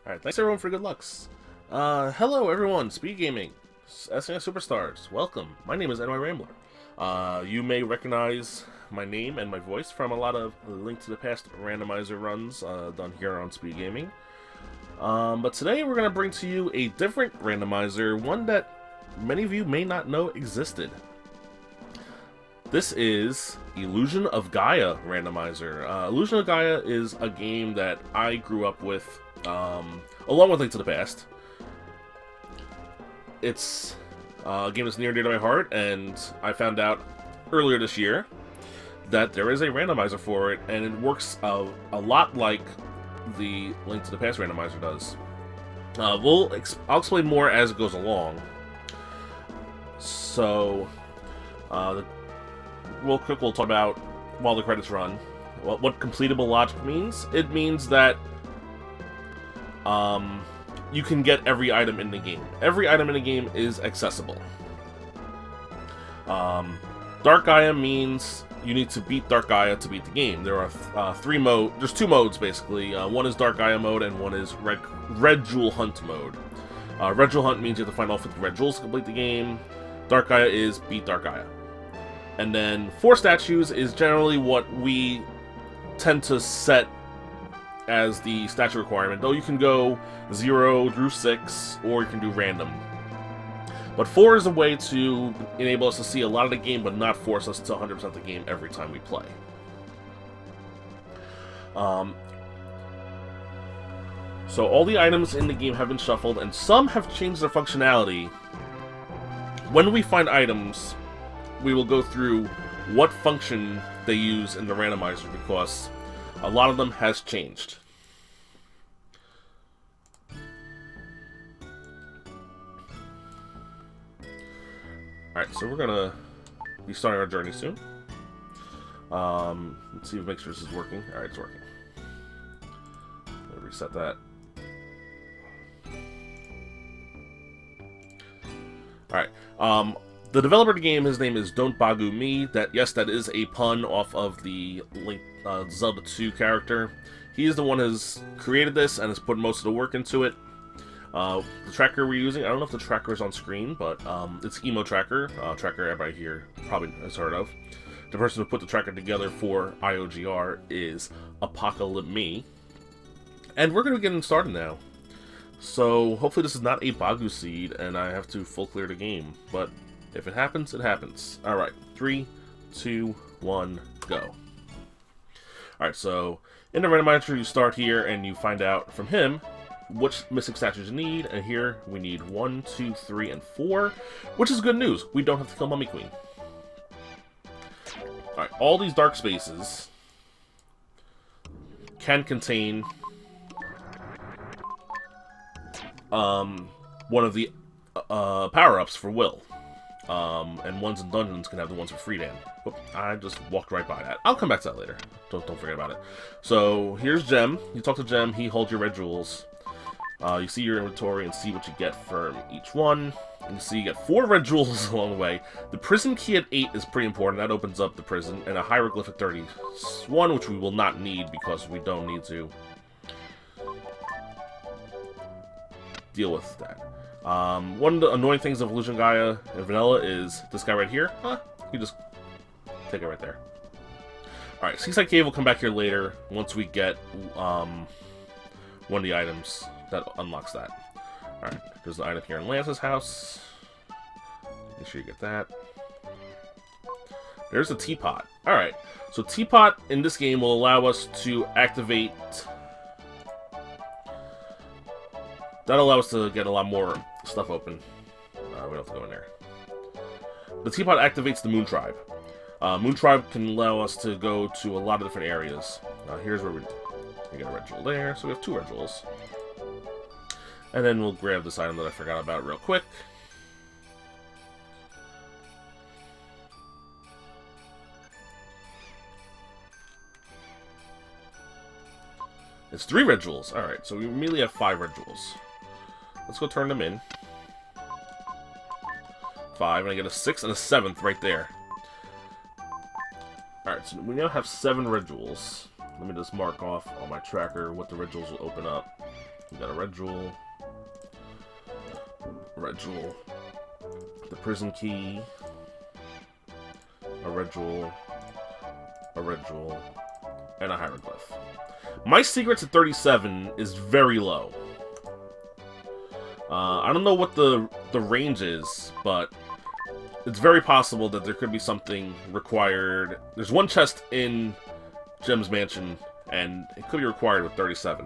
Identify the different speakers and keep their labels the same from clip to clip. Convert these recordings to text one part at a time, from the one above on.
Speaker 1: Alright, thanks everyone for good lucks. Hello everyone, SpeedGaming, SNES Super Stars, welcome. My name is NYRambler. You may recognize my name and my voice from a lot of Link to the Past randomizer runs done here on SpeedGaming. But today we're going to bring to you a different randomizer, one that many of you may not know existed. This is Illusion of Gaia randomizer. Illusion of Gaia is a game that I grew up with along with Link to the Past. It's a game that's near and dear to my heart, and I found out earlier this year that there is a randomizer for it, and it works a lot like the Link to the Past randomizer does. I'll explain more as it goes along. So, real quick, we'll talk about, while the credits run, what completable logic means. It means that you can get every item in the game. Every item in the game is accessible. Dark Gaia means you need to beat Dark Gaia to beat the game. There are there's two modes basically. One is Dark Gaia mode and one is Red Jewel Hunt mode. Red Jewel Hunt means you have to find all 50 red jewels to complete the game. Dark Gaia is beat Dark Gaia. And then 4Statues is generally what we tend to set as the statue requirement, though you can go 0 through 6, or you can do random. But 4 is a way to enable us to see a lot of the game, but not force us to 100% the game every time we play. So all the items in the game have been shuffled, and some have changed their functionality. When we find items, we will go through what function they use in the randomizer, because a lot of them has changed. Alright, so we're gonna be starting our journey soon. Let's see if make sure this is working. Alright, it's working. Let me reset that. Alright, the developer of the game, his name is Don't Bagu Me. That is a pun off of the Link Zelda 2 character. He is the one who has created this and has put most of the work into it. The tracker we're using, I don't know if the tracker is on screen, but it's Emo Tracker. Tracker everybody here probably has heard of. The person who put the tracker together for IOGR is Apocalypse Me. And we're going to be getting started now. So hopefully this is not a Bagu seed and I have to full clear the game. But if it happens, it happens. Alright, 3, 2, 1, go. Alright, so in the randomizer you start here and you find out from him which missing statues you need, and here we need 1, 2, 3, and 4, which is good news. We don't have to kill Mummy Queen. Alright, all these dark spaces can contain one of the power-ups for Will. And ones in dungeons can have the ones for Freedan. Whoop, I just walked right by that. I'll come back to that later. Don't forget about it. So here's Gem. You talk to Gem. He holds your red jewels. You see your inventory and see what you get from each one. And you see you get 4 red jewels along the way. The prison key at 8 is pretty important. That opens up the prison. And a hieroglyph at 31, which we will not need because we don't need to deal with that. One of the annoying things of Illusion Gaia and Vanilla is this guy right here. You just take it right there. Alright, Seaside Cave will come back here later once we get one of the items that unlocks that. Alright, there's the item here in Lance's house. Make sure you get that. There's the teapot. Alright, so teapot in this game will allow us to activate... That'll allow us to get a lot more stuff open. We don't have to go in there. The teapot activates the Moon Tribe. Moon Tribe can allow us to go to a lot of different areas. Here's where we get a red jewel there, so we have 2 red jewels. And then we'll grab this item that I forgot about real quick. It's 3 red jewels. Alright, so we immediately have 5 red jewels. Let's go turn them in. 5, and I get a 6 and a 7th right there. Alright, so we now have 7 red jewels. Let me just mark off on my tracker what the red jewels will open up. We got a red jewel. Red jewel. The prison key. A red jewel. A red jewel. And a hieroglyph. My secrets at 37 is very low. I don't know what the range is, but it's very possible that there could be something required. There's one chest in Gem's Mansion, and it could be required with 37.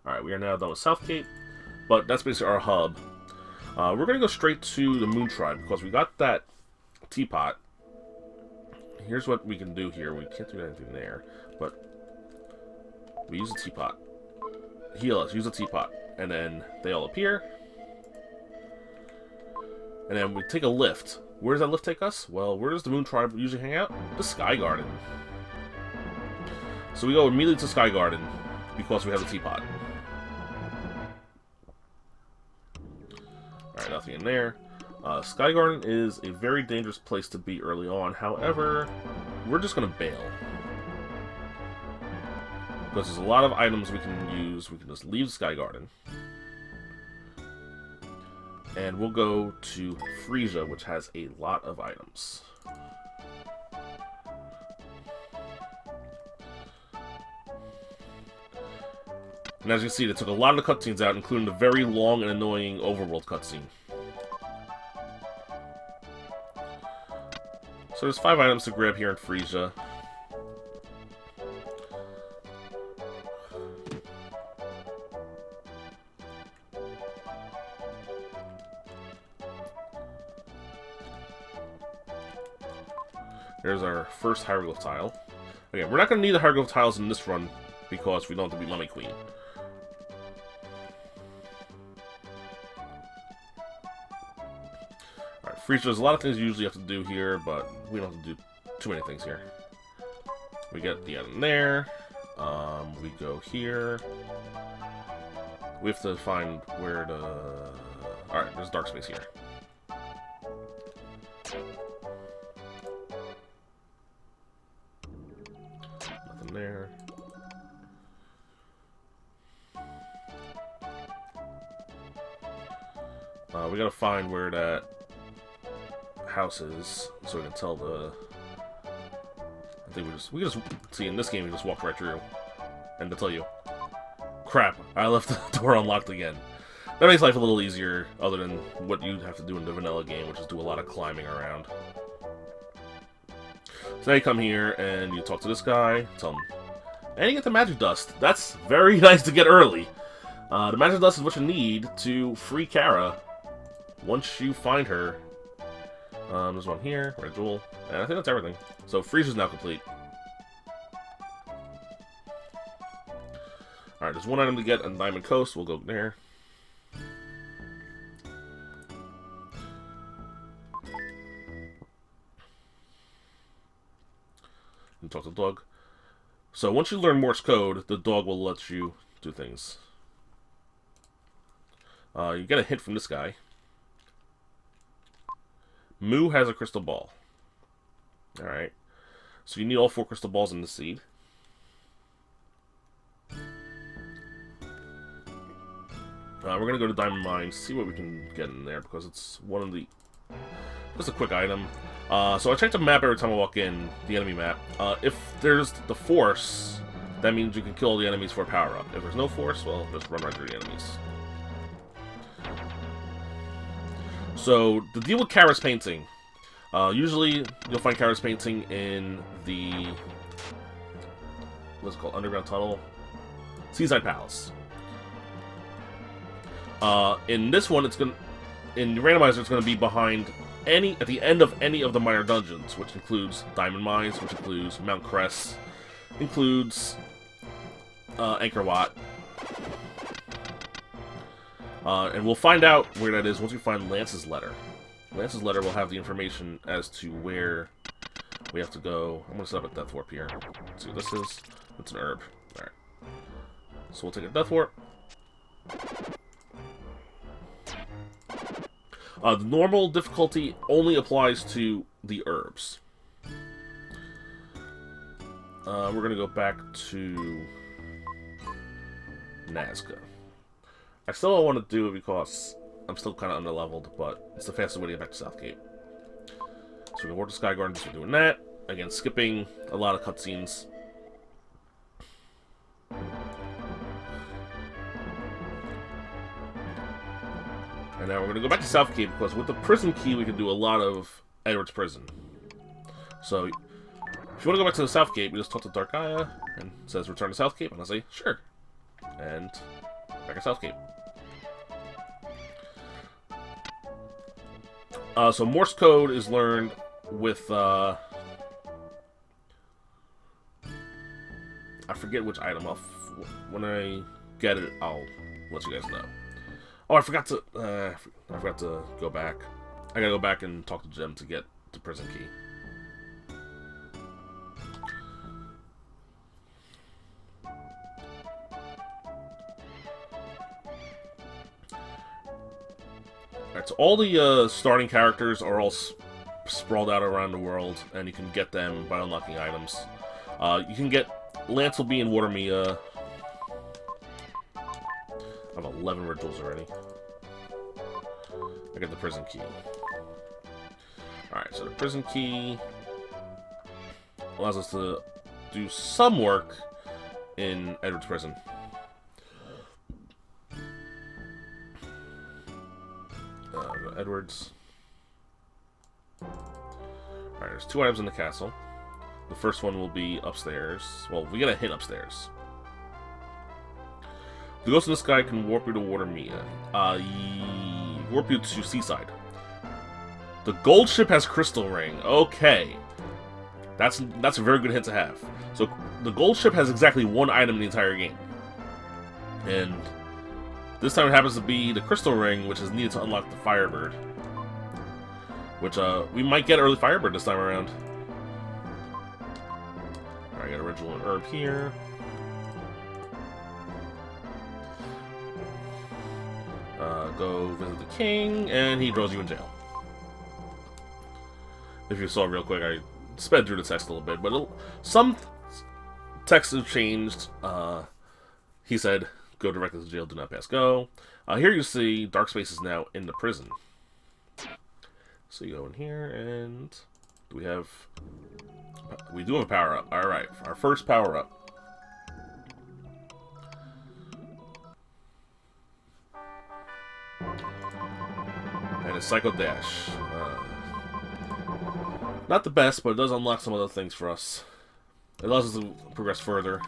Speaker 1: Alright, we are now done with Southgate, but that's basically our hub. We're going to go straight to the Moon Tribe, because we got that teapot. Here's what we can do here. We can't do anything there, but we use a teapot. Heal us, use a teapot. And then they all appear. And then we take a lift. Where does that lift take us? Well, where does the Moon Tribe usually hang out? The Sky Garden. So we go immediately to Sky Garden because we have the teapot. Alright, nothing in there. Sky Garden is a very dangerous place to be early on. However, we're just going to bail. Because there's a lot of items we can use. We can just leave the Sky Garden. And we'll go to Frisia, which has a lot of items. And as you can see, they took a lot of the cutscenes out, including the very long and annoying overworld cutscene. So there's 5 items to grab here in Frisia. There's our first hieroglyph tile. Again, we're not going to need the hieroglyph tiles in this run because we don't have to beat Mummy Queen. Alright, Frisia, there's a lot of things you usually have to do here, but we don't have to do too many things here. We get the item there. We go here. We have to find where the... Alright, there's dark space here. There. We gotta find where that house is so we can tell the... I think we just see in this game we just walk right through and to tell you, crap, I left the door unlocked again. That makes life a little easier other than what you'd have to do in the vanilla game, which is do a lot of climbing around. So now you come here and you talk to this guy, tell him, and you get the magic dust. That's very nice to get early. The magic dust is what you need to free Kara once you find her. There's one here, red jewel, and I think that's everything. So Frisia's now complete. Alright, there's one item to get on Diamond Coast. We'll go there. And talk to the dog. So once you learn Morse code, the dog will let you do things. You get a hint from this guy. Moo has a crystal ball. Alright. So you need all 4 crystal balls in the seed. We're going to go to Diamond Mine, see what we can get in there, because it's one of the... Just a quick item. So I check the map every time I walk in, the enemy map. If there's the force, that means you can kill the enemies for a power-up. If there's no force, well, just run right through the enemies. So, the deal with Kara's painting. Usually, you'll find Kara's painting in the... What's it called? Underground Tunnel? Seaside Palace. In this one, it's gonna... In the randomizer, it's gonna be behind... at the end of any of the minor dungeons, which includes Diamond Mines, which includes Mount Crest, includes Angkor Wat. And we'll find out where that is once we find Lance's letter. Lance's letter will have the information as to where we have to go. I'm going to set up a Death Warp here. Let's see what this is. It's an herb. Alright. So we'll take a Death Warp. The normal difficulty only applies to the herbs. We're going to go back to Nazca. I still don't want to do it because I'm still kind of underleveled, but it's the fastest way to get back to Southgate. So we can work the Sky Garden just for doing that. Again, skipping a lot of cutscenes. And now we're going to go back to Southgate because with the prison key we can do a lot of Edward's prison. So if you want to go back to the Southgate, we just talk to Dark Gaia and it says return to Southgate, and I say sure. And back at Southgate. So Morse code is learned with I forget which item. When I get it, I'll let you guys know. Oh, I forgot to go back. I gotta go back and talk to Jim to get the prison key. Alright, so all the starting characters are all sprawled out around the world, and you can get them by unlocking items. You can get Lance will be in Water Mia. I have 11 rituals already. I get the prison key. Alright, so the prison key allows us to do some work in Edward's prison. Go to Edward's. Alright, there's 2 items in the castle. The first one will be upstairs. Well, we get a hint upstairs. The ghost in the sky can warp you to Water Mia. Warp you to Seaside. The gold ship has crystal ring. Okay. That's a very good hint to have. So the gold ship has exactly 1 item in the entire game. And this time it happens to be the crystal ring, which is needed to unlock the Firebird. Which we might get EarlyFirebird this time around. Alright, I got a ritual and herb here. Go visit the king, and he throws you in jail. If you saw real quick, I sped through the text a little bit, but some texts have changed. He said, go directly to jail, do not pass go. Here you see Dark Space is now in the prison. So you go in here, and we do have a power-up. Alright, our first power-up. And a Psycho Dash. Not the best, but it does unlock some other things for us. It allows us to progress further.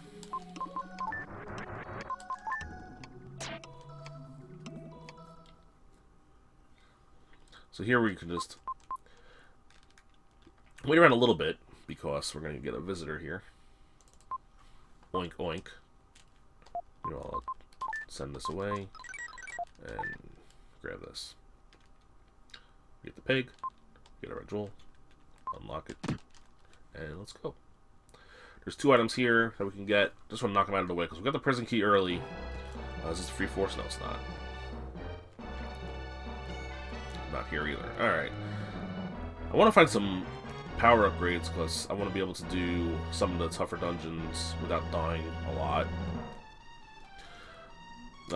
Speaker 1: So here we can just wait around a little bit, because we're going to get a visitor here. Oink, oink. You know, I'll send this away and grab this. Get the pig, get a red jewel, unlock it, and let's go. There's 2 items here that we can get. Just want to knock them out of the way, because we got the prison key early. Is this a free force? No, it's not. Not here either. Alright. I want to find some power upgrades, because I want to be able to do some of the tougher dungeons without dying a lot.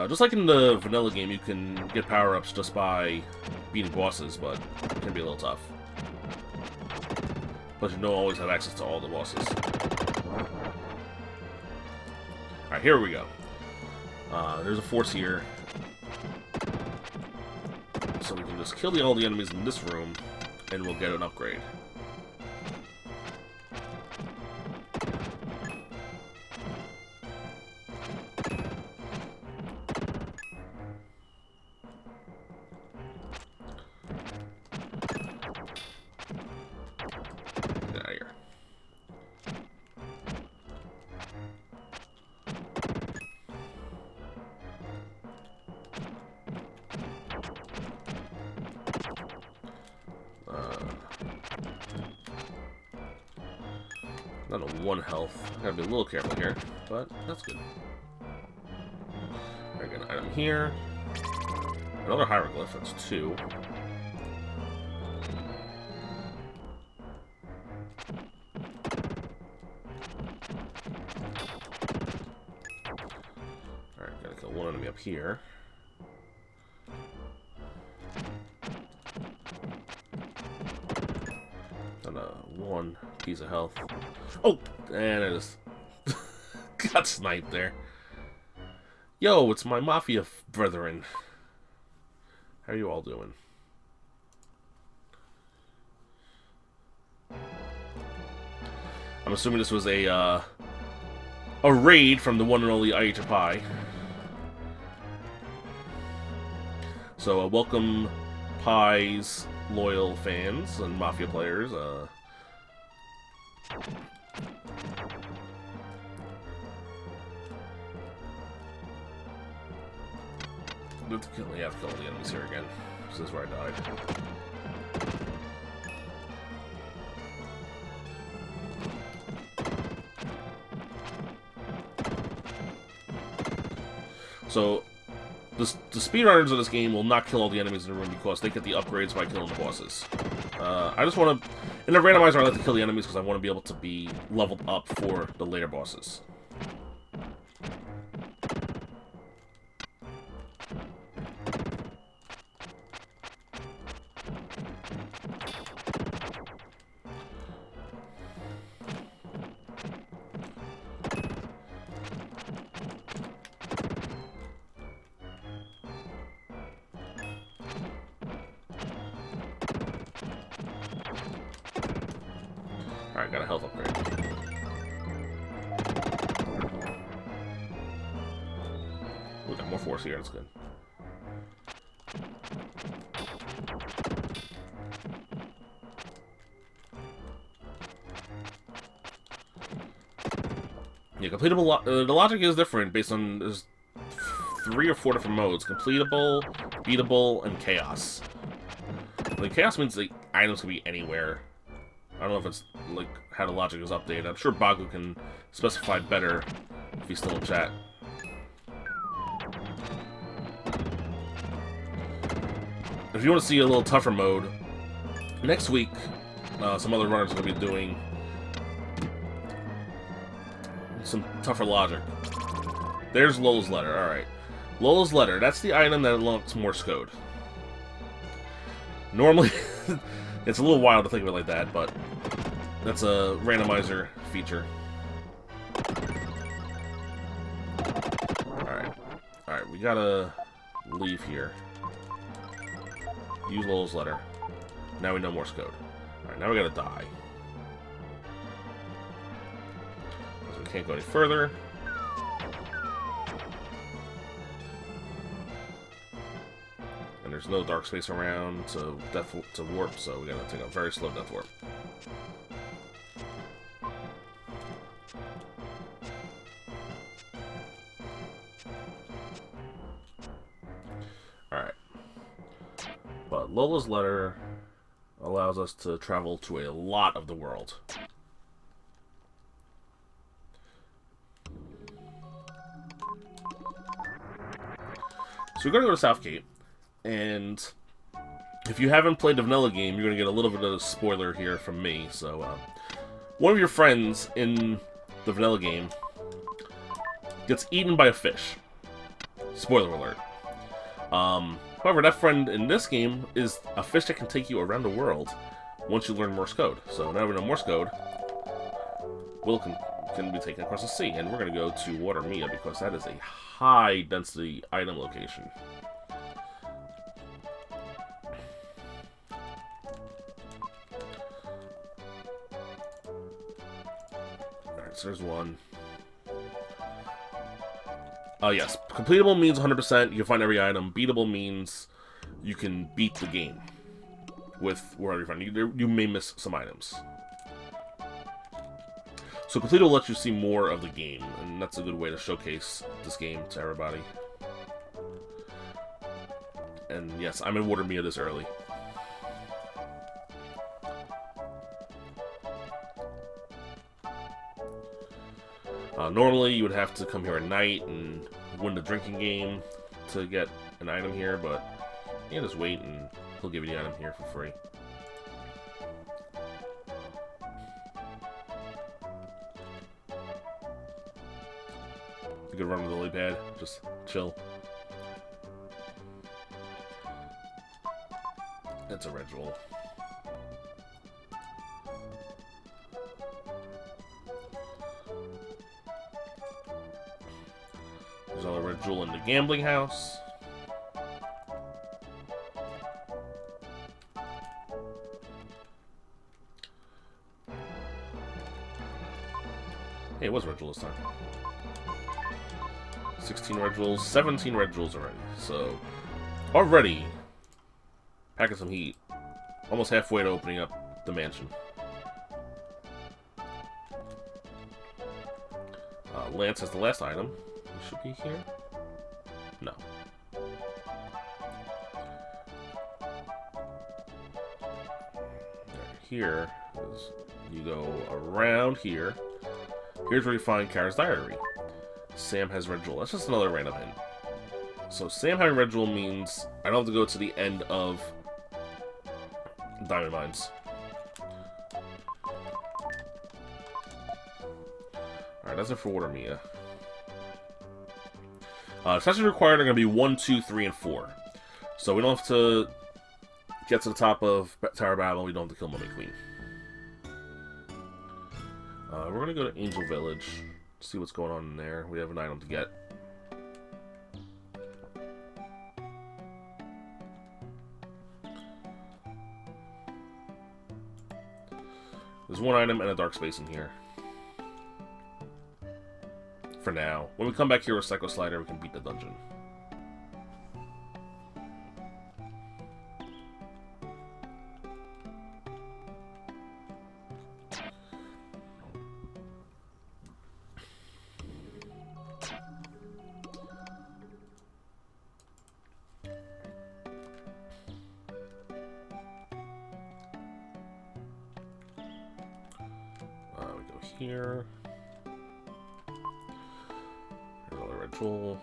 Speaker 1: Just like in the vanilla game, you can get power-ups just by beating bosses, but it can be a little tough. Plus, you don't always have access to all the bosses. Alright, here we go. There's a force here. So we can just kill all the enemies in this room, and we'll get an upgrade. Not a 1 health. I gotta be a little careful here, but that's good. I got an item here. Another hieroglyph, that's 2. Alright, gotta be up here. And one piece of health. Oh, and I just got sniped there. Yo, it's my mafia brethren. How are you all doing? I'm assuming this was a raid from the one and only IHPI. So welcome Pi's loyal fans and Mafia players. I have to kill all the enemies here again. This is where I died. So, the speedrunners of this game will not kill all the enemies in the room because they get the upgrades by killing the bosses. I just want to... In the randomizer, I like to kill the enemies because I want to be able to be leveled up for the later bosses. Alright, got a health upgrade. We got more force here, that's good. Yeah, completable. The logic is different based on there's 3 or 4 different modes: completable, beatable, and chaos. Like chaos means the items can be anywhere. I don't know if it's like how the logic is updated. I'm sure Bagu can specify better if he's still in chat. If you want to see a little tougher mode, next week some other runners are going to be doing some tougher logic. There's Lola's letter. Alright. Lola's letter. That's the item that unlocks Morse code. Normally, it's a little wild to think of it like that, but that's a randomizer feature. Alright. Alright, we gotta leave here. Use Lola's letter. Now we know Morse code. Alright, now we gotta die. So we can't go any further. And there's no dark space around to warp, so we gotta take a very slow death warp. Alright. But Lola's letter allows us to travel to a lot of the world. So we're gonna go to Southgate. And if you haven't played the vanilla game, you're going to get a little bit of a spoiler here from me. So, one of your friends in the vanilla game gets eaten by a fish. Spoiler alert. However, that friend in this game is a fish that can take you around the world once you learn Morse code. So now we know Morse code, Will can be taken across the sea. And we're going to go to Watermia because that is a high-density item location. So there's one. Yes. Completable means 100%. You can find every item. Beatable means you can beat the game with wherever you find it. You may miss some items. So completable lets you see more of the game, and that's a good way to showcase this game to everybody. And yes, I'm in Watermia this early. Normally, you would have to come here at night and win the drinking game to get an item here, but you can just wait and he'll give you the item here for free. You could run with the lily pad, just chill. It's a red jewel. There's another red jewel in the gambling house. Hey, it was red jewel this time. 16 red jewels, 17 red jewels already. So, already packing some heat. Almost halfway to opening up the mansion. Lance has the last item. It should be here. No. Here is, you go around here. Here's where you find Kara's diary. Sam has red jewel. That's just another random hint. So Sam having red jewel means I don't have to go to the end of diamond mines. Alright, that's it for Water Mia. Sessions required are going to be 1, 2, 3, and 4. So we don't have to get to the top of Tower Battle. We don't have to kill Mummy Queen. We're going to go to Angel Village. See what's going on in there. We have an item to get. There's one item and a dark space in here. For now. When we come back here with Psycho Slider, we can beat the dungeon. We go here. Another red jewel.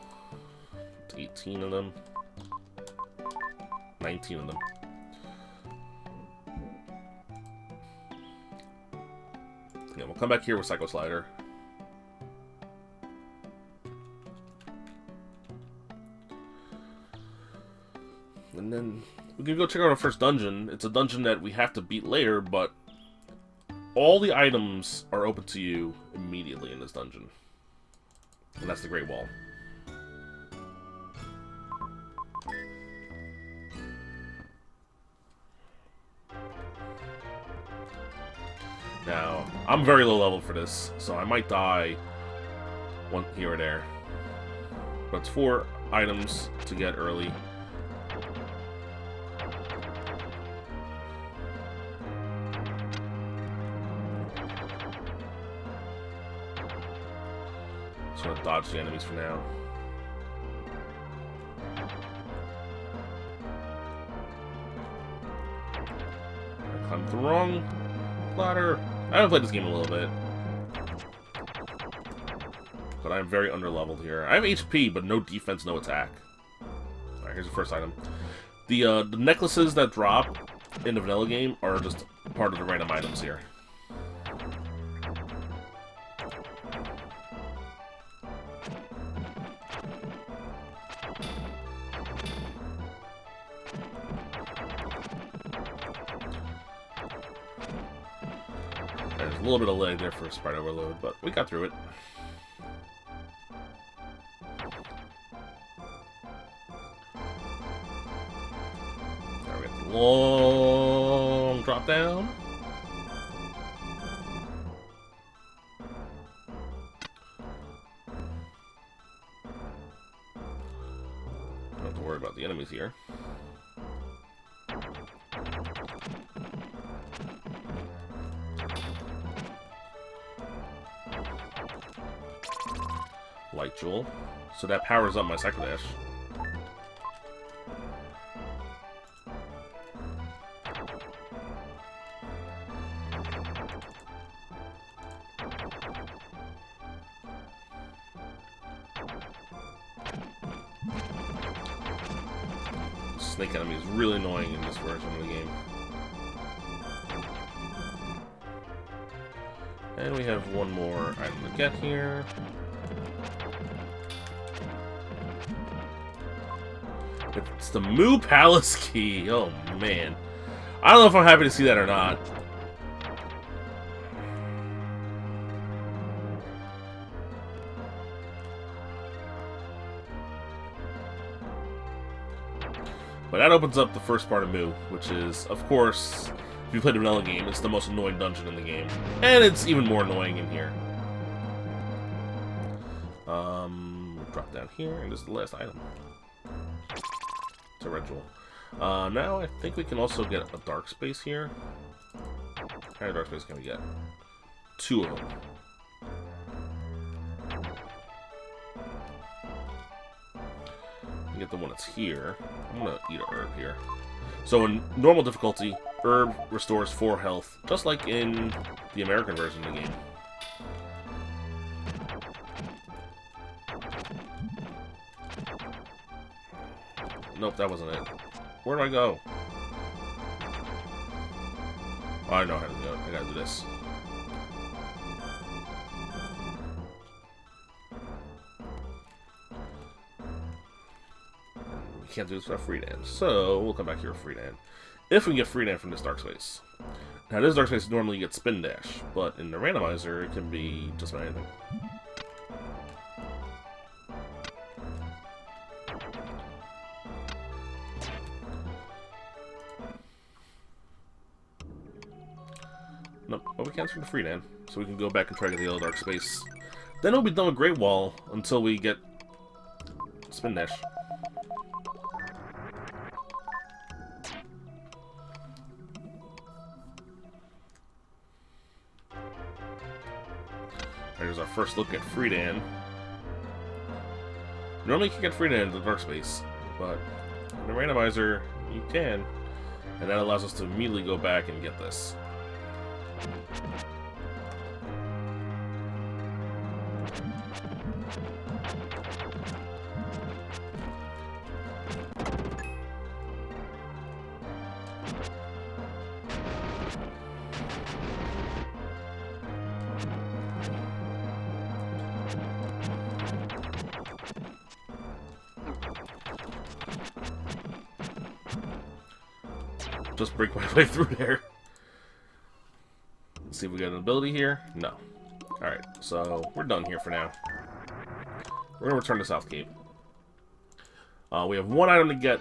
Speaker 1: It's 18 of them. 19 of them. Yeah, we'll come back here with Psycho Slider. And then we can go check out our first dungeon. It's a dungeon that we have to beat later, but all the items are open to you immediately in this dungeon. And that's the Great Wall. Now, I'm very low level for this, so I might die one here or there. But it's 4 items to get early. Just gonna dodge the enemies for now. I climbed the wrong ladder. I haven't played this game a little bit, but I'm very underleveled here. I have HP, but no defense, no attack. Alright, here's the first item. The necklaces that drop in the vanilla game are just part of the random items here. There's a little bit of lag there for sprite overload, but we got through it. Now we got the long drop down. Don't have to worry about the enemies here. Light Jewel. So that powers up my Psycho Dash. Snake enemy is really annoying in this version of the game. And we have one more item to get here. It's the Moo Palace key. Oh man, I don't know if I'm happy to see that or not. But that opens up the first part of Moo, which is, of course, if you played a vanilla game, it's the most annoying dungeon in the game. And it's even more annoying in here. Drop down here, and this is the last item. It's a red jewel. Now I think we can also get a dark space here. How many dark space can we get? 2 of them. Get the one that's here. I'm gonna eat a herb here. So in normal difficulty, herb restores 4 health, just like in the American version of the game. Nope, that wasn't it. Where do I go? Oh, I know how to do it. I gotta do this. We can't do this without Freedan, so we'll come back here with Freedan. If we can get Freedan from this dark space. Now, this dark space normally gets spin dash, but in the randomizer, it can be just about anything. Nope, but we can't swing the Freedan, so we can go back and try to get the other dark space. Then we'll be done with Great Wall until we get spin dash. There's our first look at Freedan. Normally you can get Freedan in the dark space, but in the randomizer you can, and that allows us to immediately go back and get this. Just break my way through there. Let's see if we got an ability here. No. Alright, so we're done here for now. We're gonna return to South Cape. We have 1 item to get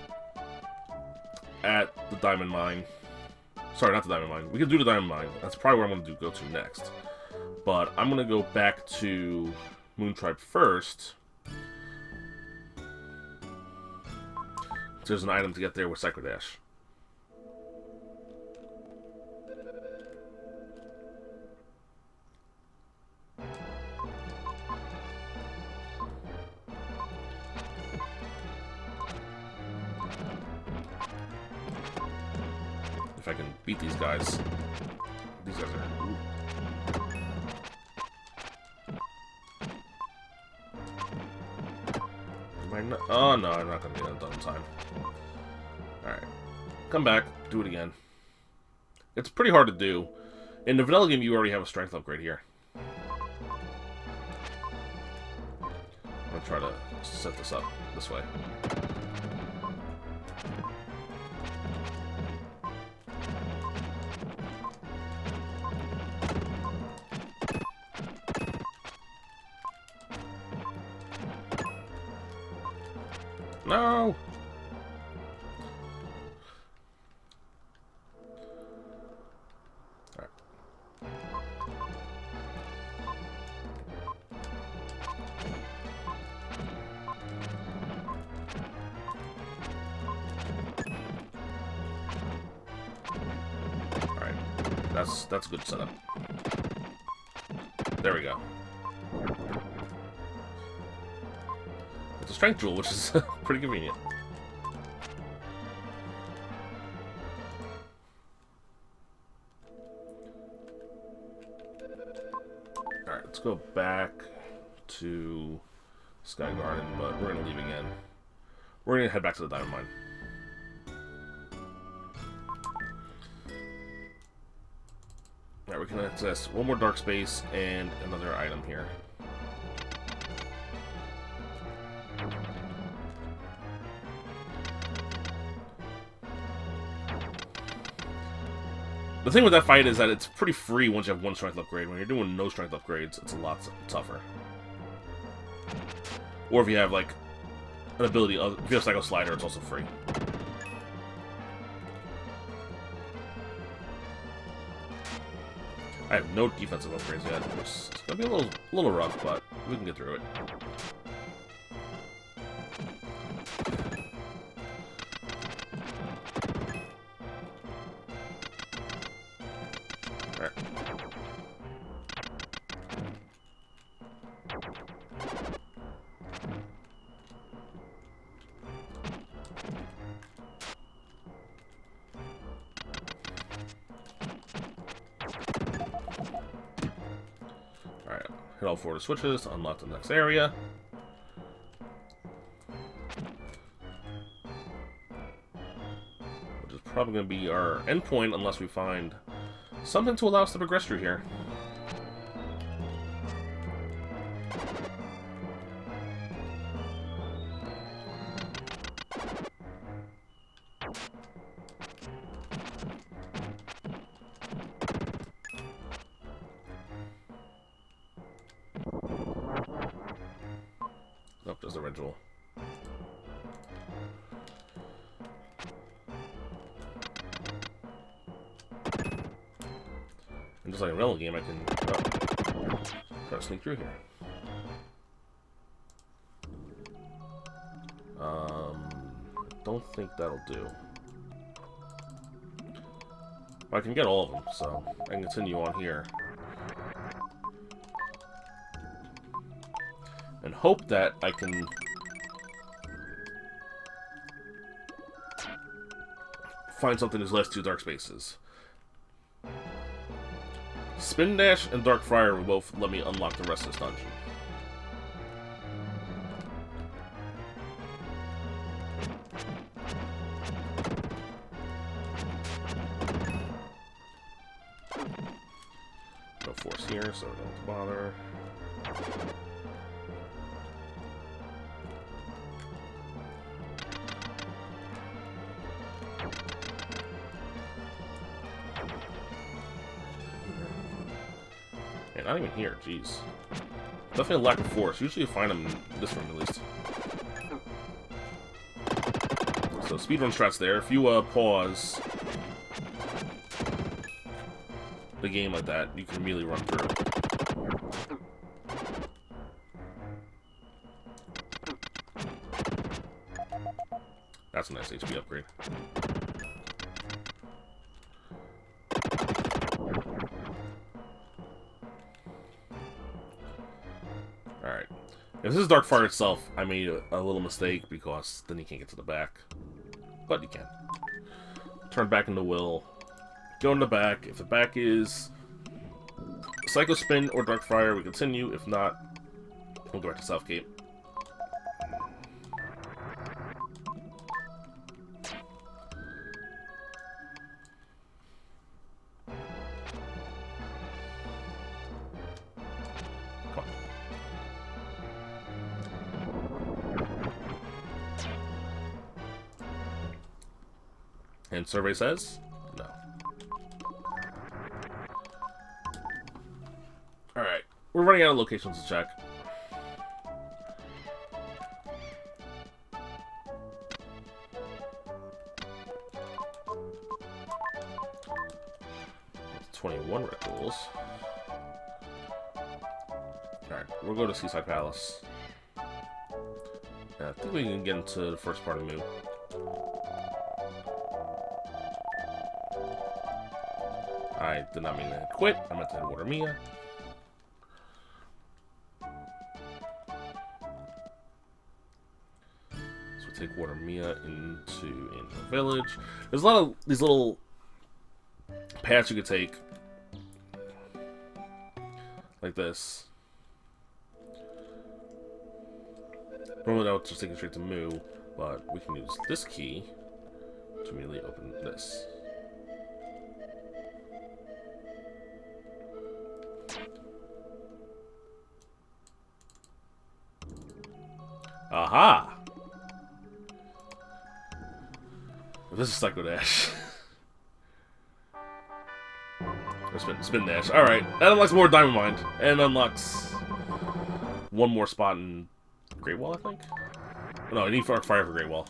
Speaker 1: at the Diamond Mine. Sorry, not the Diamond Mine. We can do the Diamond Mine. That's probably where I'm gonna go to next. But I'm gonna go back to Moon Tribe first. There's an item to get there with Psycho Dash. If I can beat these guys. These guys are... Ooh. Am I not... Oh, no, I'm not going to get it done in time. Alright. Come back. Do it again. It's pretty hard to do. In the vanilla game, you already have a strength upgrade here. I'm going to try to set this up this way. No! Alright. Alright. That's a good setup. There we go. It's a strength jewel, which is pretty convenient. Alright, let's go back to Sky Garden, but we're going to leave again. We're going to head back to the Diamond Mine. Alright, we can access 1 more dark space and another item here. The thing with that fight is that it's pretty free once you have one strength upgrade. When you're doing no strength upgrades, it's a lot tougher. Or if you have, like, an ability, if you have Psycho Slider, it's also free. I have no defensive upgrades yet, which is going to be a little rough, but we can get through it. Alright. Hit all 4 of the switches to unlock the next area. Which is probably going to be our endpoint unless we find something to allow us to progress through here. Nope, there's the ritual. And just like a Rando game, I can try to sneak through here. Don't think that'll do. But I can get all of them, so I can continue on here. And hope that I can find something in these last 2 dark spaces. Spin Dash and Dark Friar will both let me unlock the rest of this dungeon. No force here, so don't bother. Not even here, jeez. Definitely a lack of force. Usually you find them in this room, at least. So, speedrun strats there. If you pause the game like that, you can immediately run through. That's a nice HP upgrade. Alright. If this is Dark Fire itself, I made a little mistake because then you can't get to the back. But you can. Turn back into Will. Go in the back. If the back is Psycho Spin or Dark Fire, we continue. If not, we'll go back to Southgate. And survey says no. Alright, we're running out of locations to check. That's 21 red tools. Alright, we'll go to Seaside Palace. I think we can get into the first part of Moo. I did not mean to quit. I meant to hit Water Mia. So we take Water Mia into Angel Village. There's a lot of these little paths you could take. Like this. Normally that would just take you straight to Moo, but we can use this key to immediately open this. Aha! This is Psycho Dash. Or spin dash. Alright, that unlocks more Diamond Mine. And unlocks one more spot in Great Wall, I think? No, I need Fire for Great Wall.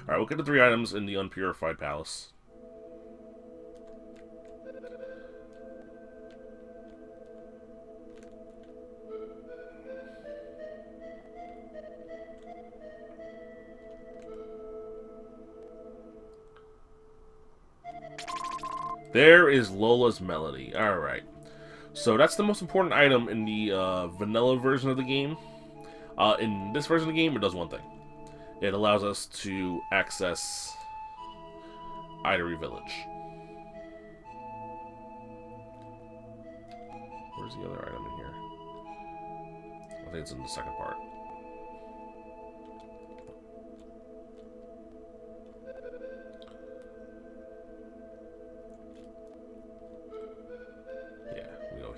Speaker 1: Alright, we'll get the 3 items in the Unpurified Palace. There is Lola's Melody. Alright. So that's the most important item in the vanilla version of the game. In this version of the game, it does one thing. It allows us to access Idery Village. Where's the other item in here? I think it's in the second part.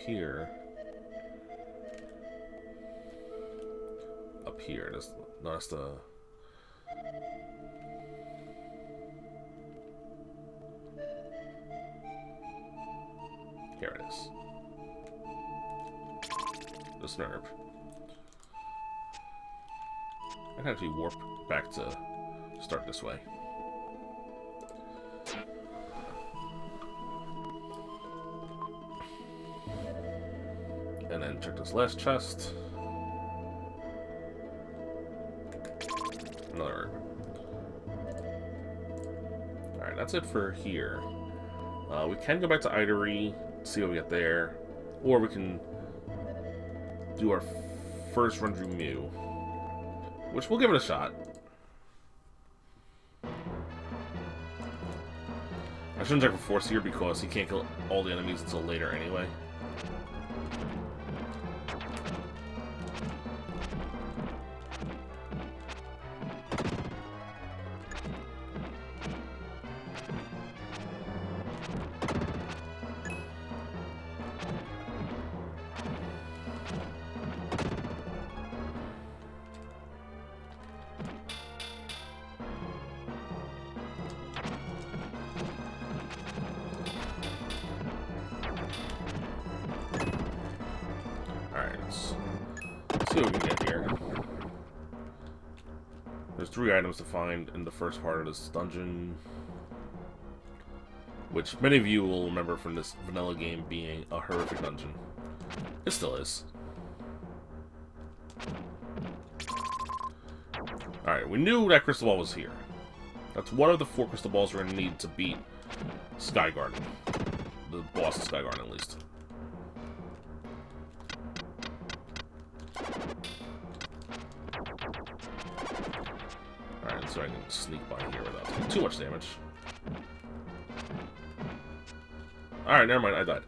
Speaker 1: Here, up here, that's the here it is. The snurb. I can actually warp back to start this way. And then check this last chest. Another herb. Alright, that's it for here. We can go back to Idery, see what we get there. Or we can do our first run through Mew. Which we'll give it a shot. I shouldn't check for Force here because he can't kill all the enemies until later anyway. See what we can get here. There's 3 items to find in the first part of this dungeon, which many of you will remember from this vanilla game being a horrific dungeon. It still is. Alright, we knew that crystal ball was here. That's one of the 4 crystal balls we're going to need to beat Sky Garden. The boss of Sky Garden, at least. So I can sneak by here without taking too much damage. Alright, never mind, I died.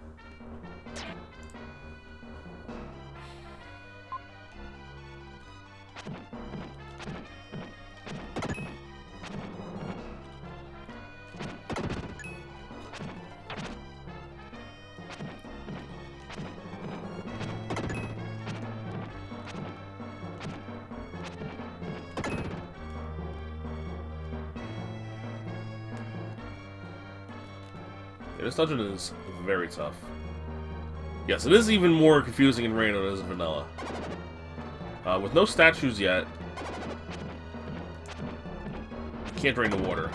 Speaker 1: This dungeon is very tough. Yes, it is even more confusing in Rando than it is in vanilla. With no statues yet, you can't drain the water.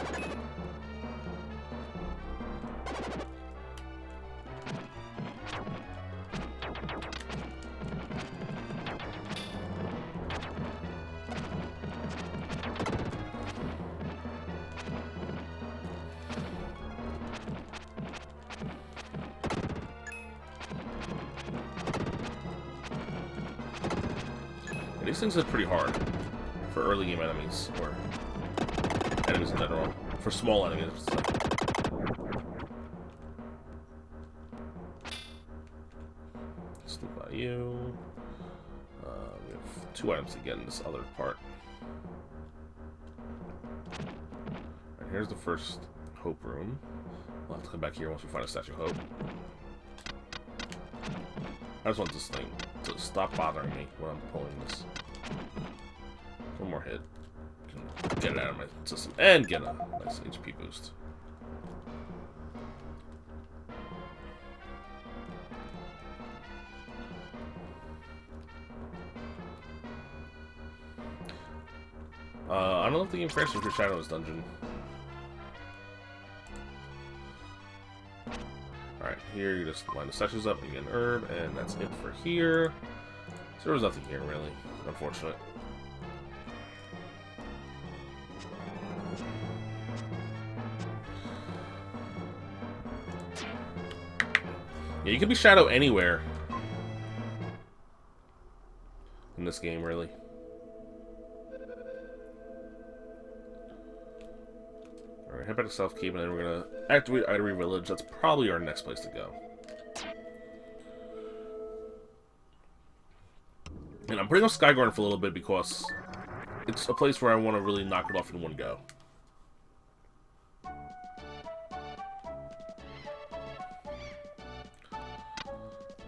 Speaker 1: These things are pretty hard for early game enemies, or enemies in general. For small enemies. Sneak by you. We have 2 items to get in this other part. Alright, here's the first Hope room. We'll have to come back here once we find a Statue of Hope. I just want this thing to stop bothering me when I'm pulling this. One more hit. Can get it out of my system and get a nice HP boost. I don't know if the game crashes for Shadow's dungeon. Alright, here you just line the statues up and you get an herb, and that's it for here. So there was nothing here, really. Unfortunate. Yeah, you can be Shadow anywhere in this game, really. Alright, head back to South Keep, and then we're gonna activate Itery Village. That's probably our next place to go. And I'm putting on Skygarden for a little bit because it's a place where I want to really knock it off in one go.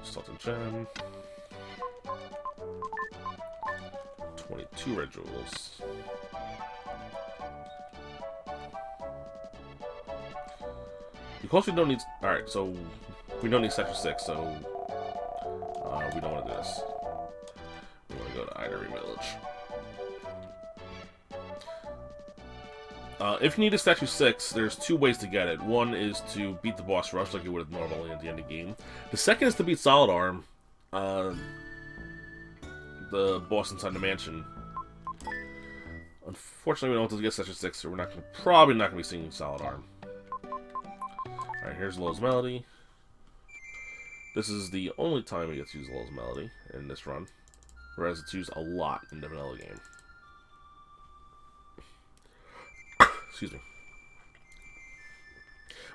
Speaker 1: Salt and Gem. 22 red jewels. Because we don't need... Alright, so... We don't need Sector 6, so... we don't want to do this. We want to go to Itery Village. If you need a Statue 6, there's two ways to get it. One is to beat the boss rush like you would normally at the end of the game. The second is to beat Solid Arm, the boss inside the mansion. Unfortunately, we don't want to get Statue 6, so we're probably not going to be singing Solid Arm. Alright, here's Low's Melody. This is the only time we get to use Low's Melody in this run, whereas it's used a lot in the vanilla game. Excuse me.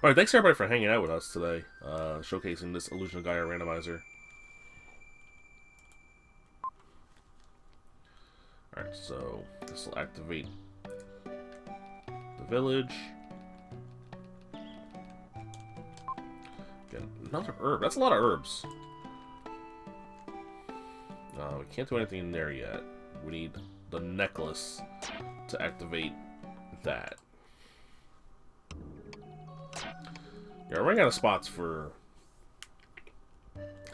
Speaker 1: Alright, thanks everybody for hanging out with us today, showcasing this Illusion of Gaia randomizer. Alright, so this will activate the village. Get another herb. That's a lot of herbs. We can't do anything in there yet. We need the necklace to activate that. Yeah, we're running out of spots for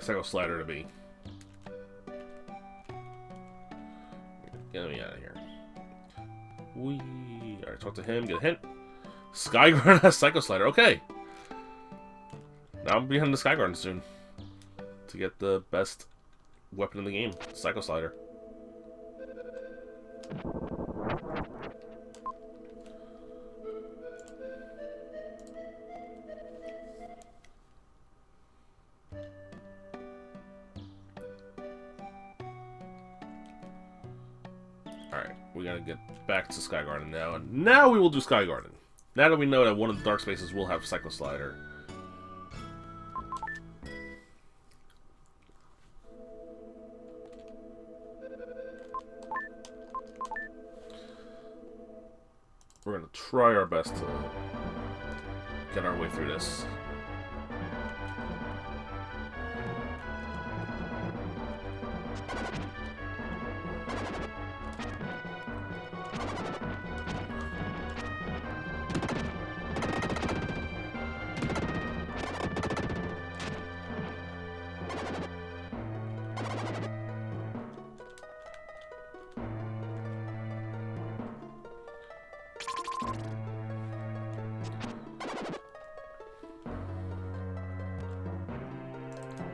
Speaker 1: Psycho Slider to be. Get me out of here. Alright, talk to him, get a hint. Skygarden has Psycho Slider. Okay. Now I'm behind the Skygarden soon. To get the best weapon in the game, Psycho Slider. Alright, we gotta get back to Skygarden now, and now we will do Skygarden. Now that we know that one of the dark spaces will have Psycho Slider. We're gonna try our best to get our way through this.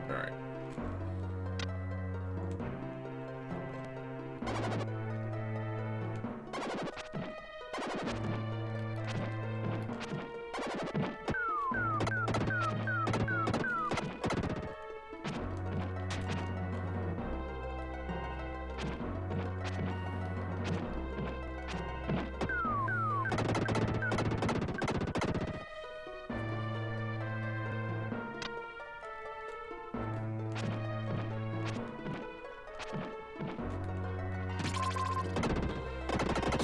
Speaker 1: Alright.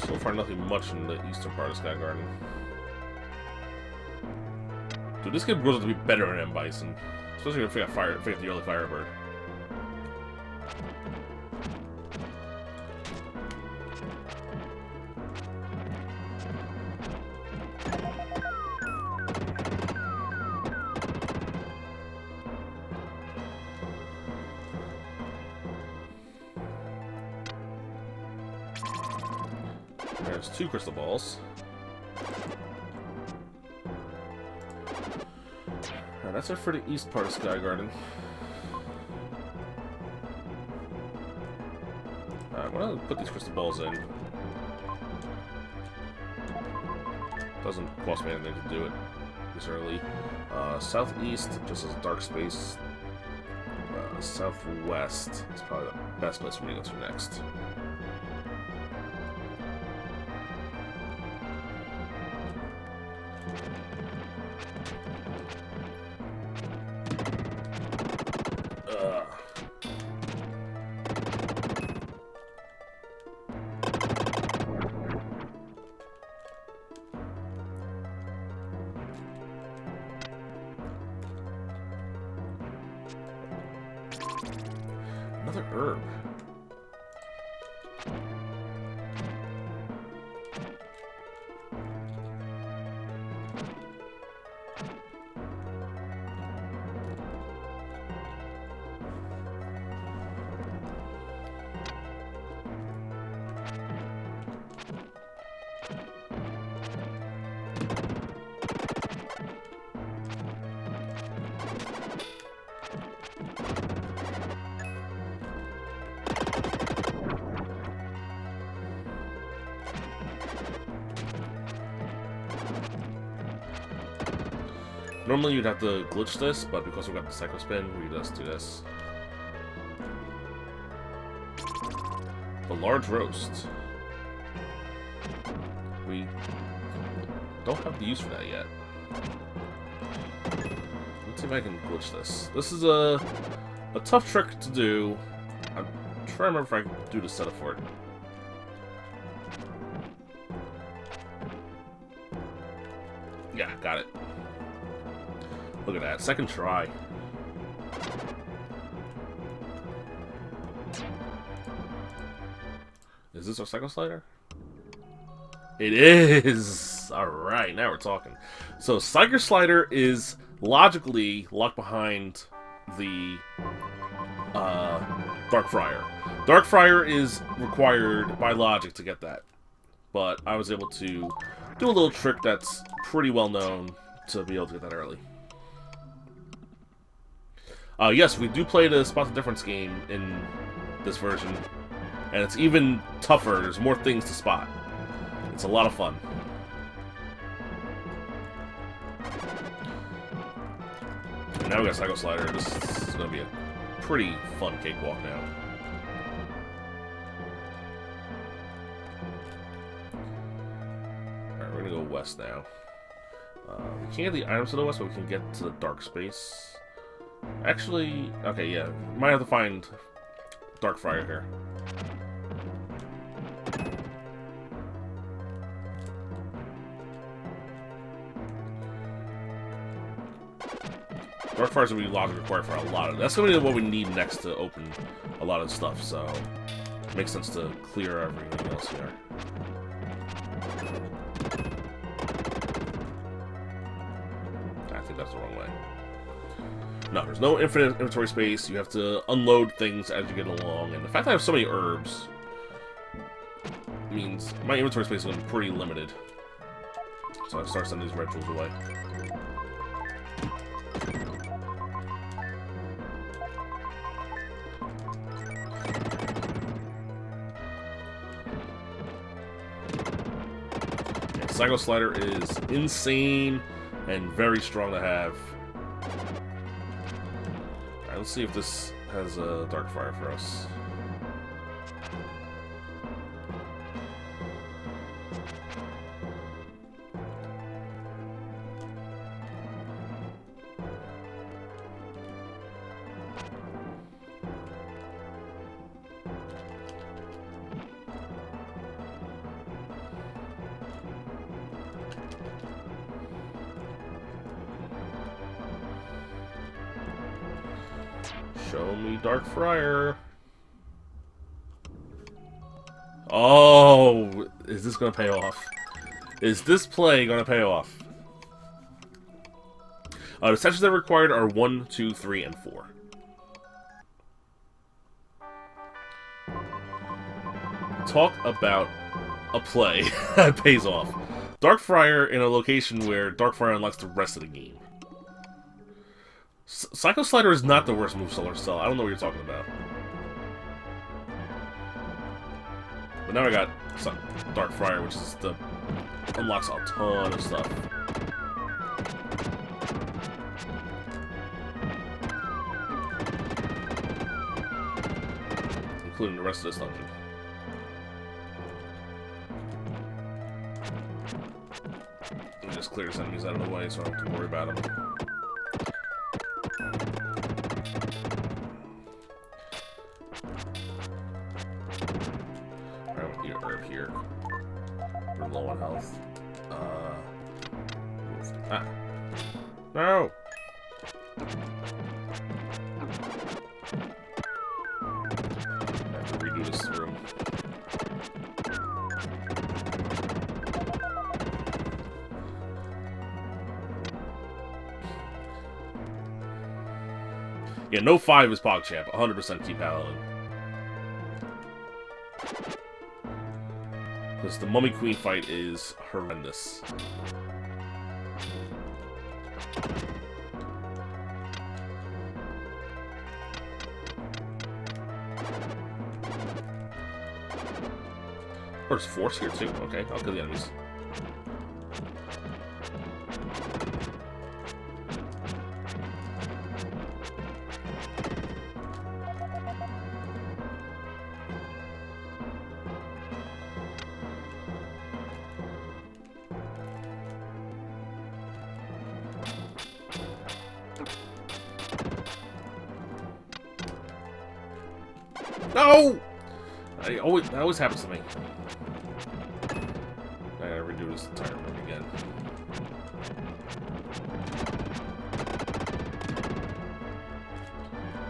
Speaker 1: So far, nothing much in the eastern part of Skygarden. Dude, this game grows up to be better than M. Bison. Especially if we got the EarlyFirebird. There's 2 crystal balls. Alright, that's it for the east part of Sky Garden. Alright, I'm gonna put these crystal balls in. Doesn't cost me anything to do it this early. Southeast, just as dark space. Southwest is probably the best place for me to go to next. Another herb. Normally you'd have to glitch this, but because we got the Psycho Spin, we just do this. The large roast. We don't have the use for that yet. Let's see if I can glitch this. This is a tough trick to do. I'm trying to remember if I can do the setup for it. Yeah, got it. Look at that, second try. Is this our Psycho Slider? It is! Alright, now we're talking. So, Psycho Slider is logically locked behind the Dark Friar. Dark Friar is required by logic to get that. But I was able to do a little trick that's pretty well known to be able to get that early. Yes, we do play the Spot the Difference game in this version, and it's even tougher. There's more things to spot. It's a lot of fun. And now we got Psycho Slider. This is going to be a pretty fun cakewalk now. Alright, we're going to go west now. We can't get the items to the west, but we can get to the dark space. Actually, okay, yeah. Might have to find Dark Friar here. Dark Friar's gonna be logic required for a lot of. That's gonna be what we need next to open a lot of stuff. So it makes sense to clear everything else here. I think that's the wrong way. No, there's no infinite inventory space. You have to unload things as you get along. And the fact that I have so many herbs means my inventory space is going to be pretty limited. So I start sending these red tools away. Yeah, Psycho Slider is insane and very strong to have. Let's see if this has a Dark Fire for us. Show me Dark Friar. Oh, is this gonna pay off? Is this play gonna pay off? The statues that are required are 1, 2, 3, and 4. Talk about a play that pays off. Darkfire in a location where Darkfire unlocks the rest of the game. Psycho Slider is not the worst move Solar Cell. I don't know what you're talking about. But now I got Darkfire, which is unlocks a ton of stuff. Including the rest of this dungeon. Let me just clear his enemies out of the way so I don't have to worry about them. Alright, we need a herb here. We're low on health. Ah. No! This room. Yeah, no 5 is PogChamp. 100% keep Paladin. Because the Mummy Queen fight is horrendous. Or there's force here too. Okay, I'll kill the enemies. No! That always happens to me. I gotta redo this entire room again.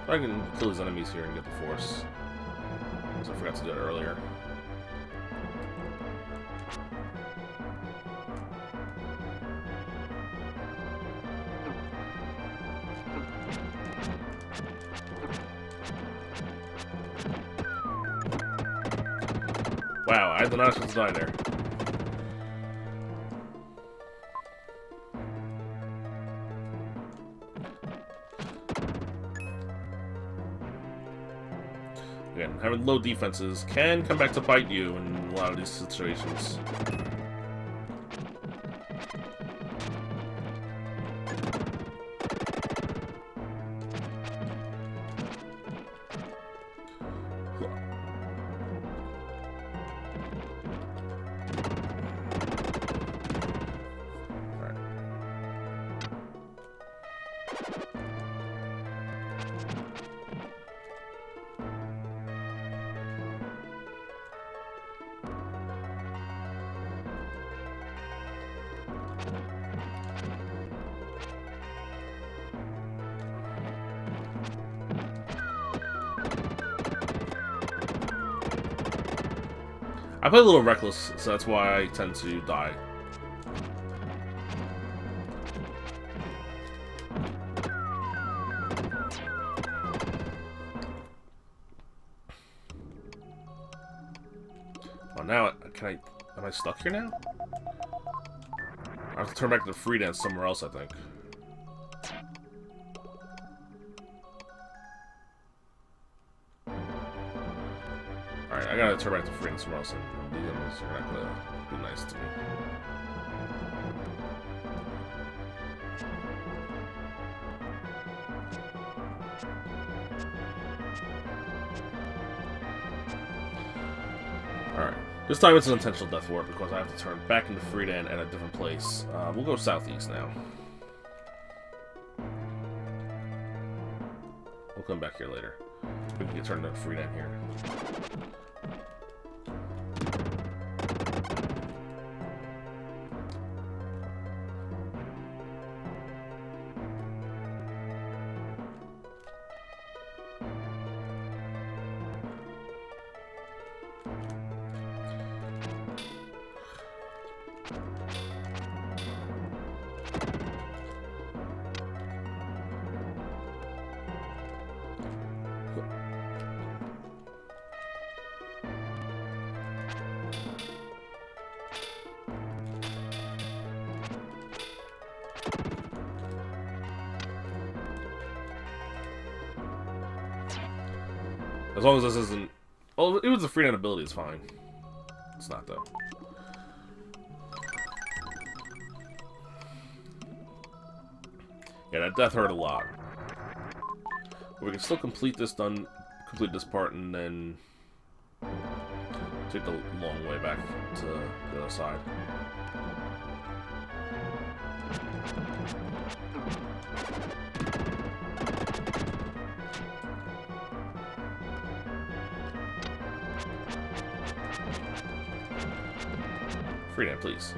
Speaker 1: I can kill his enemies here and get the force. So I forgot to do it earlier. Wow, I did not expect to die there. Again, having low defenses can come back to bite you in a lot of these situations. I play a little reckless, so that's why I tend to die. Oh, now, am I stuck here now? I have to turn back to the free dance somewhere else, I think. Alright, I gotta turn back to free dance somewhere else, and these enemies are not gonna be nice to me. Alright. This time it's an intentional death warp because I have to turn back into Freedan at a different place. We'll go southeast now. We'll come back here later. We can get turned into Freedan here. As long as this isn't... Oh, it was a free ability, it's fine. It's not, though. Yeah, that death hurt a lot. But we can still complete this part, and then take the long way back to the other side. Freedom, please.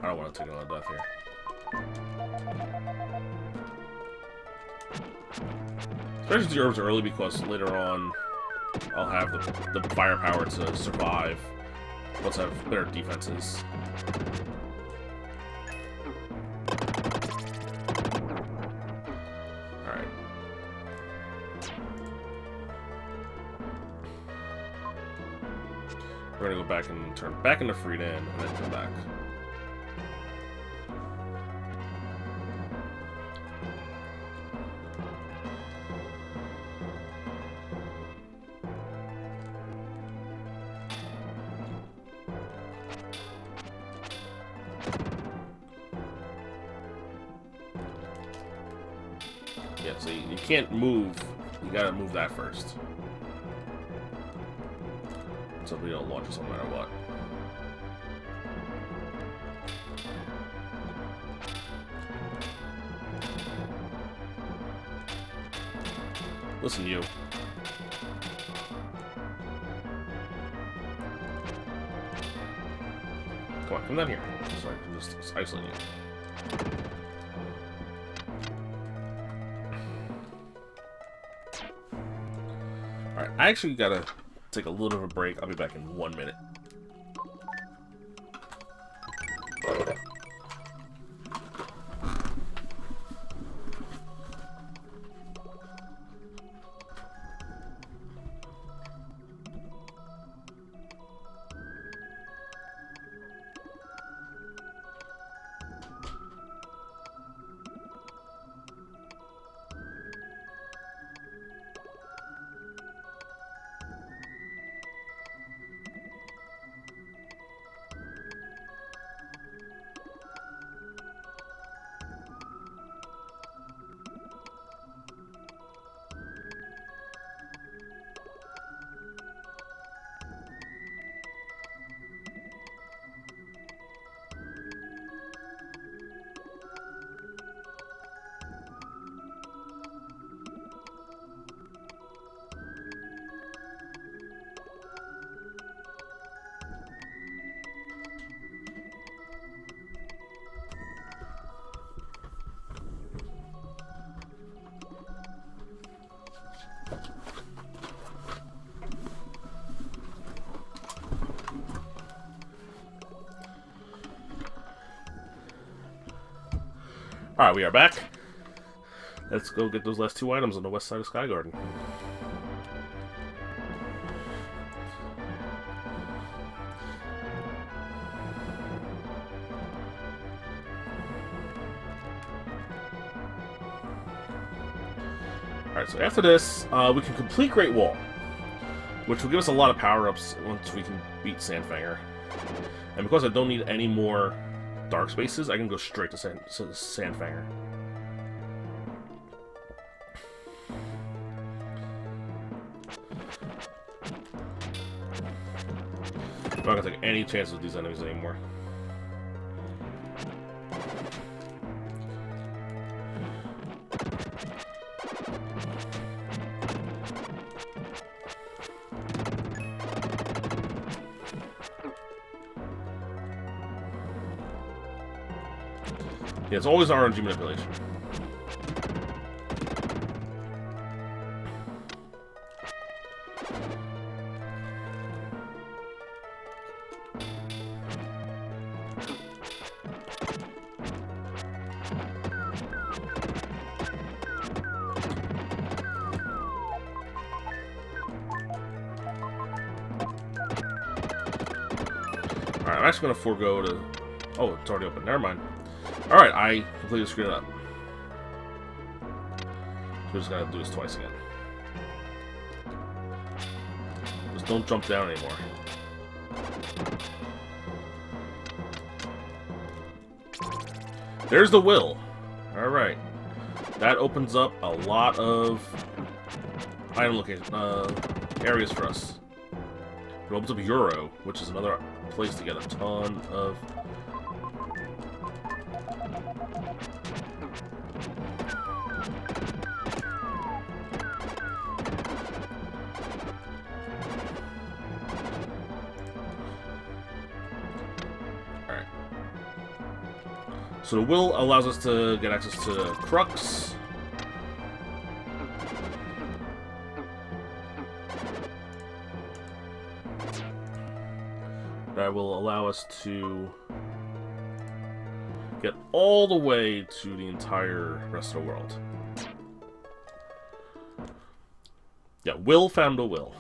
Speaker 1: I don't want to take another death here. Especially the herbs early, because later on I'll have the firepower to survive once I have better defenses. Alright. We're gonna go back and turn back into Freedom and then come back. Yeah, so you can't move. You gotta move that first. So we don't launch us no matter what. Listen, you. Come on, come down here. Sorry, I can just isolate you. Alright, I actually gotta take a little bit of a break. I'll be back in 1 minute. Alright, we are back. Let's go get those last 2 items on the west side of Sky Garden. Alright, so after this, we can complete Great Wall, which will give us a lot of power-ups once we can beat Sandfanger. And because I don't need any more dark spaces, I can go straight to Sandfanger. I'm not gonna take any chances with these enemies anymore. Yeah, it's always RNG manipulation. Alright, I'm actually going to forego to... Oh, it's already open. Never mind. Alright, I completely screwed it up. So we're just going to do this twice again. Just don't jump down anymore. There's the will. Alright. That opens up a lot of item location areas for us. It opens up Euro, which is another place to get a ton of... Alright. So the will allows us to get access to Crux. That will allow us to get all the way to the entire rest of the world. Yeah, Will found a will.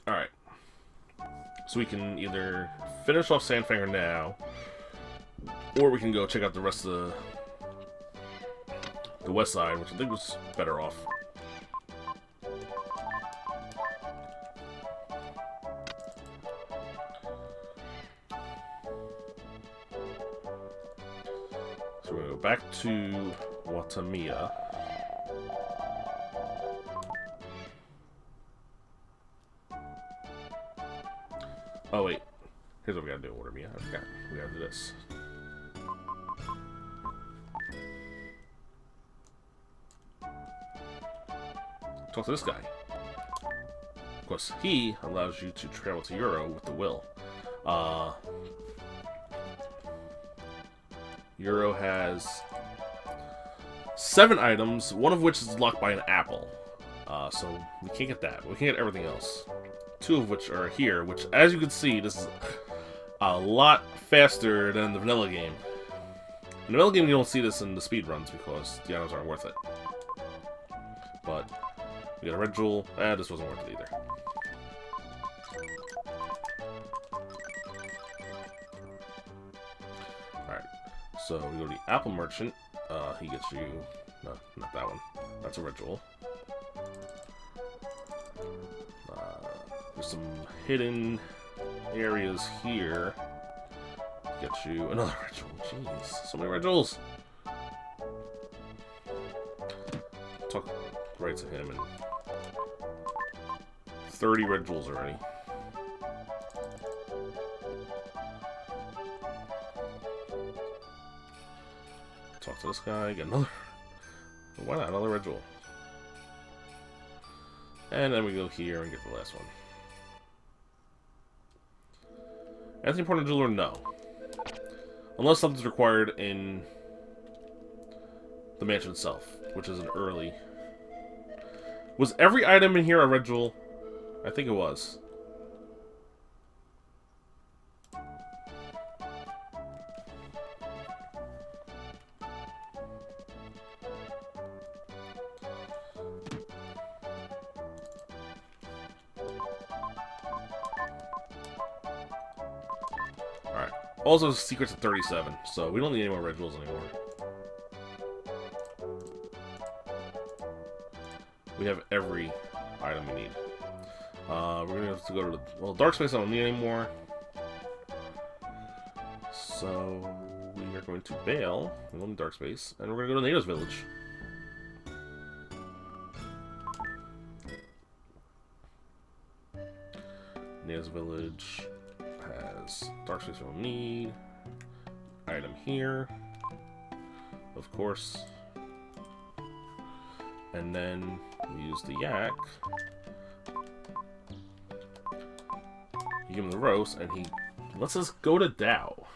Speaker 1: Alright. So we can either finish off Sandfinger now, or we can go check out the rest of the west side, which I think was better off. So we're going to go back to Watamiya. Oh wait, here's what we gotta do, Watamiya. I forgot. We gotta do this. Talk to this guy. Of course, he allows you to travel to Euro with the will. Euro has 7 items, one of which is locked by an apple. So we can't get that. We can't get everything else. 2 of which are here, which, as you can see, this is a lot faster than the vanilla game. In the vanilla game, you don't see this in the speedruns because the items aren't worth it. But we got a red jewel. This wasn't worth it either. Alright, so we go to the apple merchant. He gets you... No, not that one. That's a red jewel. There's some hidden areas here. Get you another red jewel. Jeez, so many red jewels. Talk right to him and 30 red jewels already. Talk to this guy. Get another. Why not another red jewel? And then we go here and get the last one. Anything important jeweler? No. Unless something's required in the mansion itself, which is an early. Was every item in here a red jewel? I think it was. Also, secrets at 37, so we don't need any more red jewels anymore. We have every item we need. We're gonna have to go to the... Well, dark space I don't need anymore. So, we are going to bail. We don't need dark space. And we're gonna go to Nato's village. Nato's village has dark space we don't need. Item here. Of course. And then we use the yak. You give him the roast, and he Let's just go to Dow.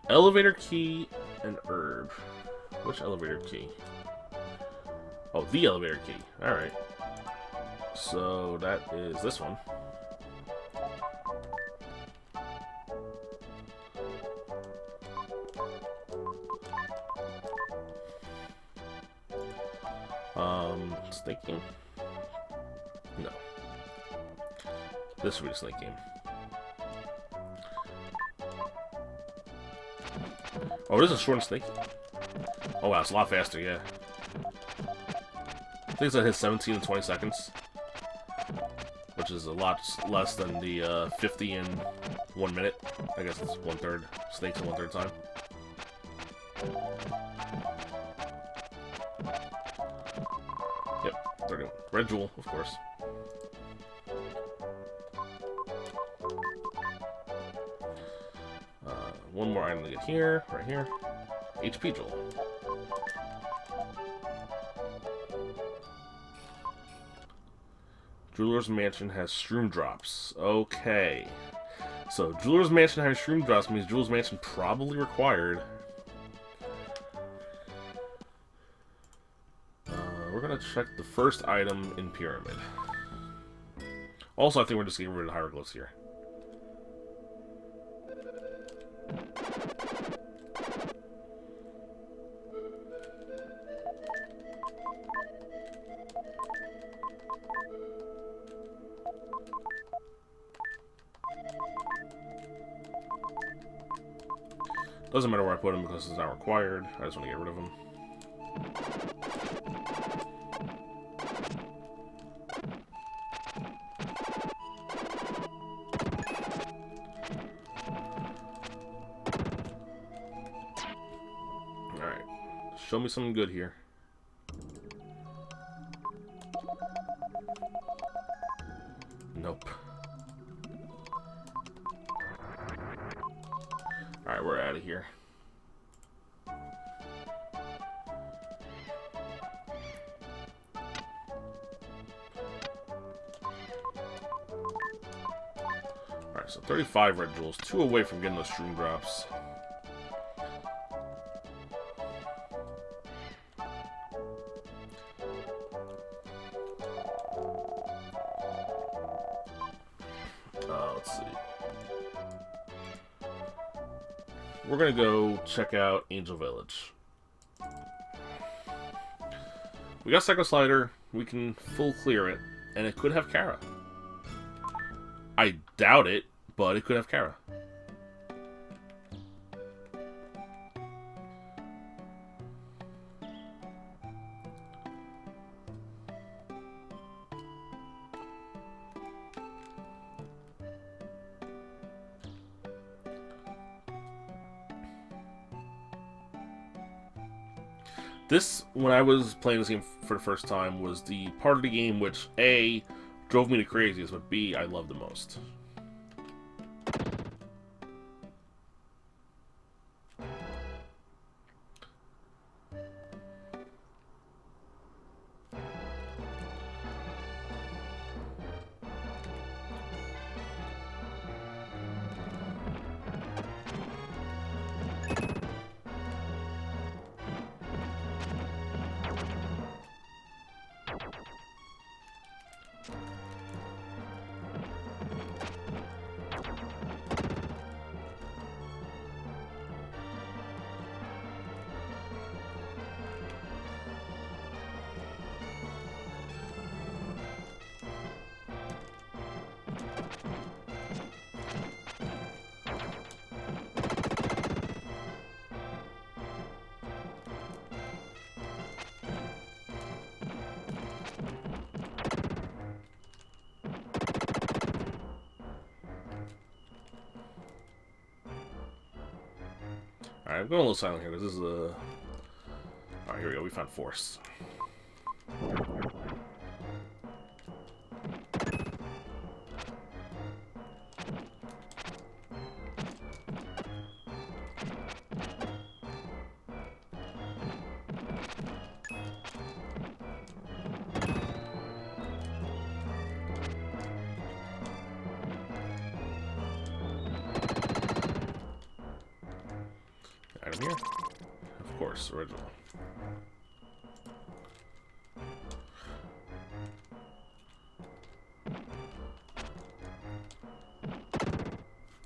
Speaker 1: Elevator key and herb. Which elevator key? Oh, the elevator key. Alright. So that is this one. Snake game? No. This would be a snake game. Oh, this is a short and snake. Oh wow, it's a lot faster, yeah. I think it's hit 17 in 20 seconds. Which is a lot less than the 50 in 1 minute. I guess it's 1/3. Snakes in 1/3 time. Yep, 31. Red jewel, of course. One more item to get here, right here. HP jewel. Jeweler's Mansion has shroom drops. Okay. So, Jeweler's Mansion has shroom drops means Jeweler's Mansion probably required. We're gonna check the first item in Pyramid. Also, I think we're just getting rid of the hieroglyphs here. Doesn't matter where I put them because it's not required. I just want to get rid of them. Alright. Show me something good here. Nope. Alright, we're out of here. Alright, so 35 red jewels, 2 away from getting those shroom drops. Let's see. We're gonna go check out Angel Village. We got Psycho Slider, we can full clear it, and it could have Kara. I doubt it, but it could have Kara. This, when I was playing this game for the first time, was the part of the game which, A, drove me to craziest, but B, I loved the most. Alright, I'm going a little silent here because this is a... Alright, here we go. We found Force. in here? Of course, original.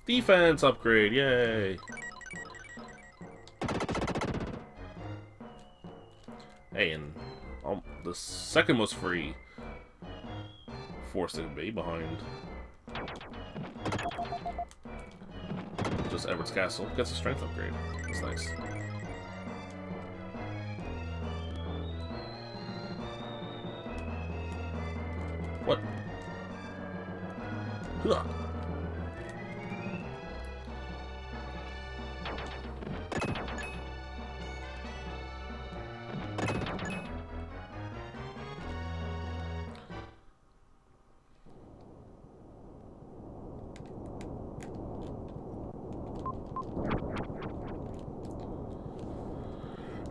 Speaker 1: Defense upgrade, yay! Hey, and the second was free. Forced to be behind. Just Edward's Castle gets a strength upgrade. That's nice. What? Huh.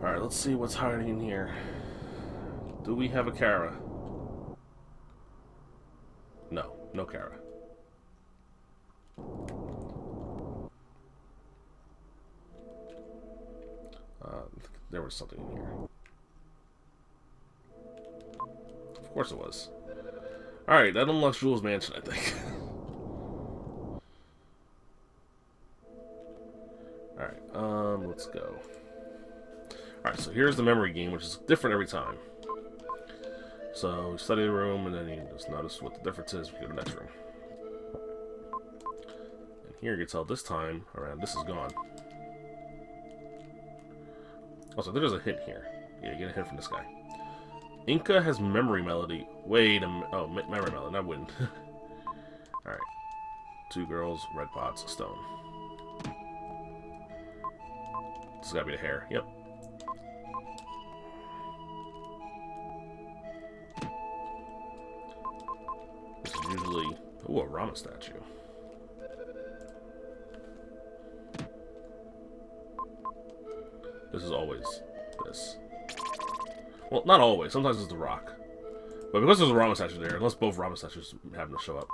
Speaker 1: Alright, let's see what's hiding in here. Do we have a Kara? No, no Kara. There was something in here. Of course it was. Alright, that unlocks Jules' mansion, I think. Alright, let's go. Alright, so here's the memory game, which is different every time. So, you study the room, and then you just notice what the difference is when you go to the next room. And here you can tell this time around, this is gone. Also, there's a hint here. Yeah, you get a hint from this guy. Inca has memory melody. Wait a minute. Oh, memory melody, not wind. Alright. 2 girls, red pots, stone. This has gotta be the hair. Yep. This is usually... Ooh, a Rama statue. This is always this. Well, not always. Sometimes it's the rock. But because there's a Rama statue there, unless both Rama statues happen to show up.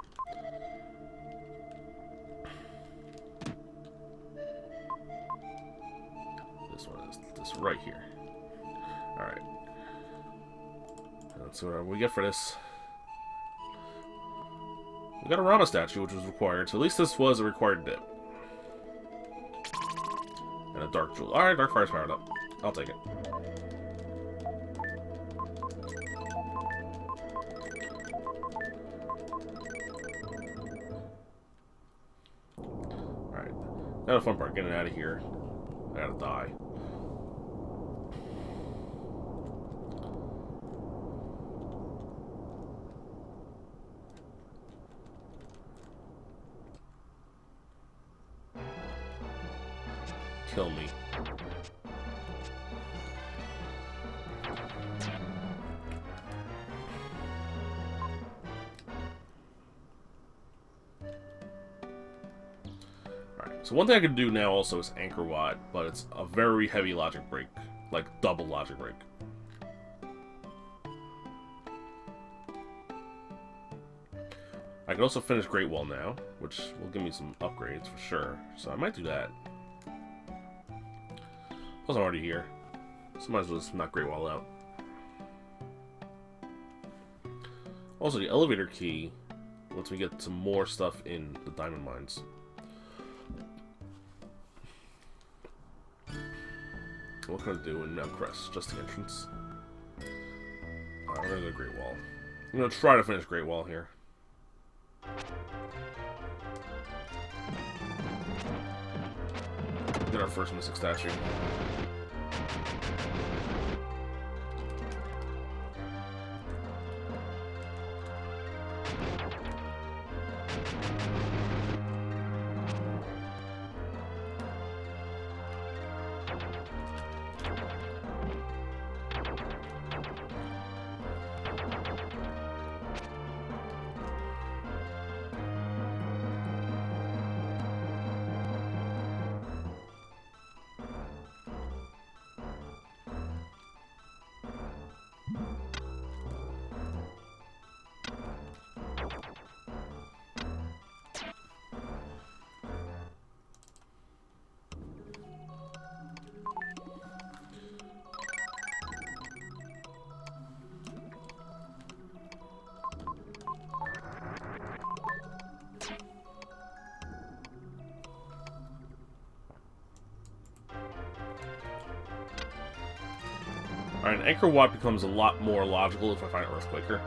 Speaker 1: This one is this right here. Alright. Let's see what we get for this. We got a Rama statue, which was required, so at least this was a required dip. And a dark jewel. Alright, dark fire's powered up. I'll take it. Alright. Now the fun part, getting out of here. I gotta die. Kill me. Alright, so one thing I can do now also is Anchor Watt, but it's a very heavy logic break. Like, double logic break. I can also finish Great Wall now, which will give me some upgrades for sure. So I might do that. Plus I'm already here. So might as well just knock Great Wall out. Also, the elevator key lets me get some more stuff in the diamond mines. What can I do in Mount Crest? Just the entrance. Alright, I'm gonna go Great Wall. I'm gonna try to finish Great Wall here. Get our first Mystic statue. fine. Anchor Watt becomes a lot more logical if I find Earthquaker.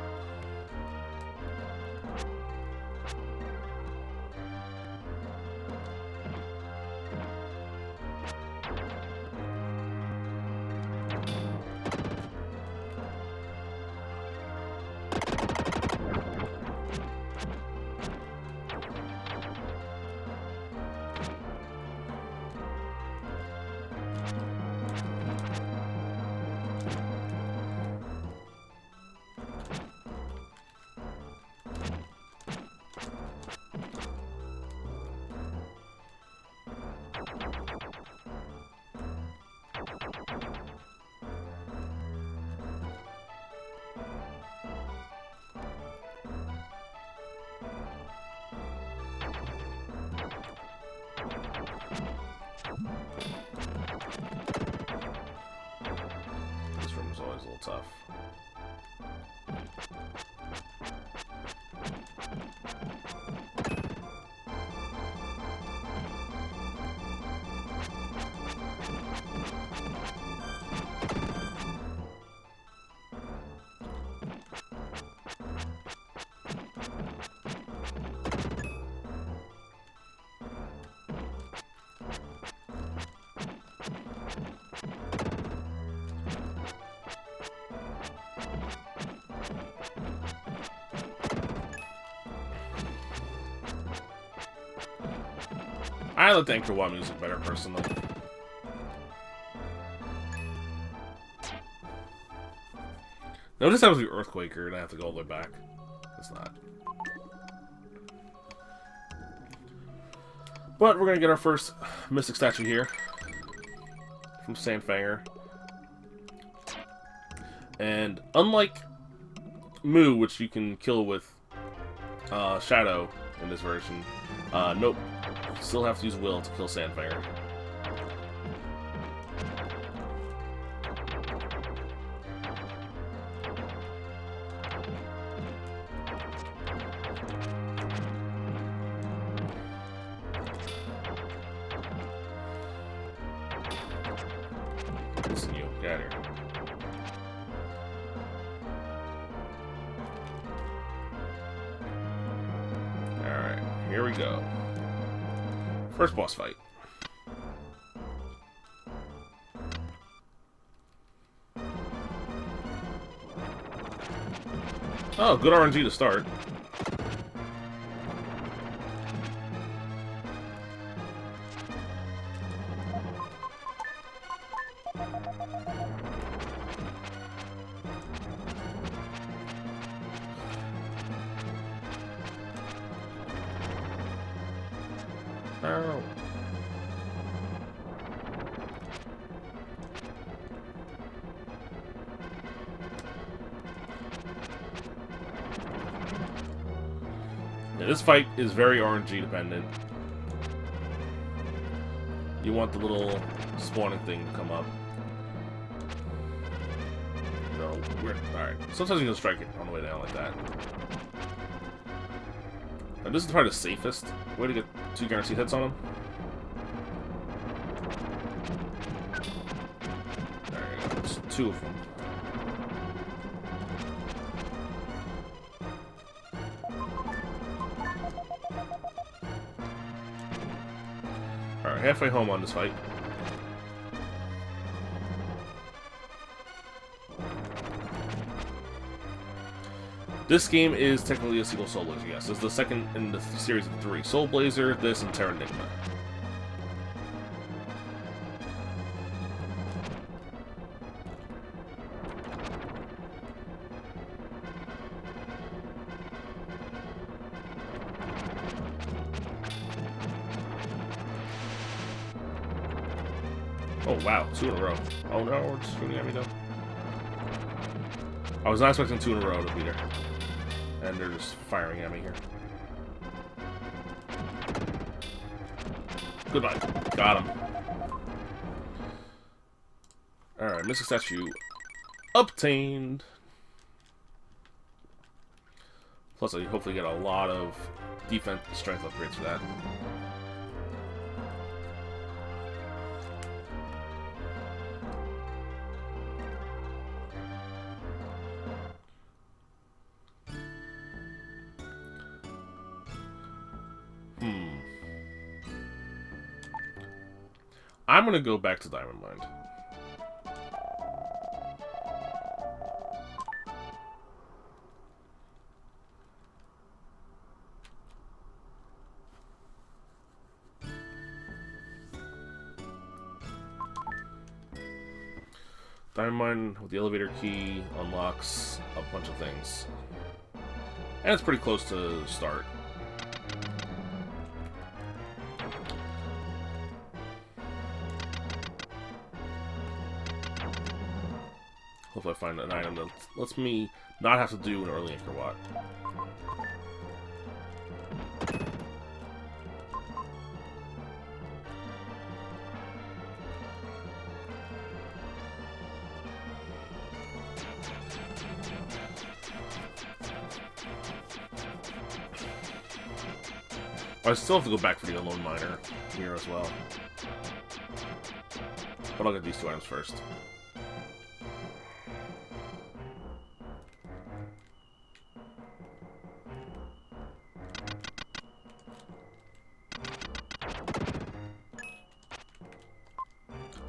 Speaker 1: This room is always a little tough. I like the Anchor Watt music better, personally. Notice that was the Earthquaker, and I have to go all the way back. It's not. But we're gonna get our first Mystic Statue here. From Sandfanger. And unlike Moo, which you can kill with Shadow in this version, nope. Still have to use Will to kill Sandfanger. Listen, you. Get out of here. Alright, here we go. First boss fight. Oh, good RNG to start. Oh. Yeah, this fight is very RNG dependent. You want the little spawning thing to come up. No, weird. Alright. Sometimes you can strike it on the way down like that. And this is probably the safest way to get 2 guaranteed hits on him. There you go. There's 2 of them. Alright, halfway home on this fight. This game is technically a sequel to Soul Blazer, yes. It's the second in the series of 3. Soul Blazer, this, and Terra Enigma. Oh wow, 2 in a row. Oh no, we're just shooting at me though. I was not expecting 2 in a row to be there. And they're just firing at me here. Goodbye. Got him. Alright, Mystic Statue obtained. Plus, I hopefully get a lot of defense strength upgrades for that. I'm gonna go back to Diamond Mine. Diamond Mine with the elevator key unlocks a bunch of things. And it's pretty close to start. Hopefully I find an item that lets me not have to do an early anchor watt. I still have to go back for the Alone Miner here as well. But I'll get these two items first.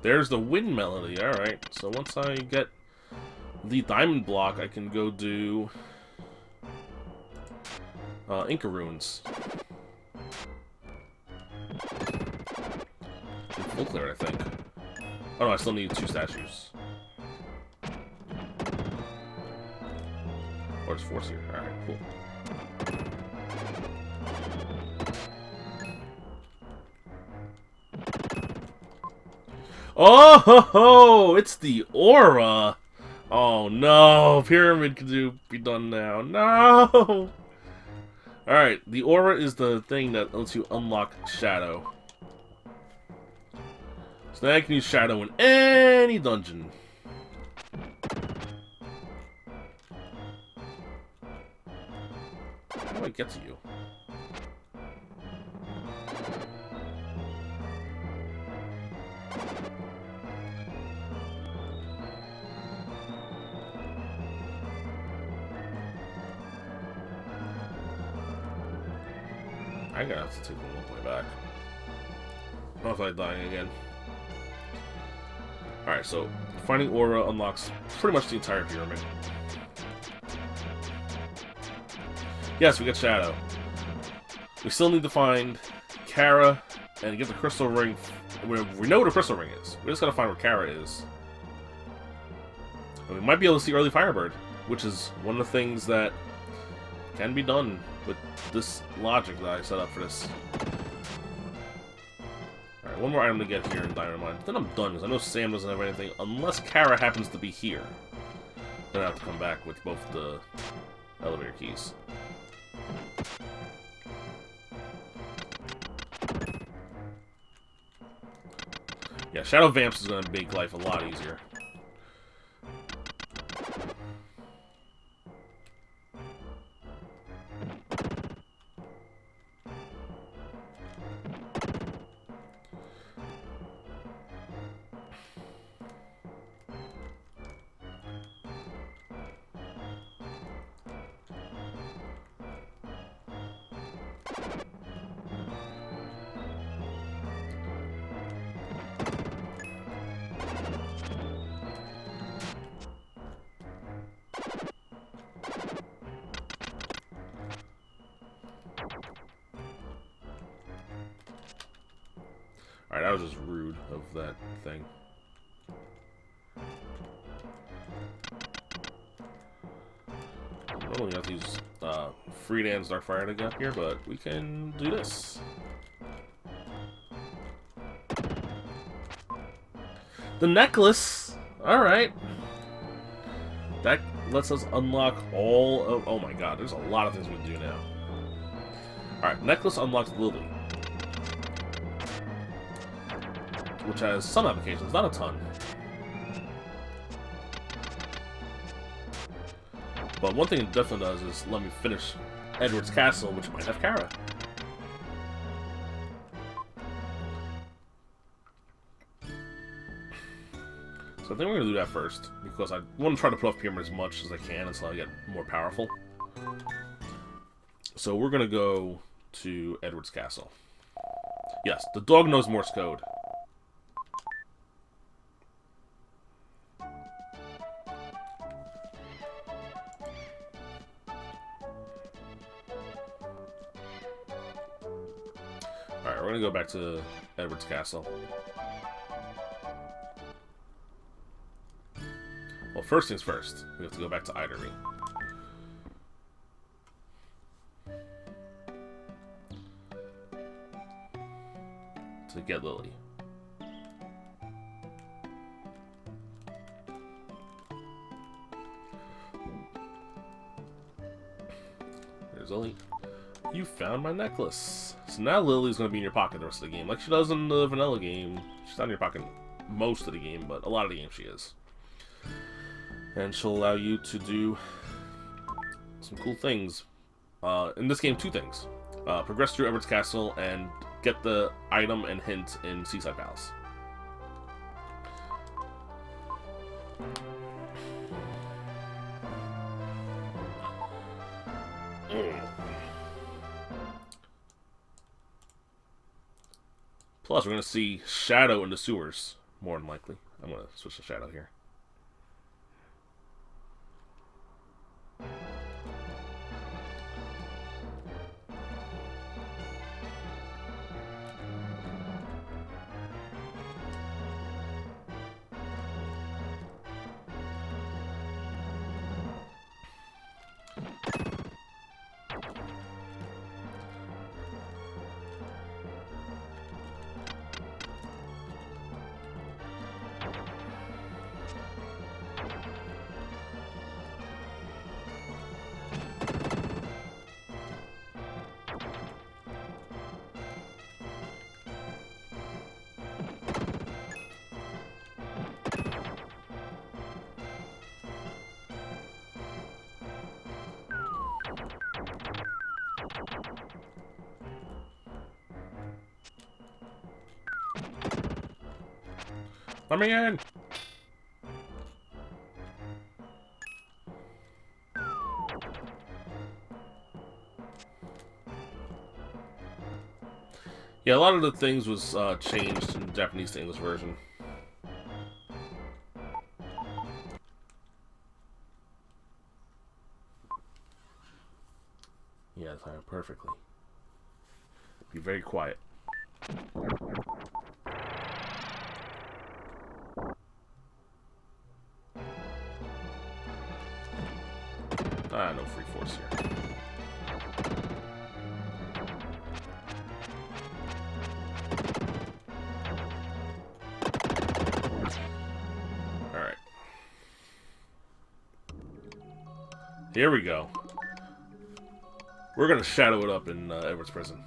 Speaker 1: There's the wind melody, alright. So once I get the diamond block, I can go do Inca Ruins. Full clear, I think. Oh no, I still need 2 statues. Or it's 4 here. Alright, cool. Oh ho ho! It's the aura! Oh no! Pyramid can be done now. No! Alright, the aura is the thing that lets you unlock Shadow. So now I can use Shadow in any dungeon. How do I get to you? I'm gonna have to take one way back. I don't know if I'm dying again. Alright, so finding aura unlocks pretty much the entire pyramid. Yes, we get Shadow. We still need to find Kara and get the crystal ring. We know what a crystal ring is. We just gotta find where Kara is. And we might be able to see EarlyFirebird, which is one of the things that can be done with this logic that I set up for this. Alright, one more item to get here in Diamond Mine. Then I'm done, because I know Sam doesn't have anything, unless Kara happens to be here. Then I have to come back with both the elevator keys. Yeah, Shadow Vamps is going to make life a lot easier. Alright, that was just rude of that thing. We're only got to use Freedan's Darkfire to get here, but we can do this. The necklace! Alright. That lets us unlock all of... Oh my god, there's a lot of things we can do now. Alright, necklace unlocks Lily. Which has some applications, not a ton. But one thing it definitely does is let me finish Edward's Castle, which might have Kara. So I think we're going to do that first, because I want to try to put off Pyramid as much as I can until I get more powerful. So we're going to go to Edward's Castle. Yes, the dog knows Morse code. Alright, we're gonna go back to Edward's castle. Well, first things first, we have to go back to Eidery. To get Lily. There's Lily. You found my necklace. So now Lily's going to be in your pocket the rest of the game, like she does in the vanilla game. She's not in your pocket most of the game, but a lot of the game she is. And she'll allow you to do some cool things. In this game, 2 things. Progress through Edward's castle and get the item and hint in Seaside Palace. Plus, we're going to see Shadow in the sewers, more than likely. I'm going to switch to Shadow here. Let me in! Yeah, a lot of the things was changed in the Japanese to English version. Yeah, timed perfectly. Be very quiet. Ah, no free force here. Alright. Here we go. We're gonna shadow it up in Edward's prison.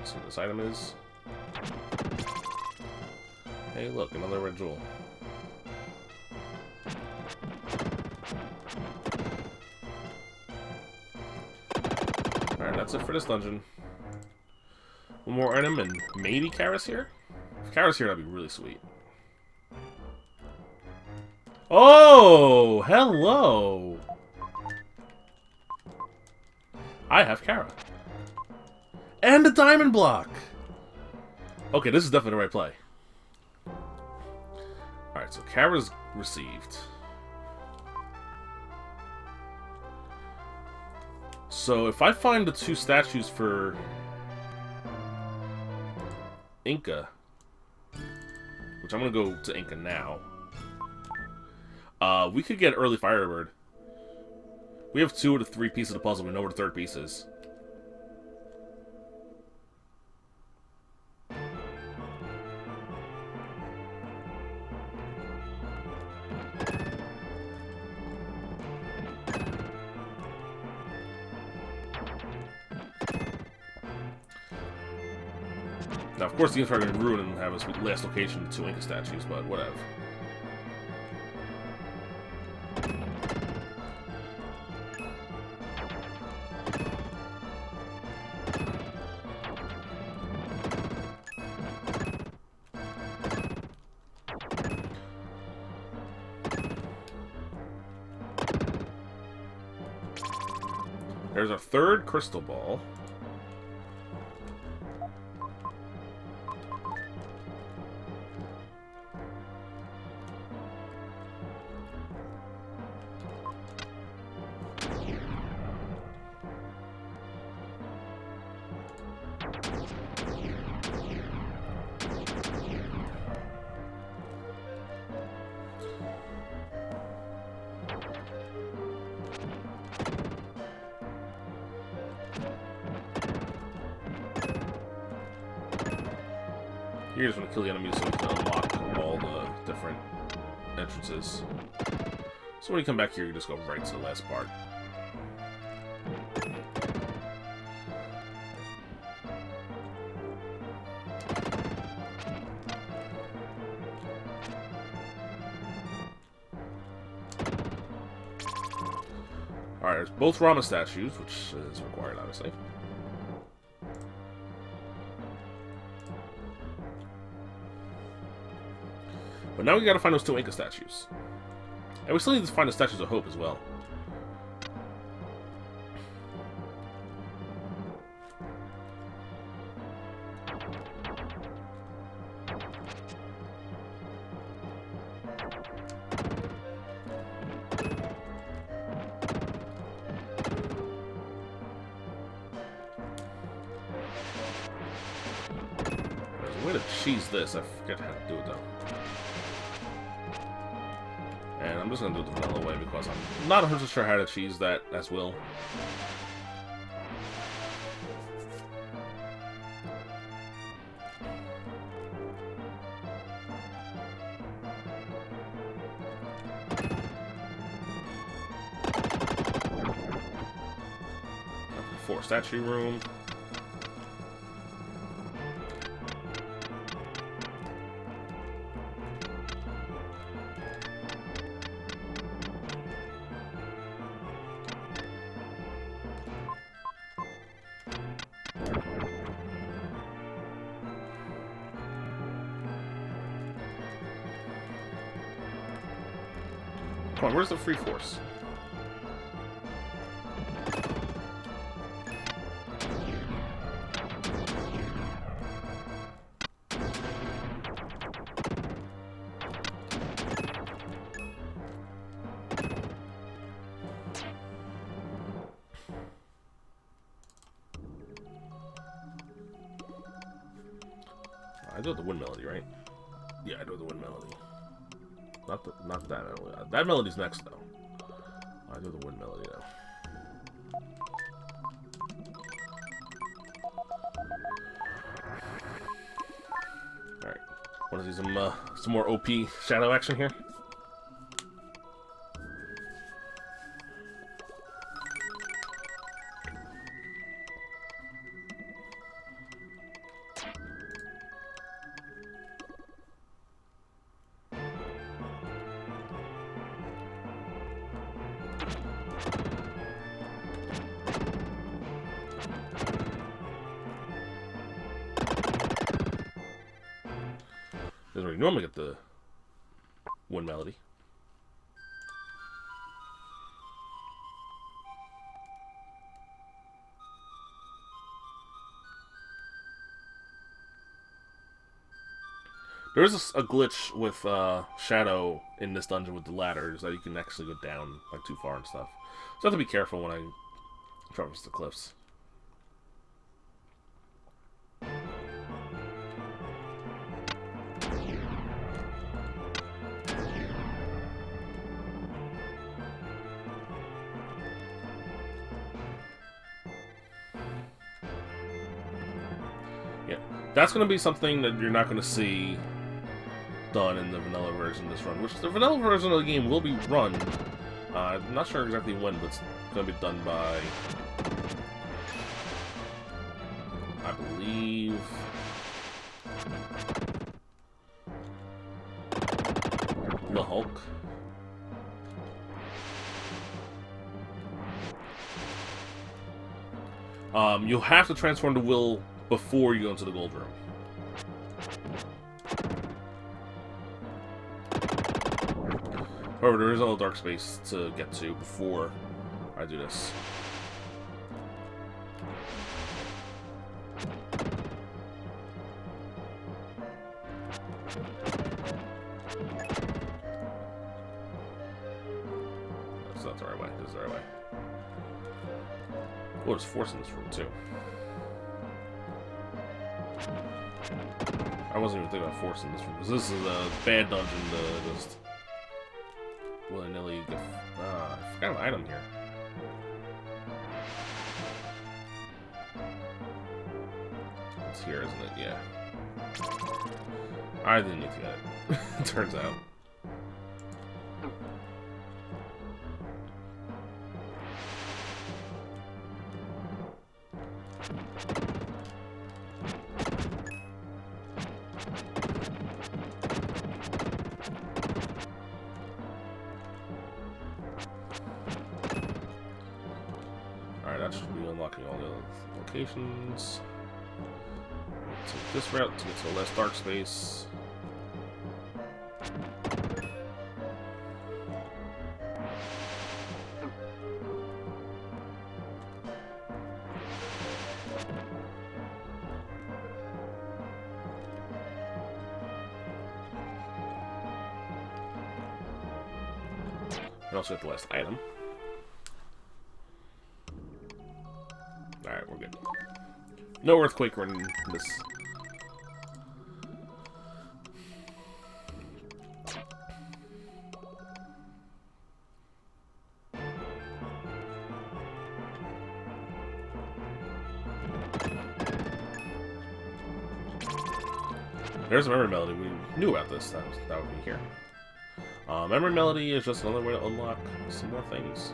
Speaker 1: See what this item is. Hey, look, another red jewel. Alright, that's it for this dungeon. One more item, and maybe Kara's here? If Kara's here, that'd be really sweet. Oh, hello! I have Kara. And a diamond block! Okay, this is definitely the right play. Alright, so Kara's received. So if I find the 2 statues for Inca, which I'm gonna go to Inca now, we could get EarlyFirebird. We have 2 of the 3 pieces of the puzzle. We know where the 3rd piece is. Now, of course, the game's probably going to ruin and have a last location with 2 Inca statues, but whatever. There's a 3rd crystal ball. You just want to kill the enemies so you can unlock all the different entrances. So when you come back here, you just go right to the last part. Alright, there's both Rama statues, which is required, obviously. But now we gotta find those 2 Inca statues. And we still need to find the Statues of Hope as well. There's a way to cheese this. I forget how to do it though. And I'm just going to do it the vanilla way because I'm not 100% sure how to cheese that as well. Four statue room. Come on, where's the free force? I do have the wind melody, right? Yeah, I do have the wind melody. Not that melody. That melody's next, though. I do the wind melody, though. Alright. Want to see some more OP shadow action here? This is where you normally get the wind melody. There is a glitch with Shadow in this dungeon with the ladders that you can actually go down like too far and stuff. So I have to be careful when I traverse the cliffs. Yeah, that's going to be something that you're not going to see done in the vanilla version of this run, which the vanilla version of the game will be run. I'm not sure exactly when, but it's going to be done by, I believe, The Hulk. You'll have to transform the Will before you go into the gold room. However, there is a little dark space to get to before I do this. That's not the right way. This is the right way. Oh, there's force in this room, too. I wasn't even thinking about force in this room, because this is a bad dungeon to just willy-nilly get... I forgot an item here. It's here, isn't it? Yeah. I didn't need to get it. Turns out. Alright, that should be unlocking all the locations. Take this route to get to the last dark space. And also get the last item. Alright, we're good. No earthquake or in this. There's a memory melody. We knew about this. That would be here. Memory melody is just another way to unlock some more things.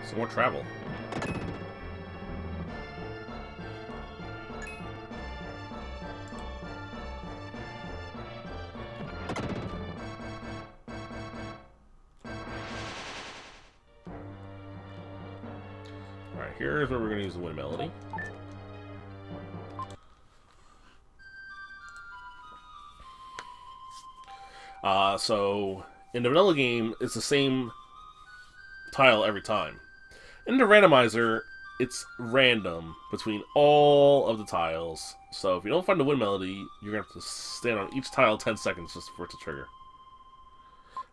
Speaker 1: Some more travel. Alright, here's where we're going to use the wind melody. So, in the vanilla game, it's the same tile every time. In the randomizer, it's random between all of the tiles. So if you don't find the wind melody, you're going to have to stand on each tile 10 seconds just for it to trigger.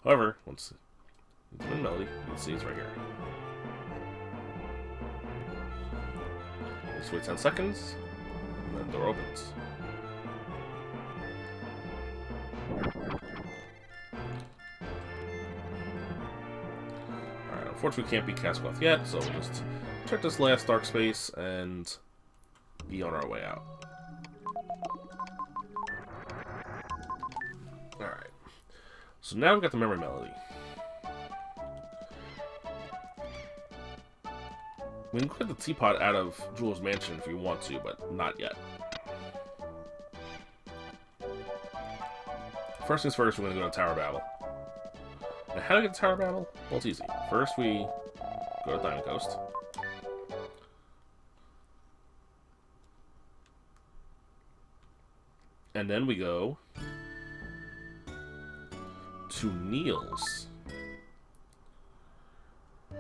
Speaker 1: However, once the wind melody, you can see it's right here. Just wait 10 seconds, and then the door opens. Unfortunately, we can't beat Casquith yet, so we'll just check this last dark space and be on our way out. Alright. So now we've got the memory melody. We can put the teapot out of Jewel's Mansion if we want to, but not yet. First things first, we're going to go to Tower Battle. Now, how to get to Tower Battle? Well, it's easy. First, we go to Diamond Coast. And then we go to Neil's.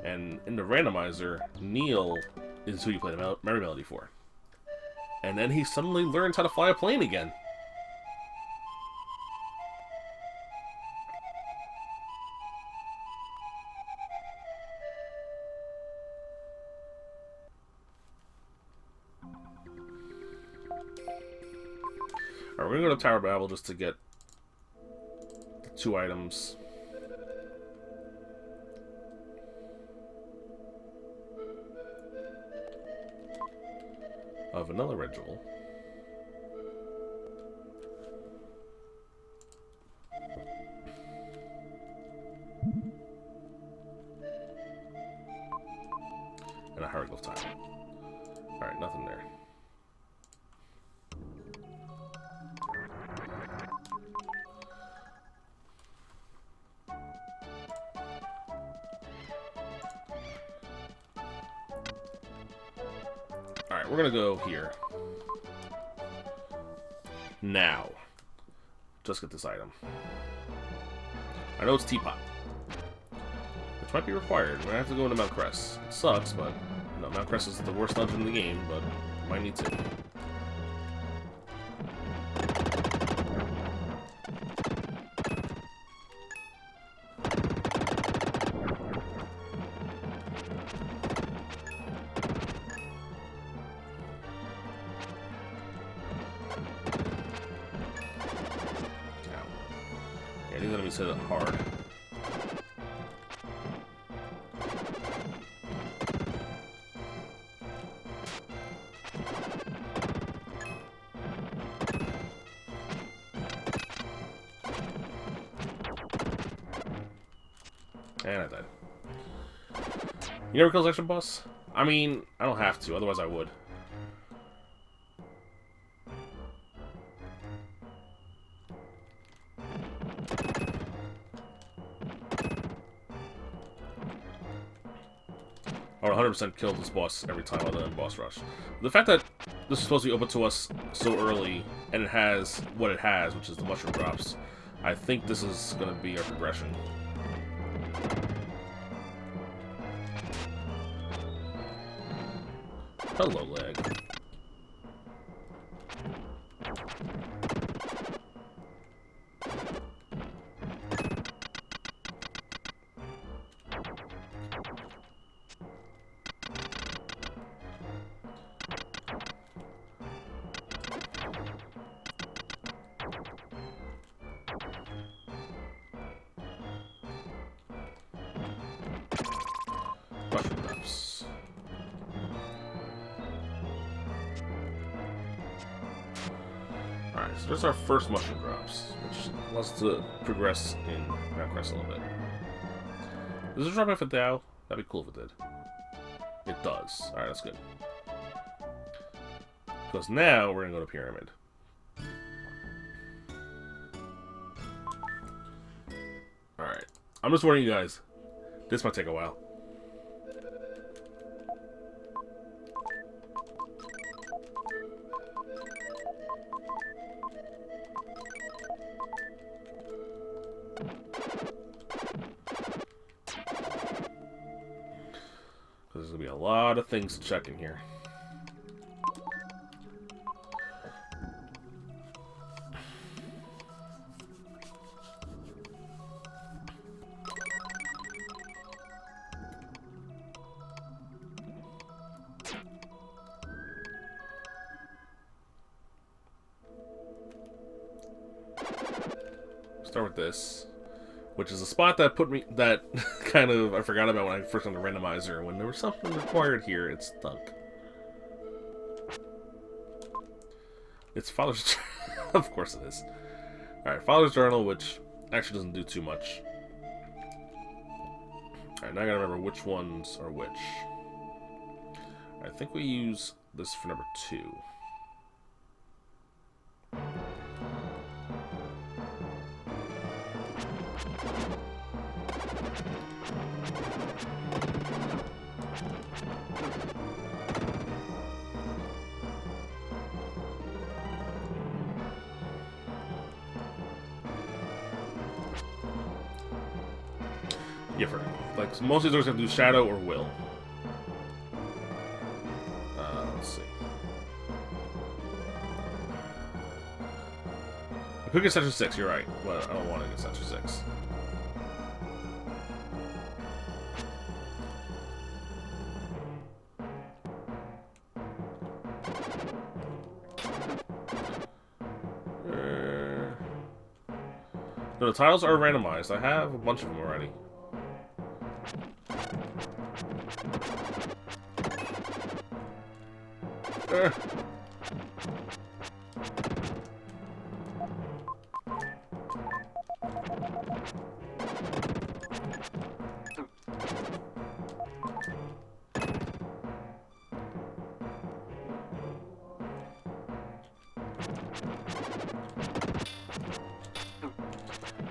Speaker 1: And in the randomizer, Neil is who you play the memory melody for. And then he suddenly learns how to fly a plane again. Alright, we're gonna go to Tower Battle just to get the 2 items. A vanilla red jewel. And a hieroglyph tile. Alright, nothing there. Alright, we're gonna go here. Now. Just get this item. I know it's Teapot. Which might be required. We're gonna have to go into Mount Crest. It sucks, but no, Mount Crest is the worst dungeon in the game, but might need to. These enemies hit it hard. And I died. You never kill section boss? I mean, I don't have to, otherwise I would. I would 100% kill this boss every time other than boss rush. The fact that this is supposed to be open to us so early, and it has what it has, which is the mushroom drops, I think this is going to be our progression. Hello, lag. Mushroom drops. Alright, so there's our first mushroom drops, which allows us to progress in Mount Crest a little bit. Does it drop off a Dow? That'd be cool if it did. It does. Alright, that's good. Because now we're gonna go to Pyramid. Alright. I'm just warning you guys. This might take a while. There's gonna be a lot of things to check in here. Start with this, which is a spot that put me, that kind of, I forgot about when I first got the randomizer. When there was something required here, it stuck. It's Father's of course it is. Alright, Father's Journal, which actually doesn't do too much. Alright, now I gotta remember which ones are which. I think we use this for number 2. Yeah, for like most of these are going to do Shadow or Will. Let's see. I could get Statue 6, you're right, but I don't want to get Statue 6. No, the tiles are randomized. I have a bunch of them already.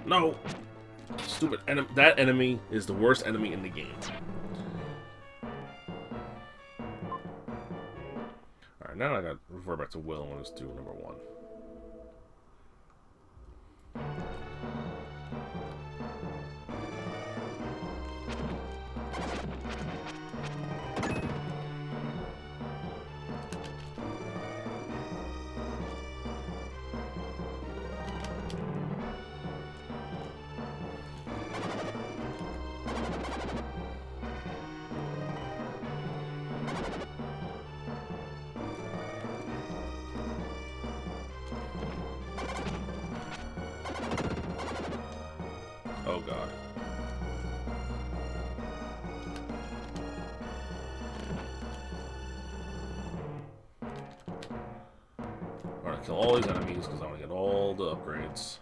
Speaker 1: No! Stupid enemy. That enemy is the worst enemy in the game. now I got refer back to Will and let's do number 1. Oh god. Alright, kill all these enemies because I want to get all the upgrades.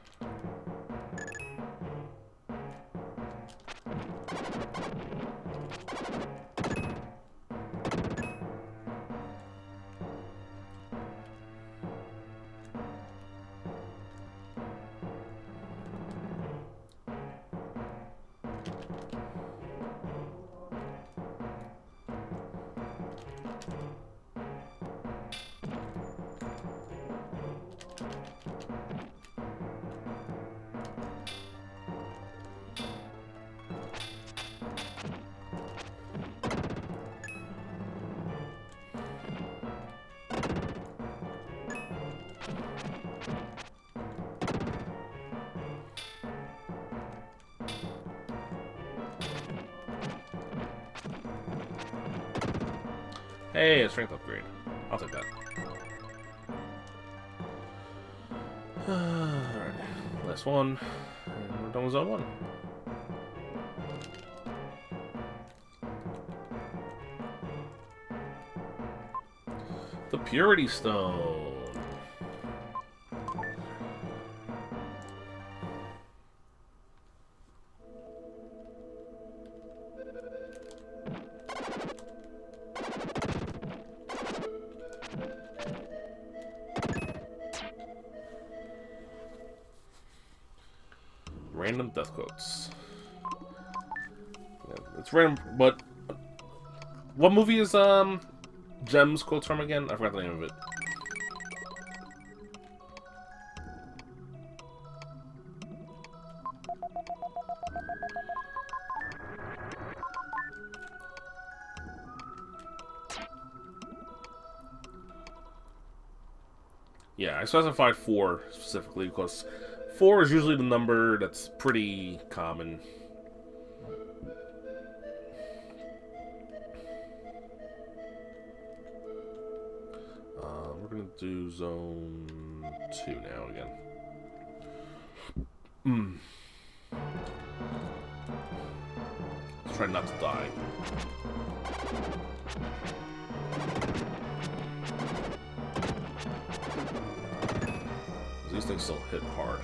Speaker 1: Hey, a strength upgrade. I'll take that. Alright, last one. And we're done with zone 1. The Purity Stone. Random death quotes. Yeah, it's random, but what movie is Gem's quotes from again? I forgot the name of it. Yeah, I specified 4 specifically because 4 is usually the number that's pretty common. We're gonna do zone 2 now again. Let's try not to die. These things still hit hard.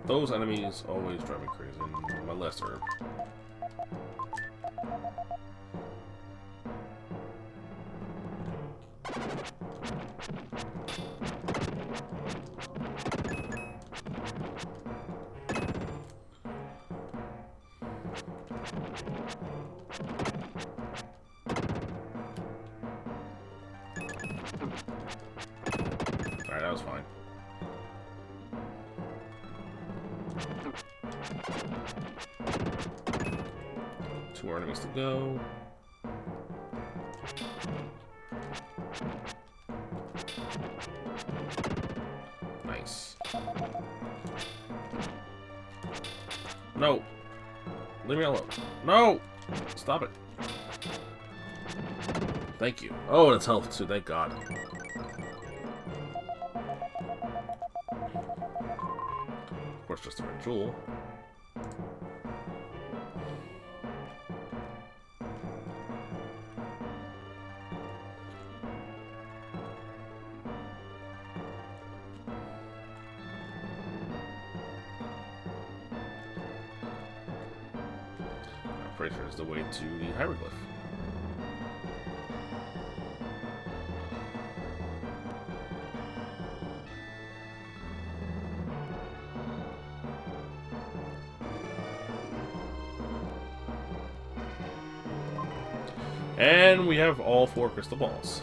Speaker 1: Those enemies always drive me crazy. My last herb. Alright, that was fine. Two more enemies to go. Nice. No! Leave me alone. No! Stop it. Thank you. Oh, that's health too, thank God. course, just a red jewel. I'm pretty sure it's the way to the hieroglyph. And we have all 4 crystal balls.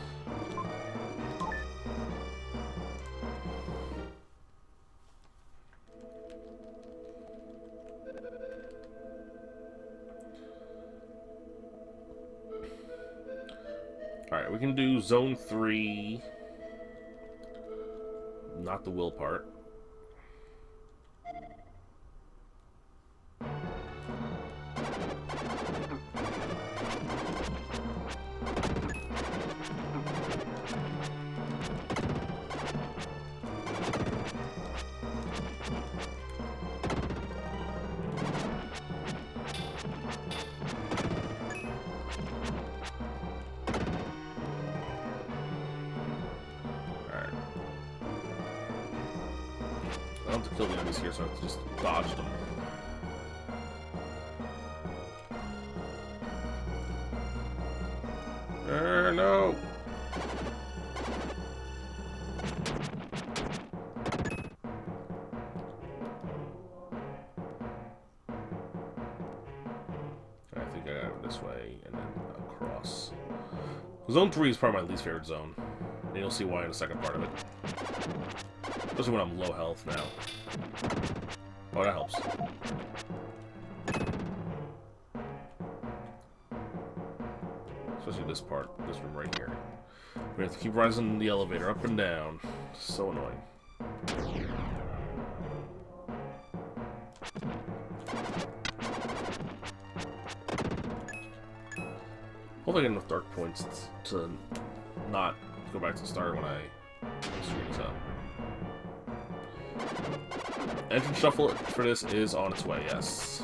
Speaker 1: Alright, we can do Zone 3. Not the will part. I don't have to kill the enemies here, so I have to just dodge them. No! I think I got it this way, and then across. Zone 3 is probably my least favorite zone. And you'll see why in the second part of it. Especially when I'm low health now. Oh, that helps. Especially this part, this room right here. We have to keep rising the elevator up and down. So annoying. Hopefully I get enough dark points to not go back to the start when I screw this up. Entrance shuffle for this is on its way, yes.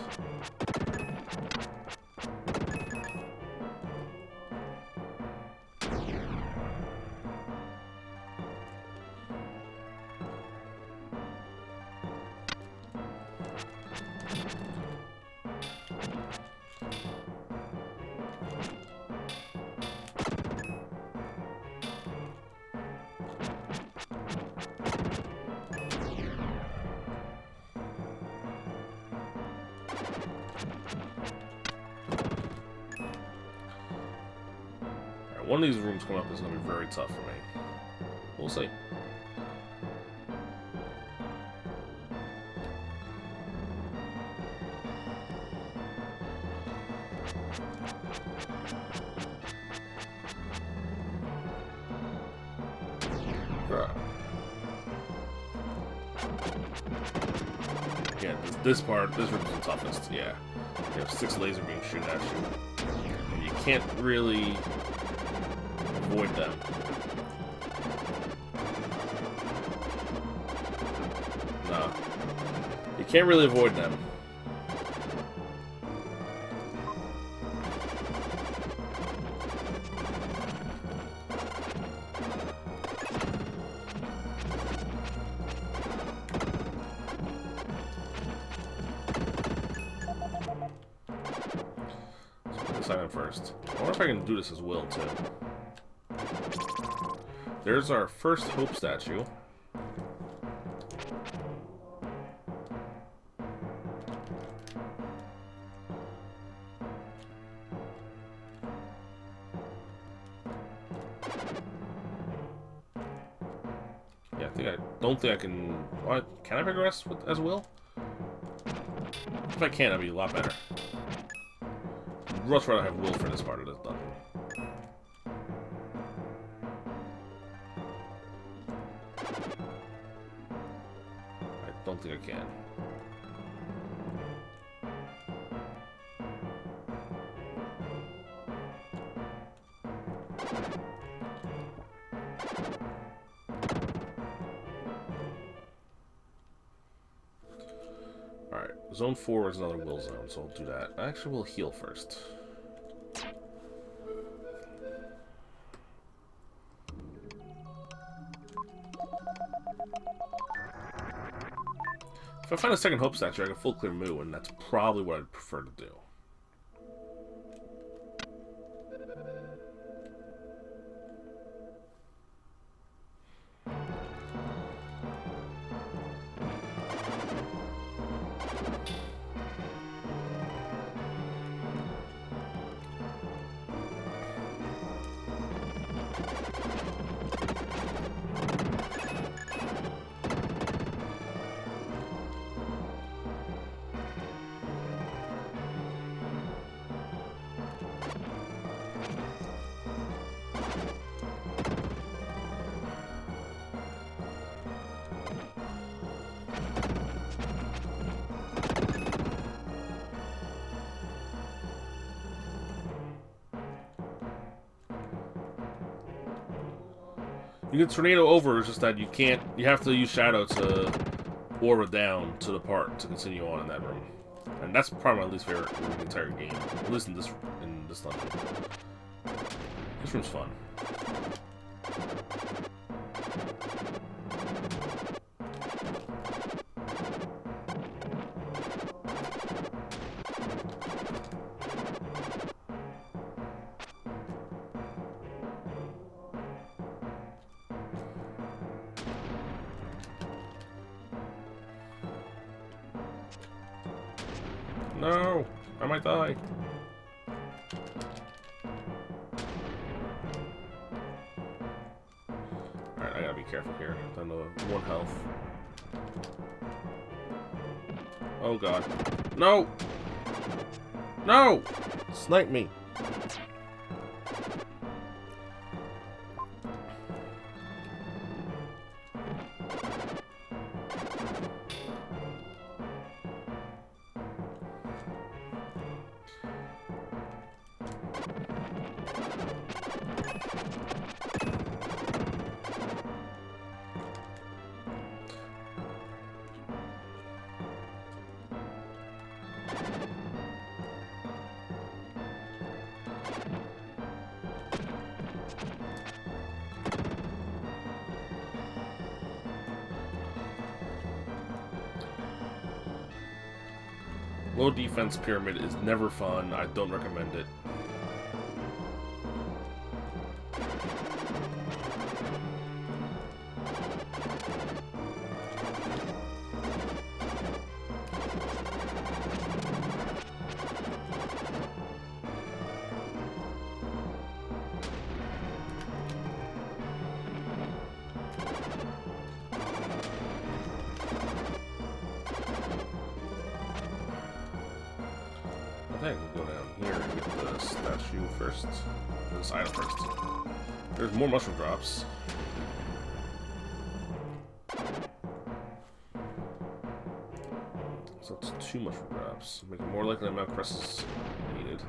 Speaker 1: One of these rooms coming up is going to be very tough for me. We'll see. Yeah, this room is the toughest, yeah. You have 6 lasers being shot at you. And you can't really avoid them. No. You can't really avoid them. Let's put this item first. I wonder if I can do this as well, too. There's our first Hope statue. Yeah, I don't think I can. What? Can I progress with as will? If I can, that'd be a lot better. I'd much rather have will for this part of this dungeon. I don't think I can. Zone 4 is another will zone, so I'll do that. Actually, we'll heal first. If I find a second hope statue, I can full clear Moo, and that's probably what I'd prefer to do. You can tornado over, it's just that you can't. You have to use Shadow to aura down to the part to continue on in that room, and that's probably my least favorite room in the entire game. At least in this dungeon. This room's fun. No! I might die. Alright, I gotta be careful here. Down to 1 health. Oh god. No! No! Snipe me! Low defense pyramid is never fun. I don't recommend it. I think we'll go down here and get the statue first. This item first. There's more mushroom drops. So it's 2 mushroom drops. Make it more likely that Mount Crest is needed.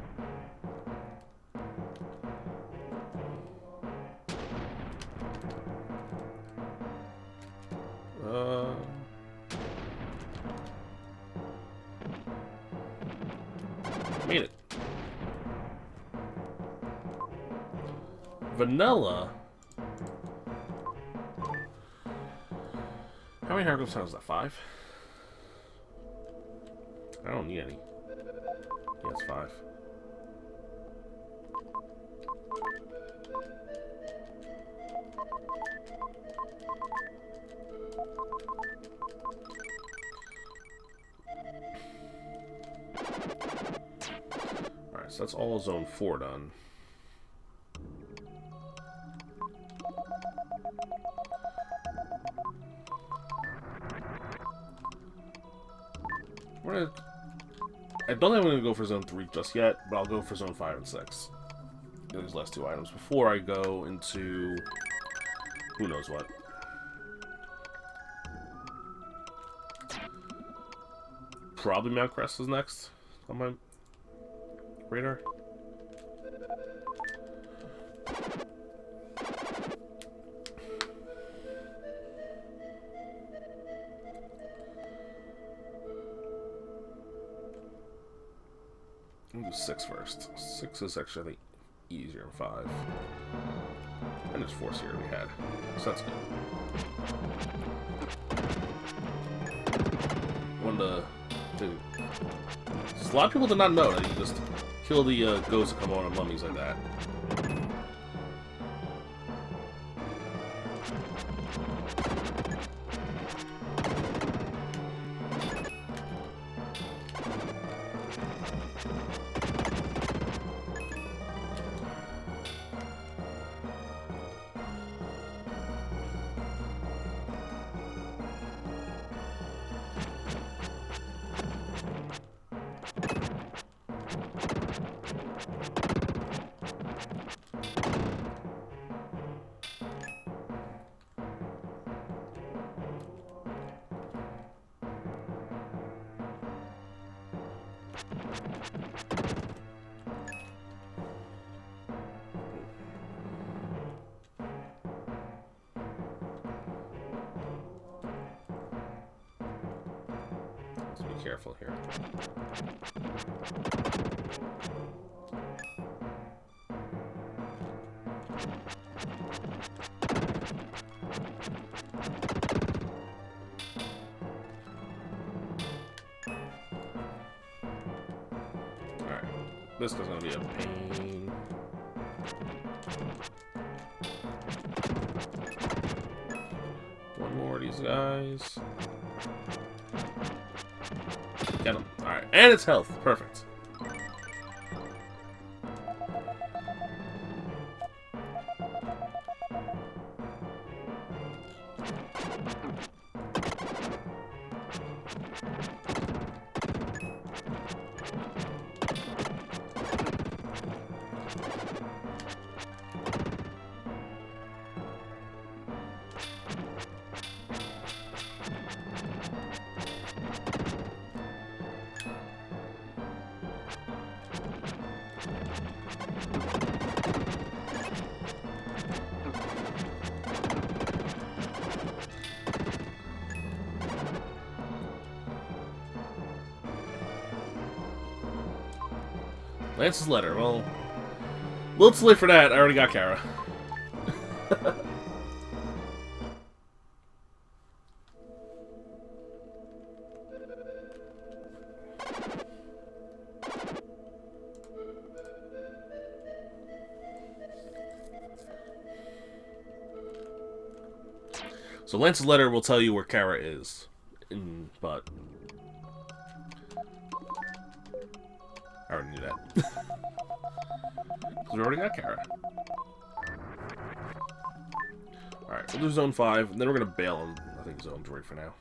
Speaker 1: Made it. Vanilla? How many hieroglyphs is that? 5? I don't need any. Yeah, it's 5. Alright, so that's all Zone 4 done. I don't think I'm going to go for Zone 3 just yet, but I'll go for Zone 5 and 6. Those last 2 items before I go into who knows what. Probably Mount Crest is next on my radar. 6 first. 6 is actually, I think, easier than 5. And there's 4 here we had. So that's good. One to... Dude. A lot of people did not know that you can just kill the ghosts that come on mummies like that. Be careful here. Alright. This is gonna be a pain. One more of these guys. Get him. Alright. And it's health. Perfect. Lance's letter. Well, a little too late for that. I already got Kara. So Lance's letter will tell you where Kara is, but I already knew that. Because we already got Kara. Alright, we'll do Zone 5, and then we're going to bail on, I think, Zone 3 for now.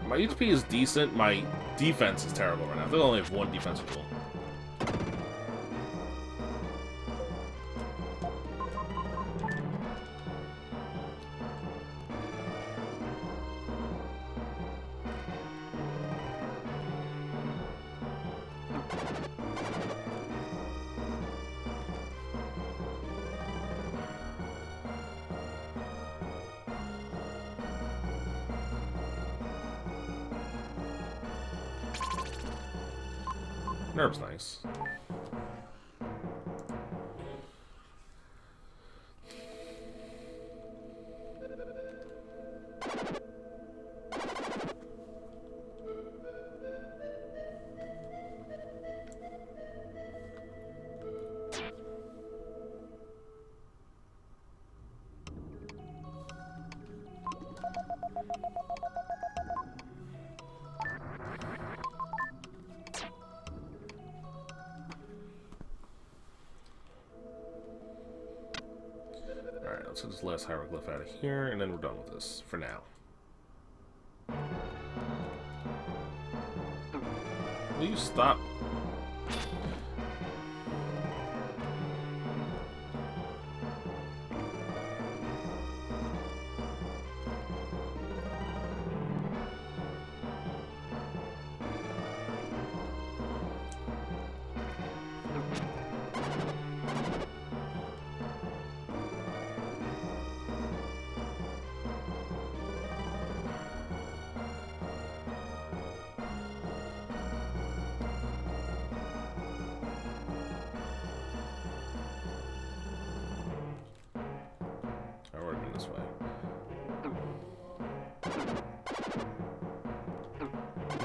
Speaker 1: My HP is decent, my defense is terrible right now. I think I only have one defensive tool. Nerve's nice. Let's get this last hieroglyph out of here, and then we're done with this for now. Will you stop?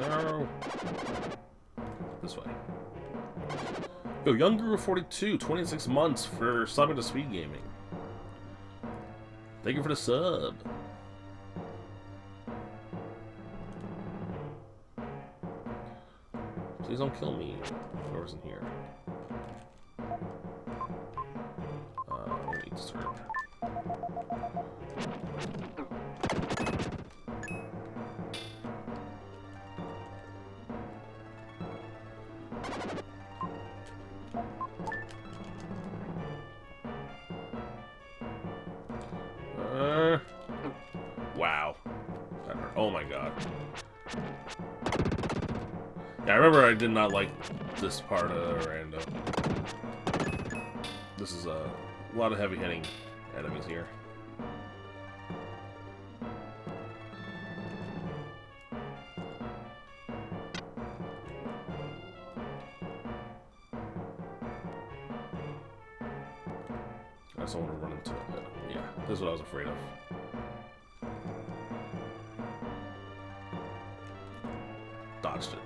Speaker 1: No. This way. Yo, Young Guru 42, 26 months for subbing to SpeedGaming. Thank you for the sub. Please don't kill me. Door's in here. Let me eat dessert. Wow. That hurt. Oh my god. Yeah, I remember I did not like this part of Rando. This is a lot of heavy hitting enemies here. I just don't want to run into it. Yeah, this is what I was afraid of. Dodged it.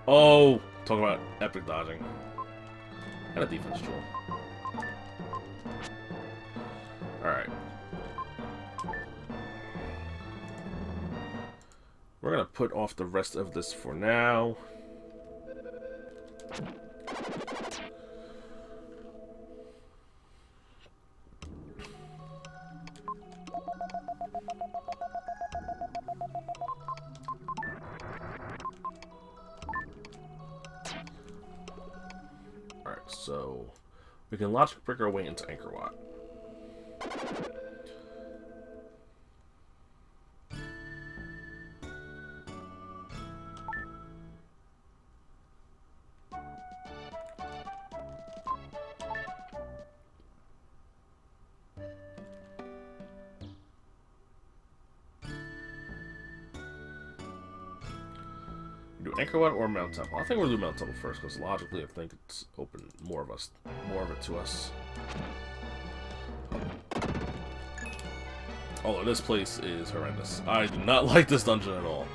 Speaker 1: Oh, talk about epic dodging. And a defense tool. Alright. We're gonna put off the rest of this for now. So we can logic break our way into Anchor Wat. Do Anchor Wat or Mount Temple? I think we'll do Mount Temple first, because logically I think it's open more of it to us. Although this place is horrendous. I do not like this dungeon at all.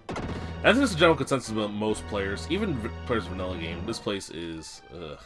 Speaker 1: I think it's a general consensus about most players, even players of vanilla game. This place is ugh.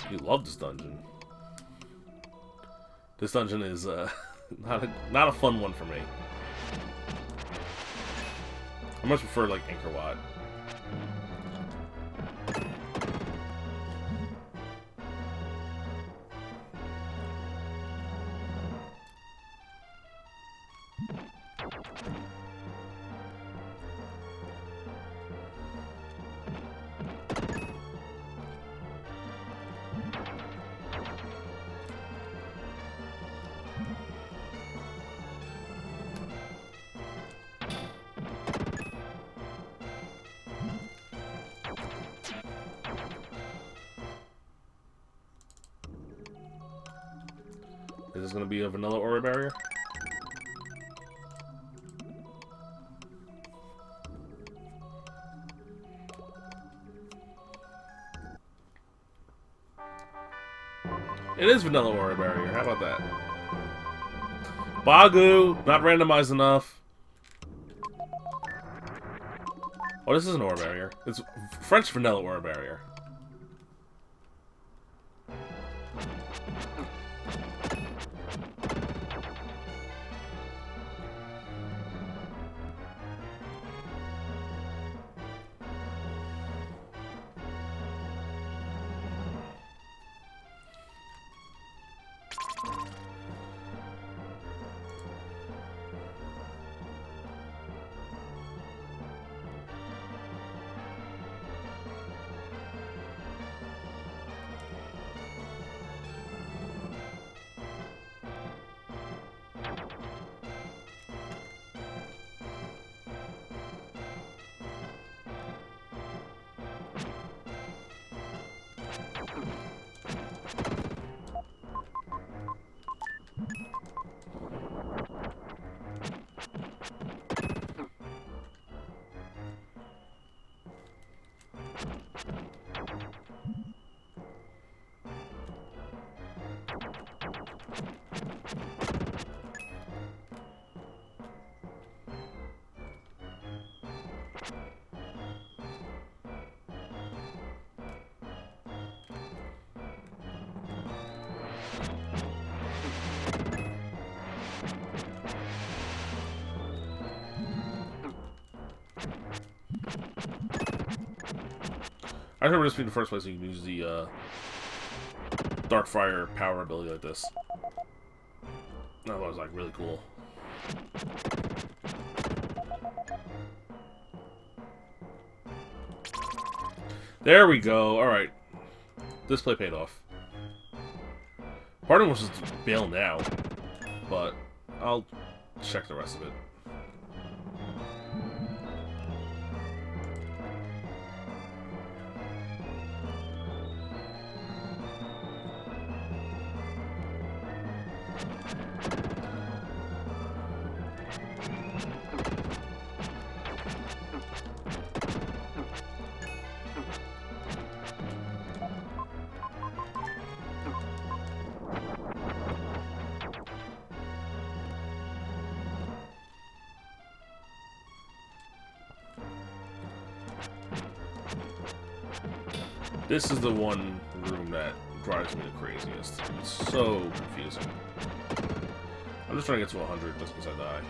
Speaker 1: You love this dungeon. This dungeon is not a fun one for me. I much prefer like Anchor Wat. Is this going to be a vanilla aura barrier? It is vanilla aura barrier. How about that? Bagu! Not randomized enough. Oh, this is an aura barrier. It's French vanilla aura barrier. I remember this being the first place you can use the Dark Fire power ability like this. That was like really cool. There we go. All right, this play paid off. Part of it was just bail now, but I'll check the rest of it. This is the one room that drives me the craziest. It's so confusing. I'm just trying to get to 100 just because I die.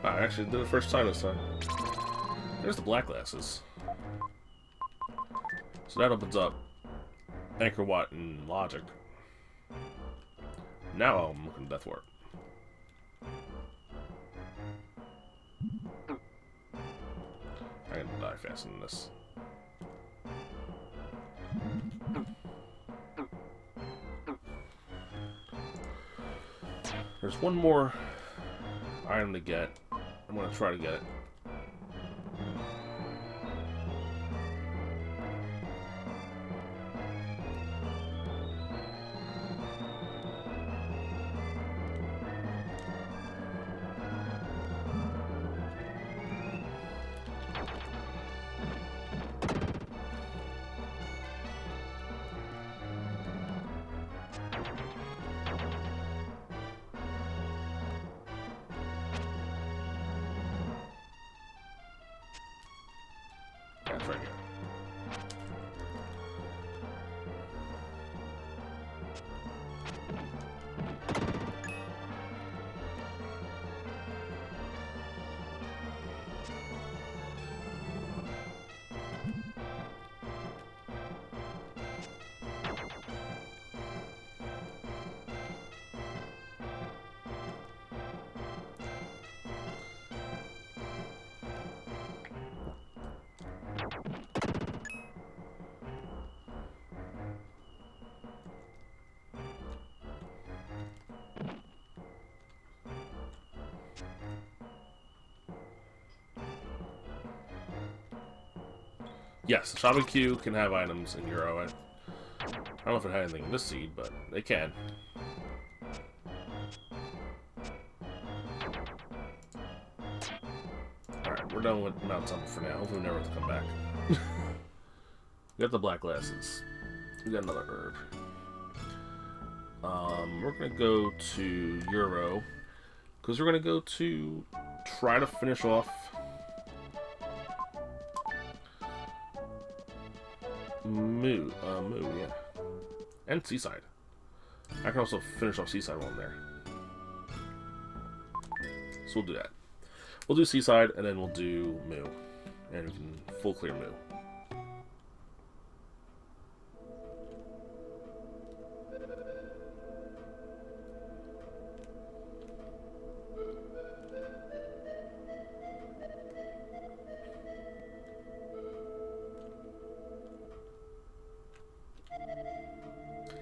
Speaker 1: I actually did it the first time this time. There's the black glasses. So that opens up Anchor Watt and Logic. Now I'm looking to death for it. I'm gonna die faster than this. There's one more item to get. I'm gonna try to get it. That's right here. Yes, the shopping queue can have items in Euro. I don't know if it had anything in this seed, but they can. Alright, we're done with Mount Temple for now. Hopefully we never have to come back. We got the black glasses. We got another herb. We're gonna go to Euro, because we're gonna go to try to finish off Moo, yeah. And Seaside. I can also finish off Seaside while I'm there. So we'll do that. We'll do Seaside, and then we'll do Moo. And we can full clear Moo.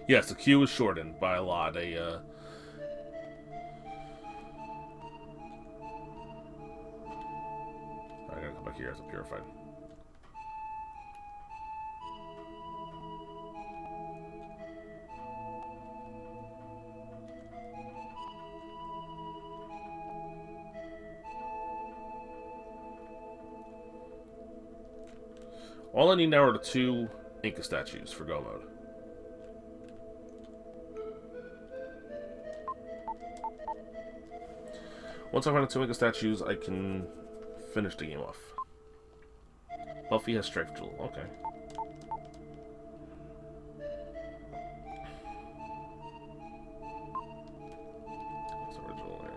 Speaker 1: Yes, the queue is shortened by a lot. here as a purified. All I need now are the 2 Inca statues for go mode. Once I find the 2 Inca statues, I can finish the game off. Buffy has Strife Jewel. Okay. That's original there.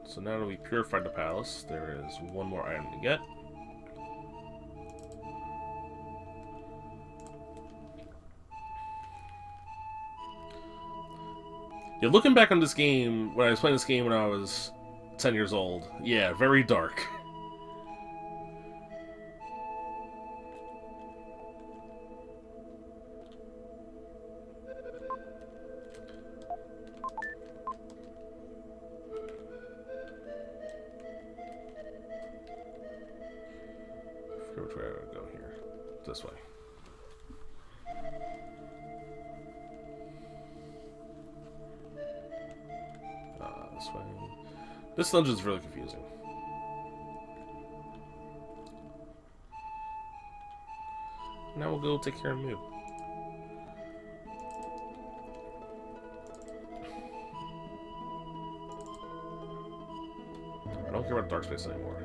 Speaker 1: So now that we purified the palace, there is one more item to get. Yeah, looking back on this game, when I was playing this game when I was 10 years old, yeah, very dark. Which way I would go here? This way. This way. This dungeon is really confusing. Now we'll go take care of Mew. I don't care about dark space anymore.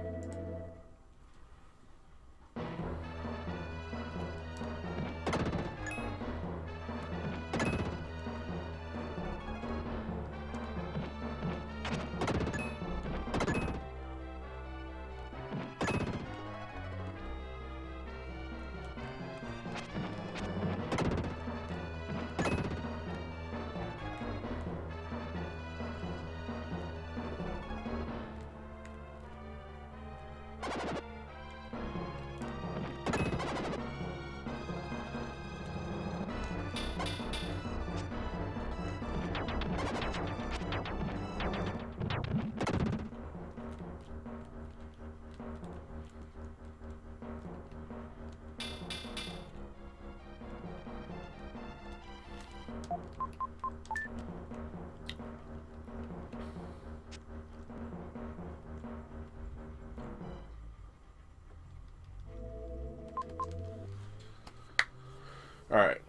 Speaker 1: Alright,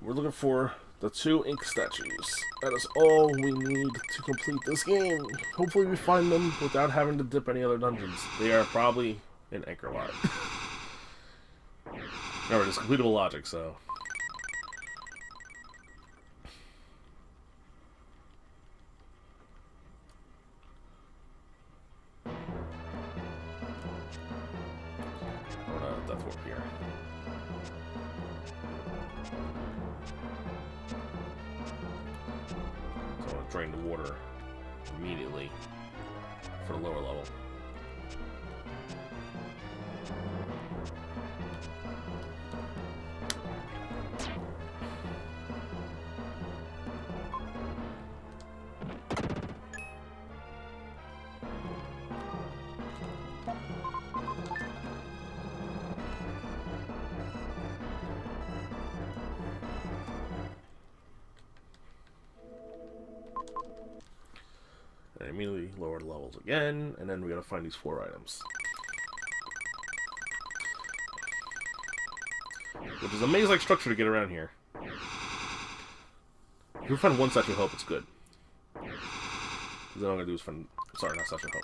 Speaker 1: we're looking for the 2 ink statues. That is all we need to complete this game. Hopefully we find them without having to dip any other dungeons. They are probably in Anchor Lot. Remember, it's completable logic, so... Death Warp here. So I want to drain the water immediately for the lower level. And immediately lower the levels again, and then we gotta find these 4 items. Which is a maze-like structure to get around here. If we find 1 Statue of Hope, it's good. Because then all I'm gonna do is find... Sorry, not Statue of Hope.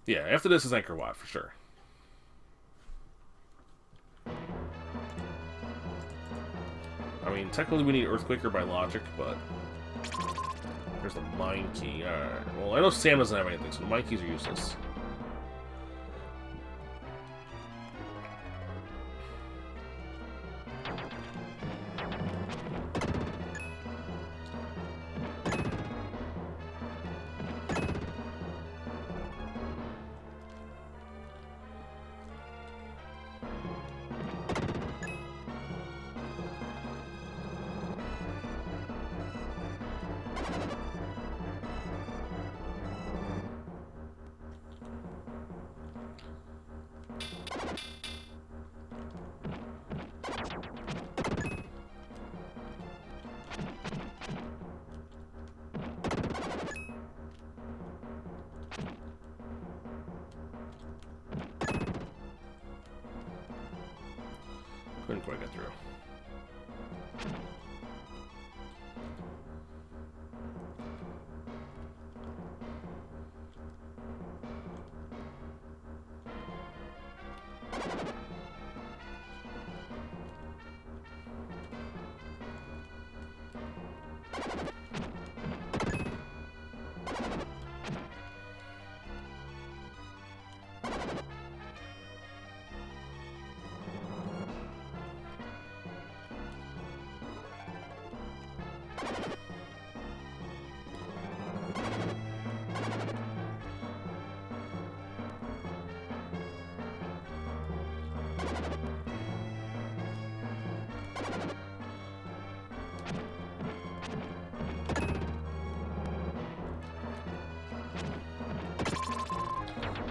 Speaker 1: Yeah, after this is Anchor Wat, for sure. I mean, technically we need Earthquaker by logic, but... There's the Mine Key. Alright, well, I know Sam doesn't have anything, so the Mine Keys are useless. Couldn't quite get through.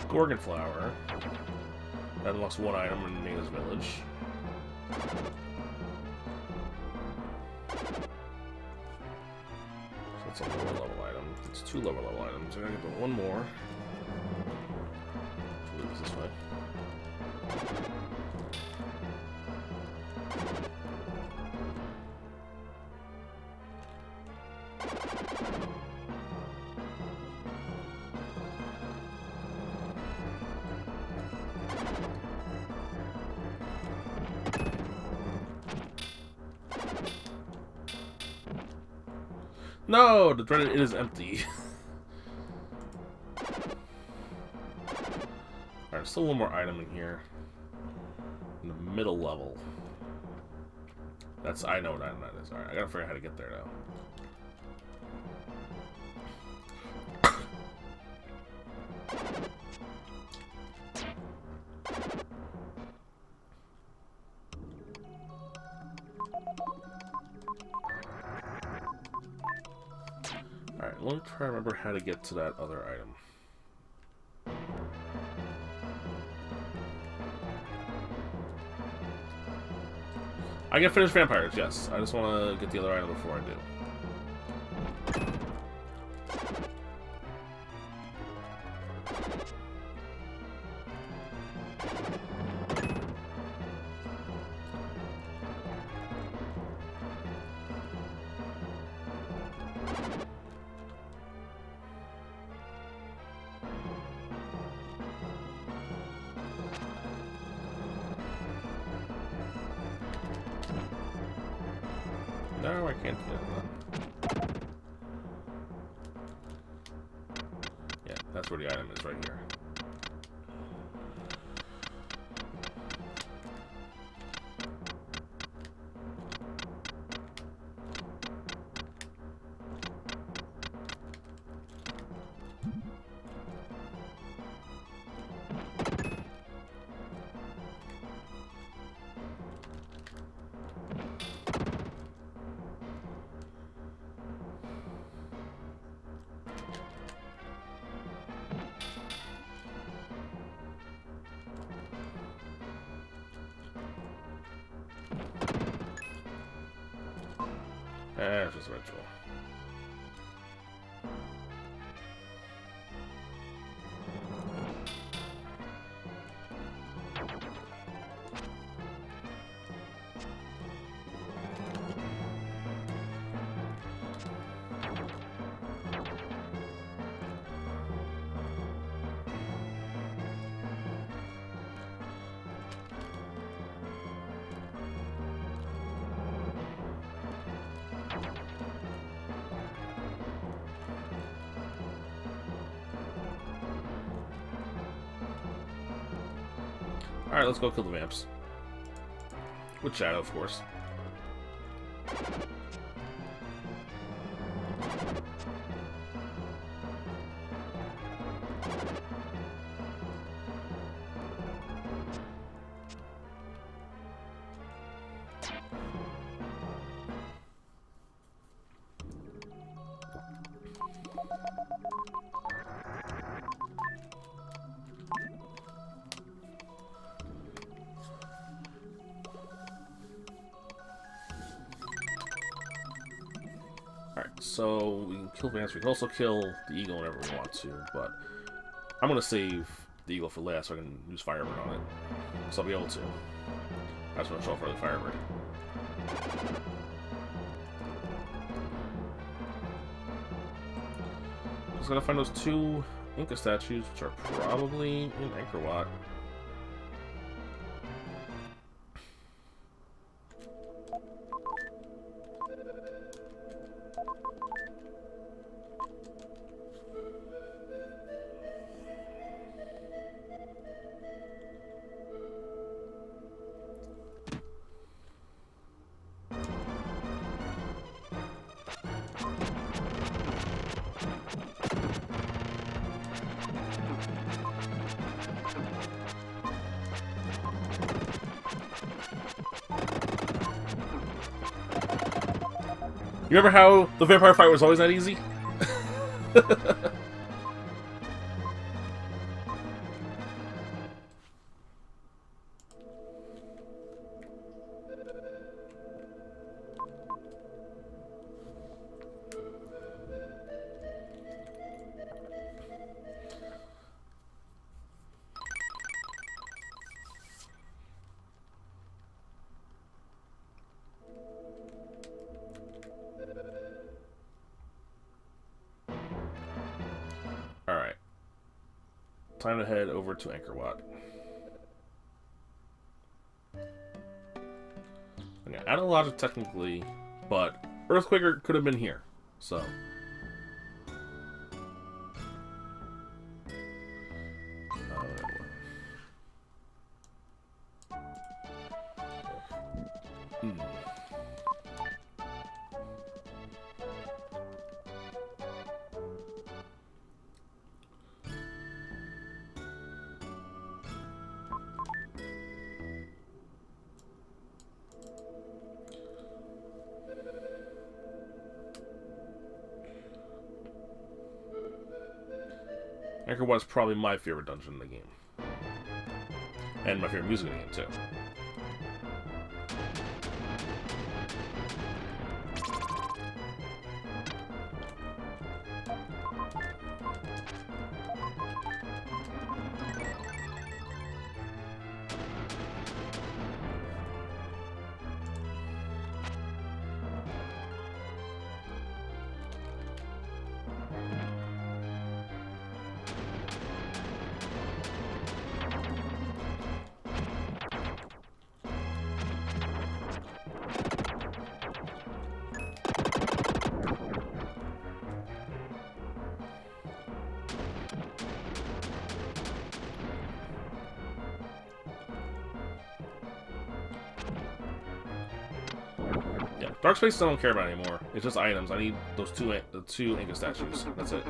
Speaker 1: Gorgon Flower. That unlocks 1 item in Nina's village. So that's a lower level item. It's 2 lower level items. I gotta get the 1 more. Move this way. No, the dreaded it is empty. Alright, still 1 more item in here. In the middle level. That's, I know what item that is. Alright, I gotta figure out how to get there now. Alright, let me try to remember how to get to that other item. I can finish vampires, yes. I just want to get the other item before I do. No, I can't do that. Yeah, that's where the item is, right here. It's just a ritual. Alright, let's go kill the vamps. With Shadow, of course. So we can kill Vance. We can also kill the eagle whenever we want to, but I'm gonna save the eagle for last so I can use Firebird on it. So I'll be able to. I just want to show off EarlyFirebird. Just gotta find those 2 Inca statues, which are probably in Angkor Wat. You remember how the vampire fight was always that easy? Alright. Time to head over to Angkor Wat. Okay, out of logic technically, but Earthquaker could have been here, so. Angkor Wat is probably my favorite dungeon in the game. And my favorite music in the game, too. Dark Space I don't care about anymore. It's just items. I need those two Inca statues. That's it.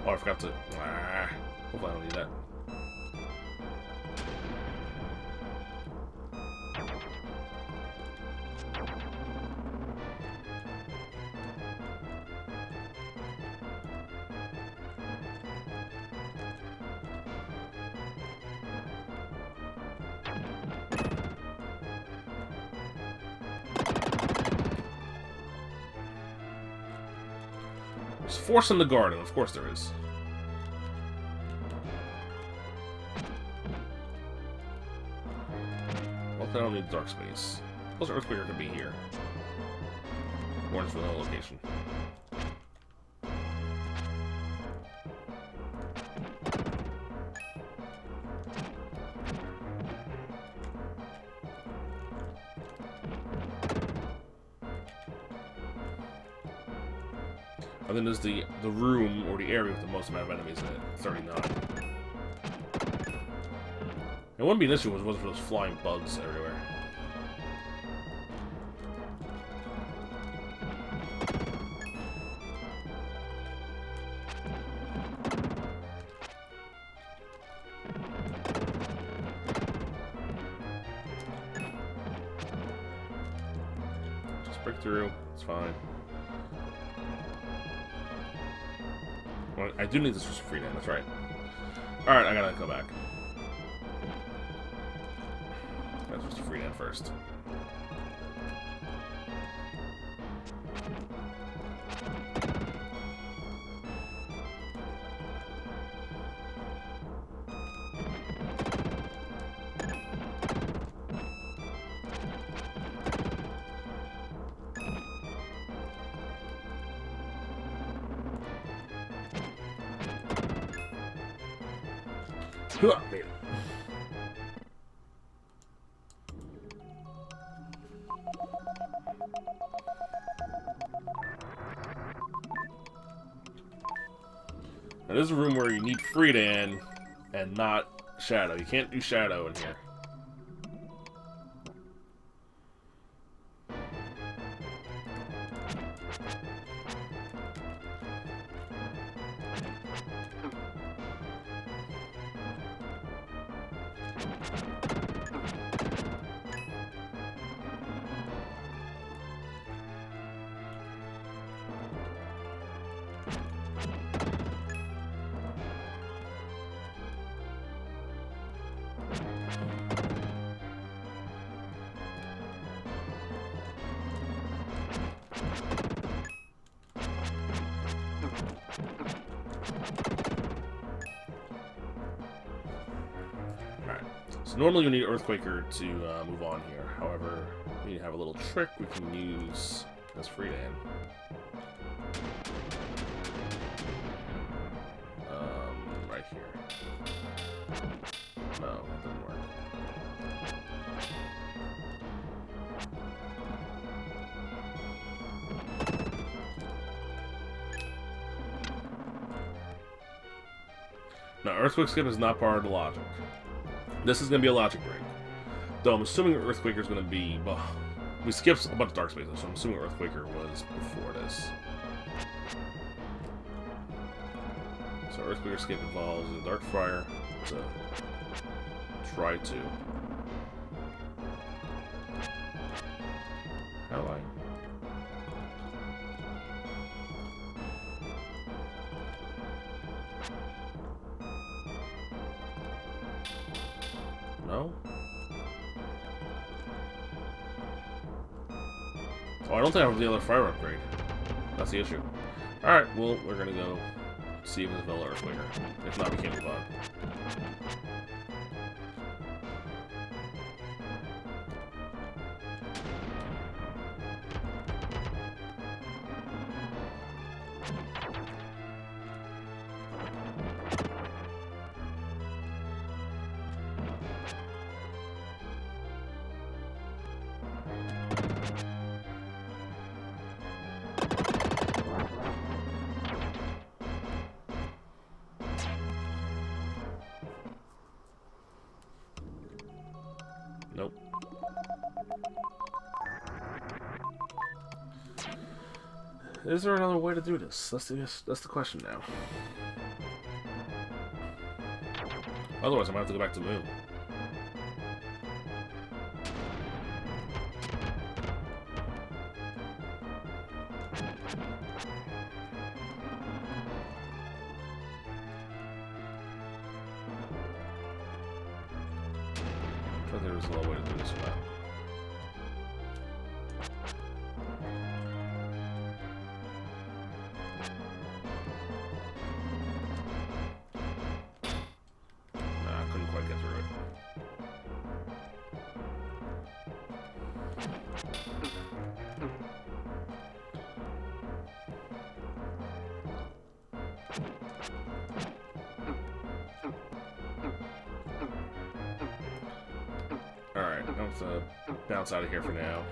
Speaker 1: Oh, I forgot to... hopefully I don't need that. There's force in the garden. Of course there is. Well, I don't need dark space. Plus, Earthquaker could be here. Or just another location. And then there's the room, or the area with the most amount of enemies in it, 39. It wouldn't be an issue if it wasn't for those flying bugs everywhere. Just break through, it's fine. Well, I do need this for free Dan, that's right. Alright, I gotta go back. That's just a free Dan first. Made it. Now, this is a room where you need Freedan and not Shadow. You can't do Shadow in here. So normally we need Earthquaker to move on here. However, we have a little trick we can use as Freedan. Right here. No, that doesn't work. Now, Earthquake Skip is not part of the logic. This is going to be a logic break. Though I'm assuming Earthquaker is going to be... Well, we skipped a bunch of Dark Spaces, so I'm assuming Earthquaker was before this. So Earthquaker Skip involves a Dark Fire to try to... How do I... No? Oh, I don't think I have the other fire upgrade. That's the issue. Alright, well, we're gonna go see if there's Vanilla Earthquaker. If not, we can't move on. Nope. Is there another way to do this? That's the question now. Otherwise, I might have to go back to the moon. I thought there was a little way to do this without. Alright, I'm going to bounce out of here for now.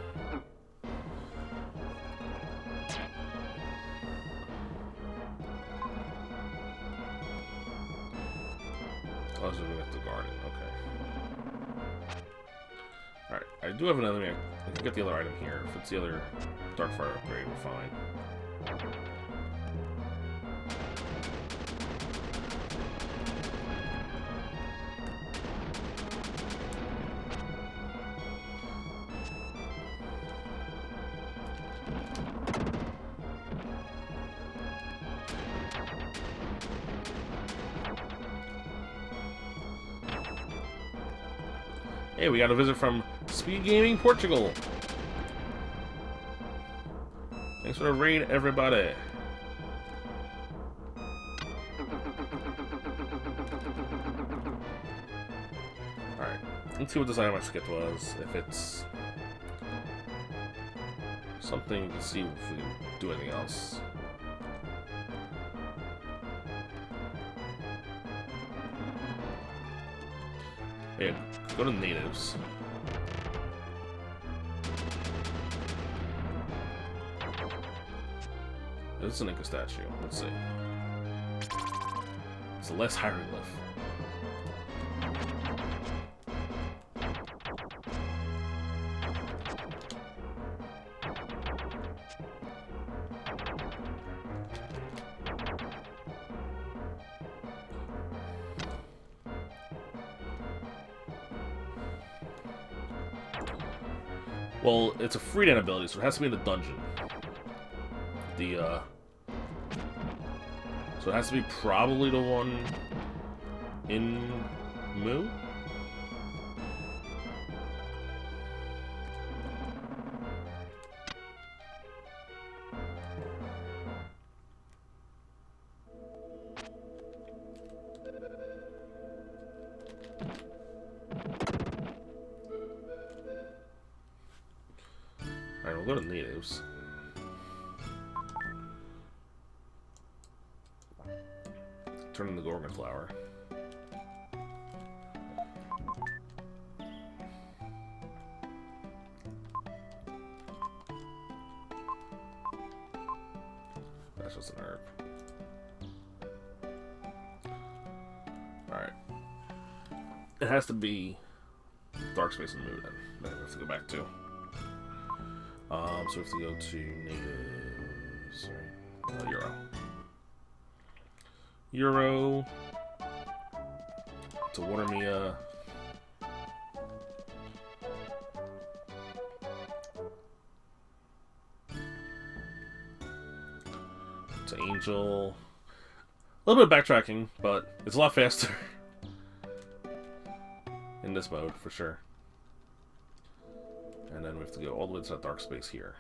Speaker 1: I was moving at the garden, okay. Alright, I do have another man. I can get the other item here. If it's the other Dark Fire upgrade, we're fine. Hey, we got a visit from SpeedGaming Portugal. Thanks for the raid, everybody. Alright, let's see what this item I skipped was. If it's something, we can see if we can do anything else. Yeah, go to natives. This is an Inca statue. Let's see. It's a less hieroglyph. Well, it's a freedom ability, so it has to be in the dungeon. So it has to be probably the one in Mu? Alright, we'll go to natives. Turn in the Gorgon flower. That's just an herb. Alright. It has to be Dark Space and Moon, then. That we have to go back to. So we have to go to natives. Sorry. Euro. To Watermia. To Angel. A little bit of backtracking, but it's a lot faster in this mode, for sure. And then we have to go all the way to that dark space here.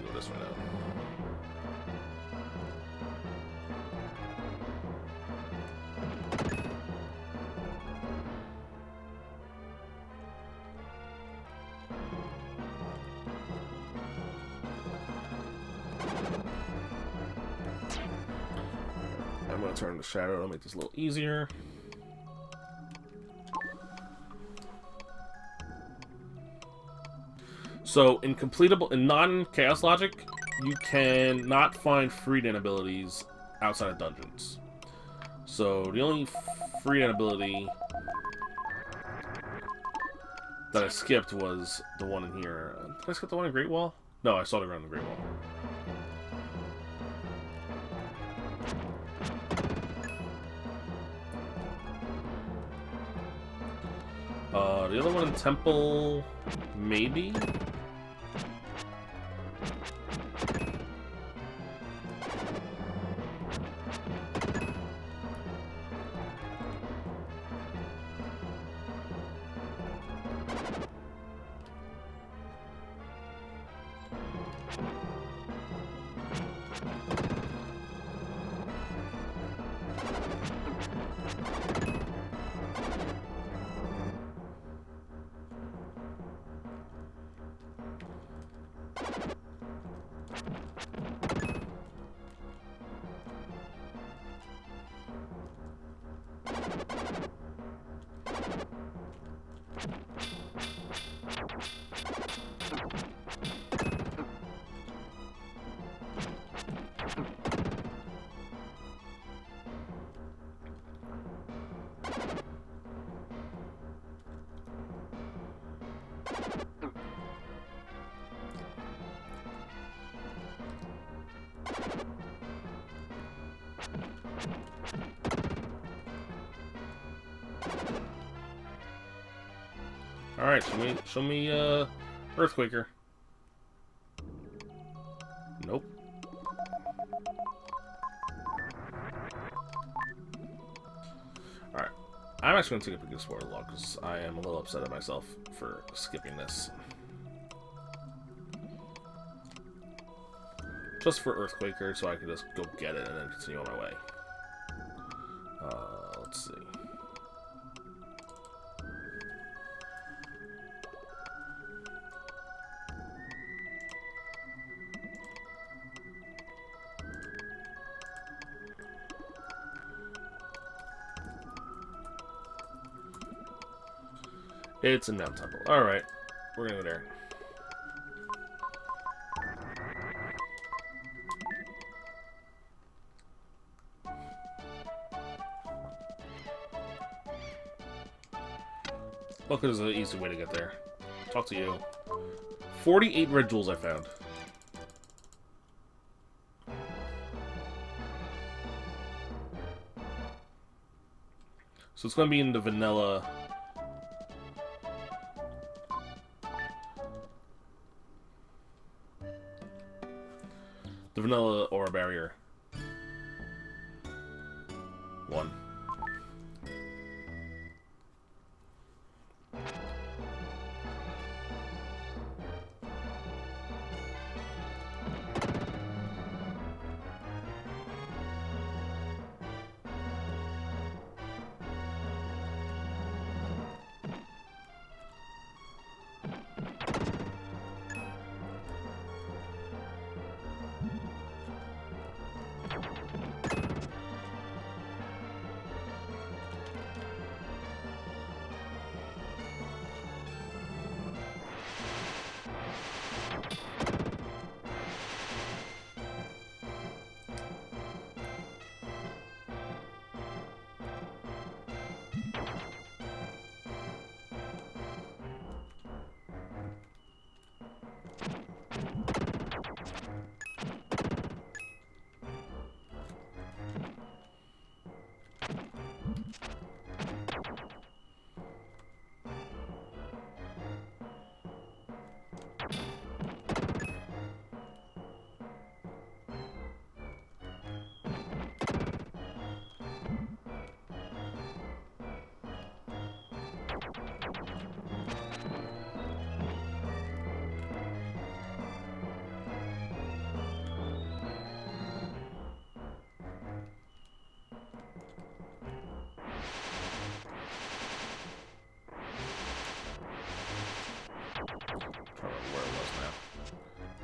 Speaker 1: Go this way now. I'm going to turn the shadow to make this a little easier. So in non-chaos logic, you can not find freedom abilities outside of dungeons. So the only freedom ability that I skipped was the one in here. Did I skip the one in Great Wall? No, I saw it around the Great Wall. The other one in Temple, maybe? Alright, show me, Earthquaker. Nope. Alright. I'm actually going to take a peek at the spoiler log, because I am a little upset at myself for skipping this. Just for Earthquaker, so I can just go get it and then continue on my way. Let's see. It's in Mount Temple. Alright, we're gonna go there. Well, because there's an easy way to get there. Talk to you. 48 red jewels I found. So it's going to be in the vanilla... The vanilla aura barrier. 1.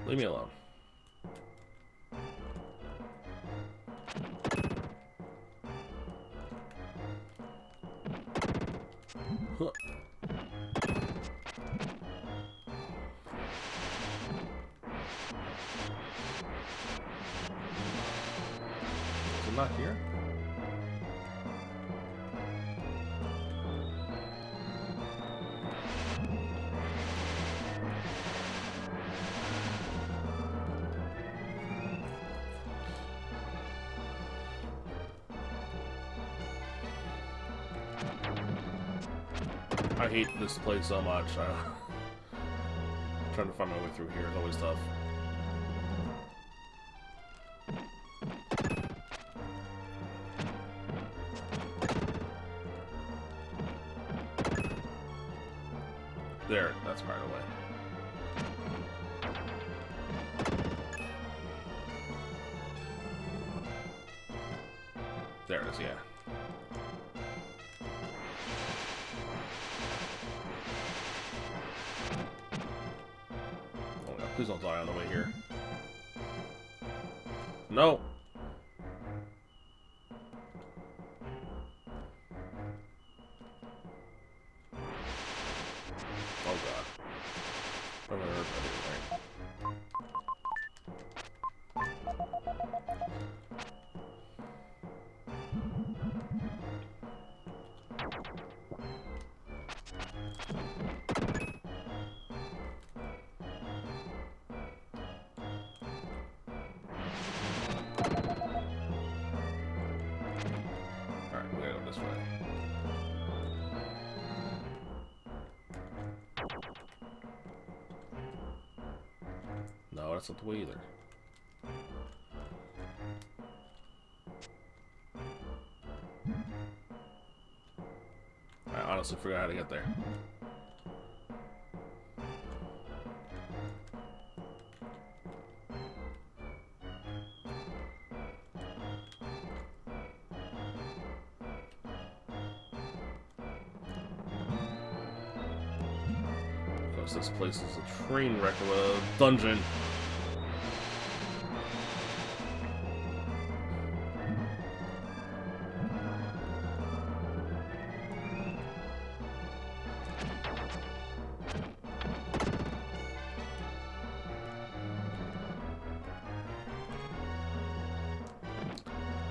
Speaker 1: Leave me alone. Huh. Is it not here? I hate this place so much. Trying to find my way through here is always tough. There, that's right away. There it is, yeah. Please don't die on the way here. No! Oh god. I'm gonna hurt everything. that's not the way either. I honestly forgot how to get there. Because this place is a train wreck of a dungeon.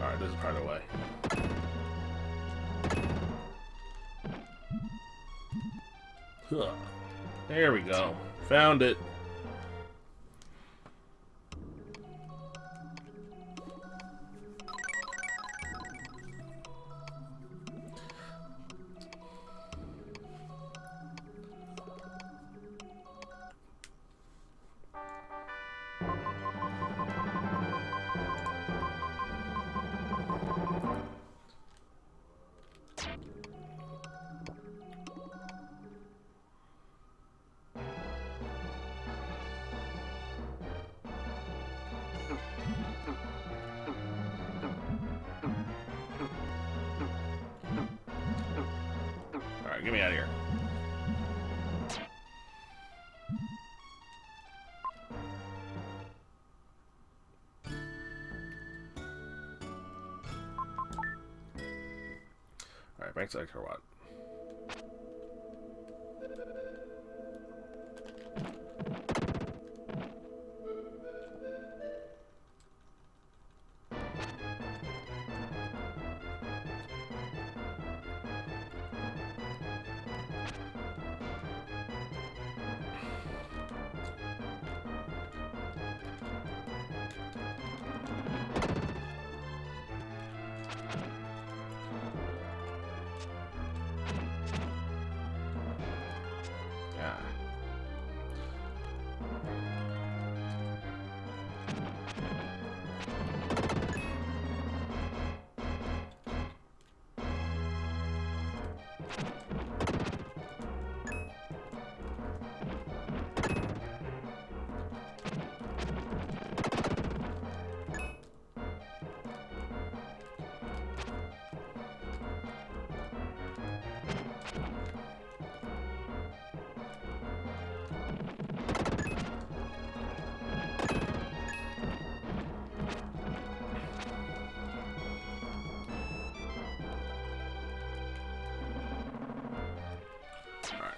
Speaker 1: Alright, this is part of the way. Huh. There we go. Found it. Alright, get me out of here. Alright, back to Extra Watt.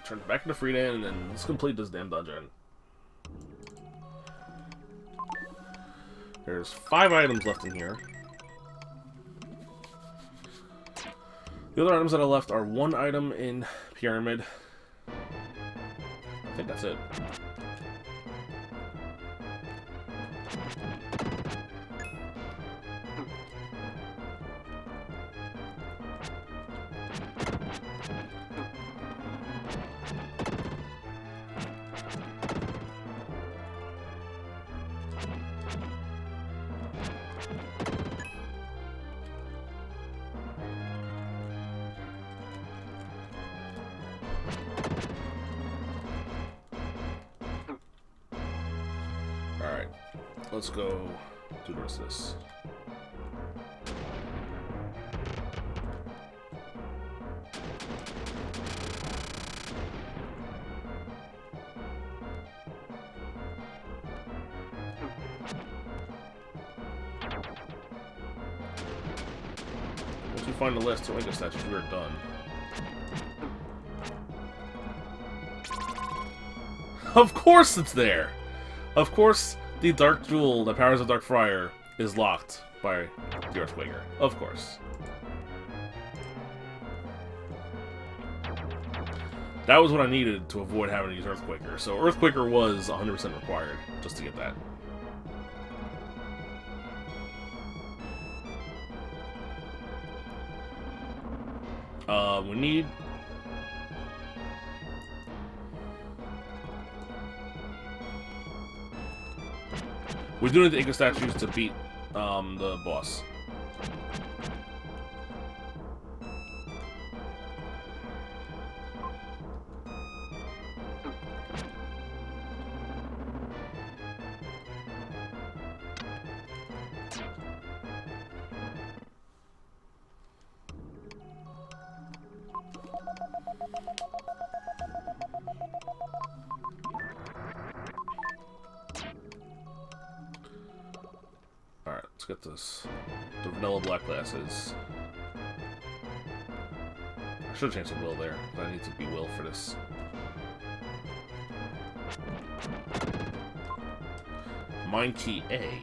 Speaker 1: Turn back into Friedan, and then let's complete this damn dungeon. There's 5 items left in here. The other items that are left are 1 item in Pyramid. I think that's it. Alright, let's go do the rest of this. Once you find the list to link statues, we're done. Of course it's there! Of course, the Dark Jewel that powers the Dark Friar is locked by the Earthquaker. Of course. That was what I needed to avoid having to use Earthquaker. So Earthquaker was 100% required just to get that. We need... We do need the Inca statues to beat the boss. Alright, let's get this. The vanilla black glasses. I should have changed the will there, but I need to be will for this. Mine key A.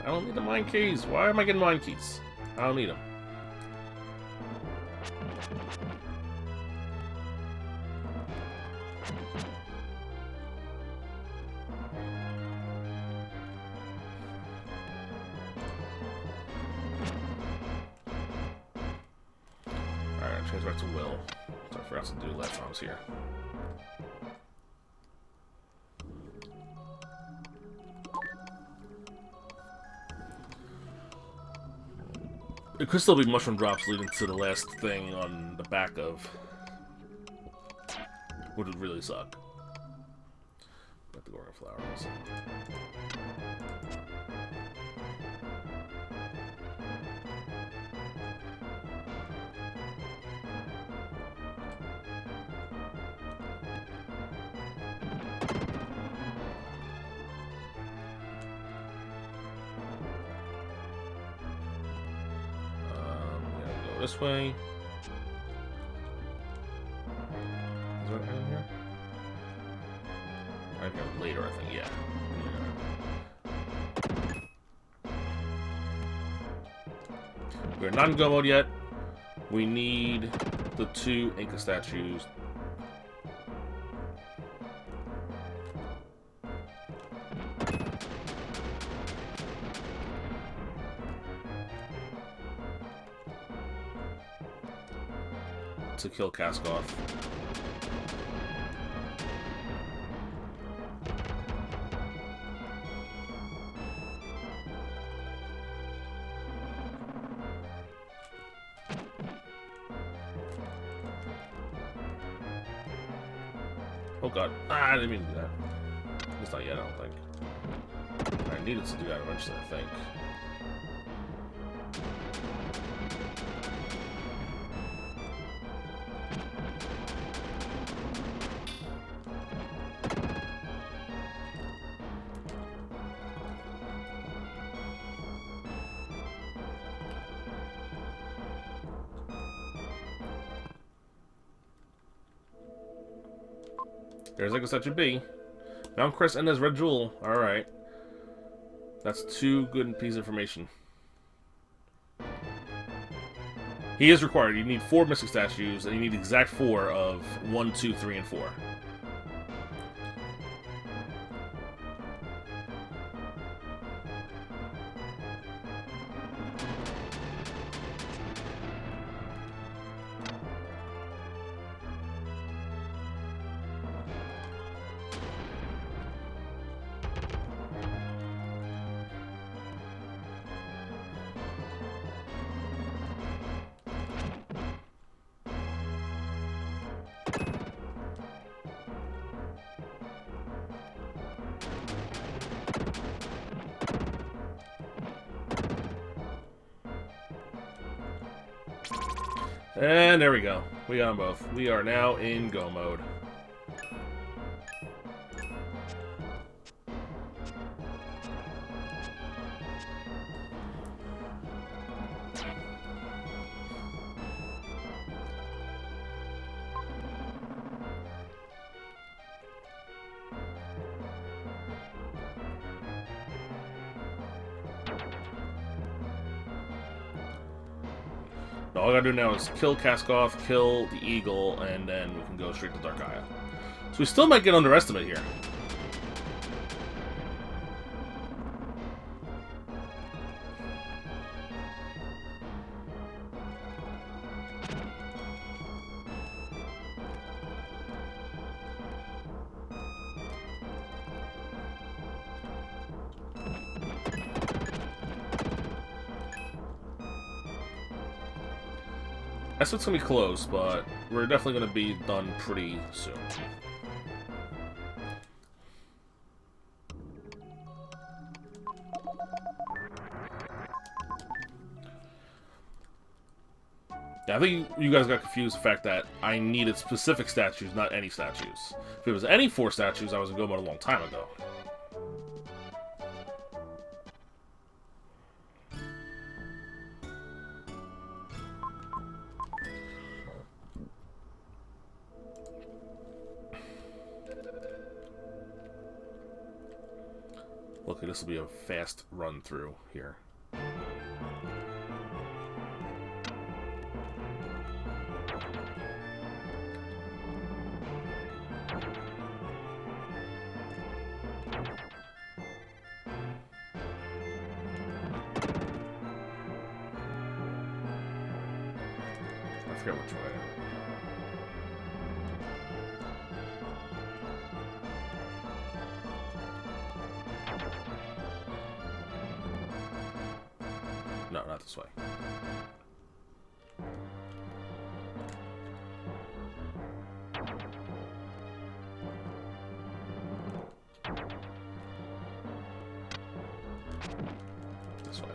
Speaker 1: I don't need the mine keys. Why am I getting mine keys? I don't need them. Alright, change back to will. So I forgot to do last time I was here. It could still be mushroom drops leading to the last thing on the back of. Which would really suck. Got the Gorgon flower also. This way. Is there anything here? I think later, I think, yeah. We're not in go mode yet. We need the 2 Inca statues. To kill Kaskoff. Oh god. Ah, I didn't mean to do that. At least not yet, I don't think. I needed to do that eventually, I think. There's like a statue B. Mount Crest and his red jewel. Alright. That's 2 good pieces of information. He is required. You need 4 missing statues, and you need the exact 4 of 1, 2, 3, and 4. And there we go. We got them both. We are now in go mode. All I gotta do now is kill Kaskoff, kill the eagle, and then we can go straight to Dark Gaia. So we still might get underestimated here. Estimate's gonna be close, but we're definitely gonna be done pretty soon. Yeah, I think you guys got confused the fact that I needed specific statues, not any statues. If it was any 4 statues, I was gonna go about a long time ago. Luckily, this will be a fast run through here. I forget which way. No, not this way. This way.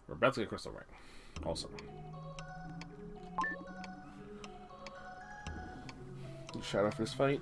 Speaker 1: We're about to get crystal ring. Awesome. Shout out for this fight.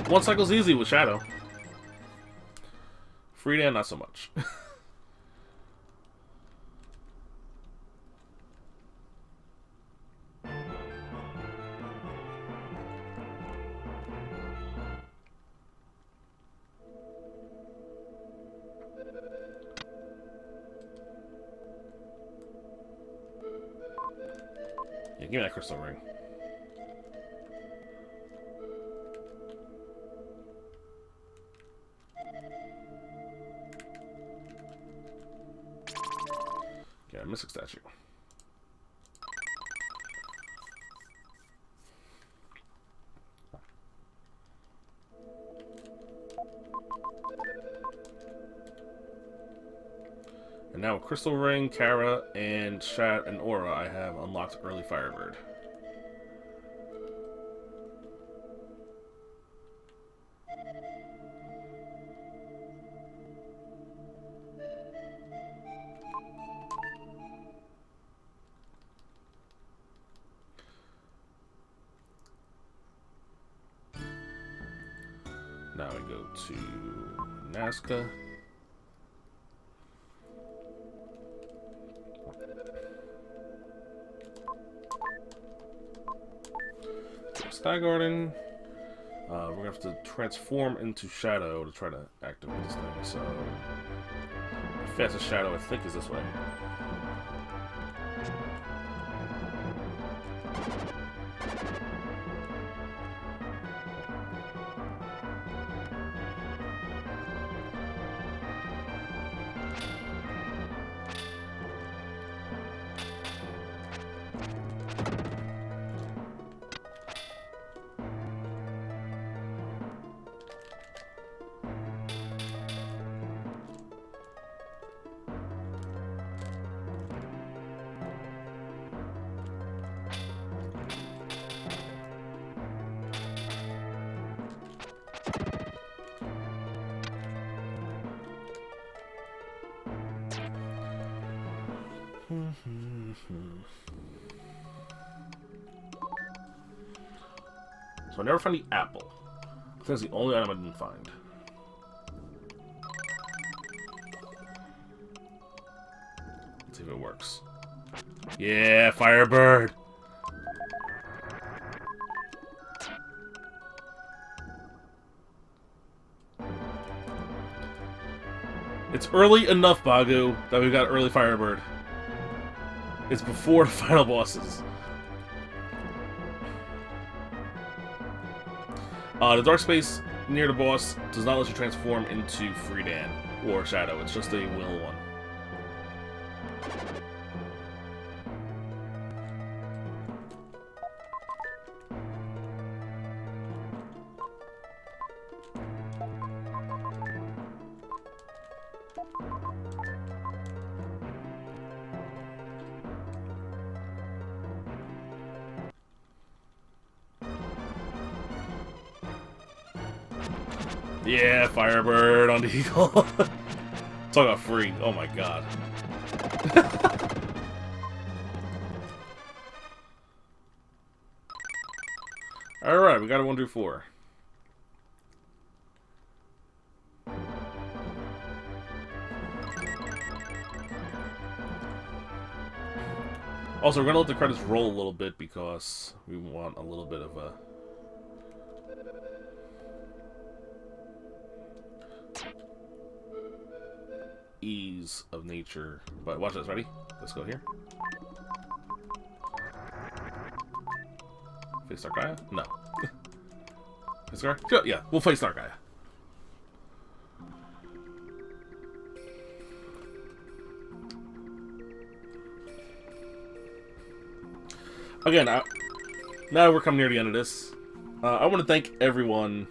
Speaker 1: One cycle's easy with Shadow. Freedan, not so much. Yeah, give me that crystal ring. Yeah, Mystic Statue. And now with Crystal Ring, Kara, and Shat and Aura, I have unlocked EarlyFirebird. Now we go to Nazca. Sky Garden. We're gonna have to transform into Shadow to try to activate this thing. So, the fastest Shadow I think is this way. So I never found the apple. I think that's the only item I didn't find. Let's see if it works. Yeah, Firebird! It's early enough, Bagu, that we've got early Firebird. It's before the final bosses. The dark space near the boss does not let you transform into Freedan or Shadow. It's just a will one. Yeah, Firebird on the eagle. Talk about free. Oh my god. Alright, we got a 1 through 4. Also, we're gonna let the credits roll a little bit because we want a little bit of a... ease of nature. But watch this, ready? Let's go here. Face Dark Gaia? No. Face Dark? Yeah, we'll face Dark Gaia. Again, now that we're coming near the end of this, I want to thank everyone.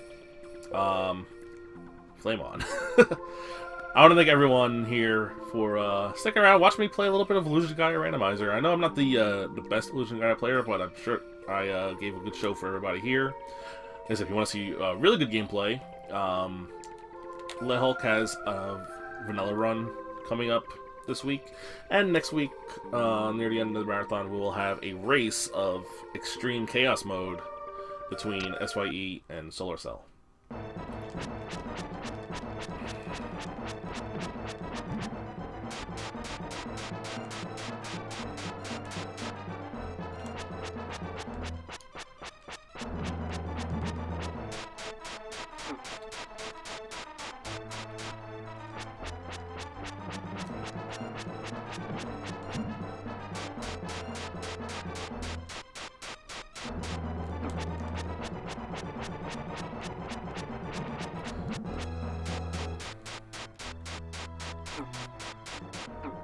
Speaker 1: Flame on. I want to thank everyone here for sticking around, watching me play a little bit of Illusion Gaia Randomizer. I know I'm not the best Illusion Gaia player, but I'm sure I gave a good show for everybody here. As if you want to see really good gameplay, Le Hulk has a vanilla run coming up this week, and next week, near the end of the marathon, we will have a race of Extreme Chaos Mode between SYE and Solar Cell.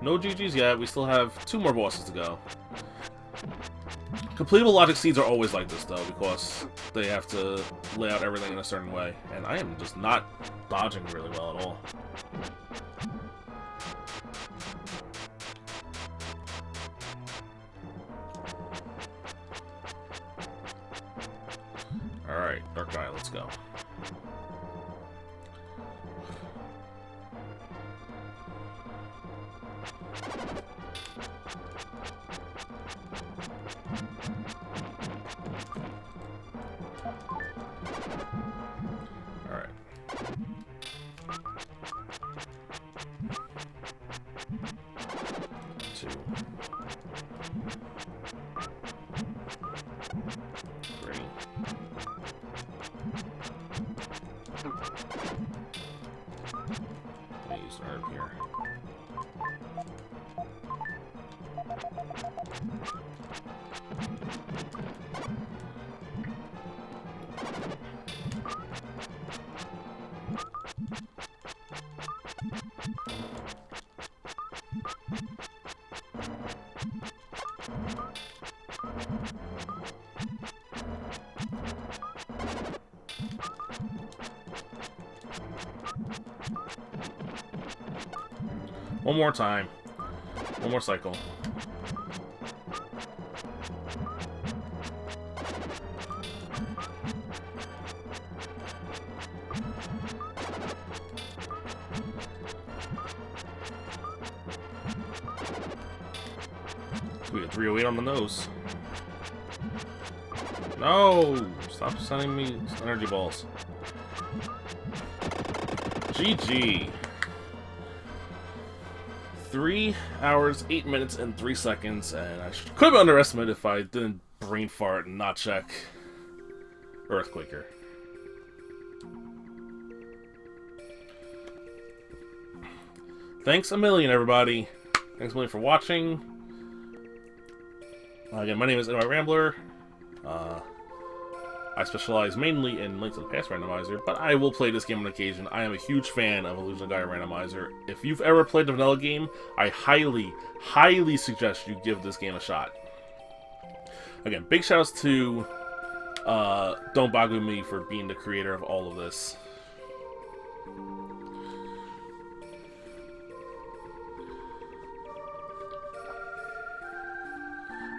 Speaker 1: No GG's yet, we still have 2 more bosses to go. Completable logic seeds are always like this, though, because they have to lay out everything in a certain way. And I am just not dodging really well at all. Alright, Dark Gaia, let's go. One more time. One more cycle. We get 308 on the nose. No! Stop sending me energy balls. GG. 3 hours, 8 minutes, and 3 seconds, and I could have underestimated if I didn't brain fart and not check Earthquaker. Thanks a million, everybody. Thanks a million for watching. Again, my name is NYRambler. I specialize mainly in Link to the Past randomizer, but I will play this game on occasion. I am a huge fan of Illusion of Gaia randomizer. If you've ever played the vanilla game, I highly, highly suggest you give this game a shot. Again, big shoutouts to Don't Bagu Me for being the creator of all of this.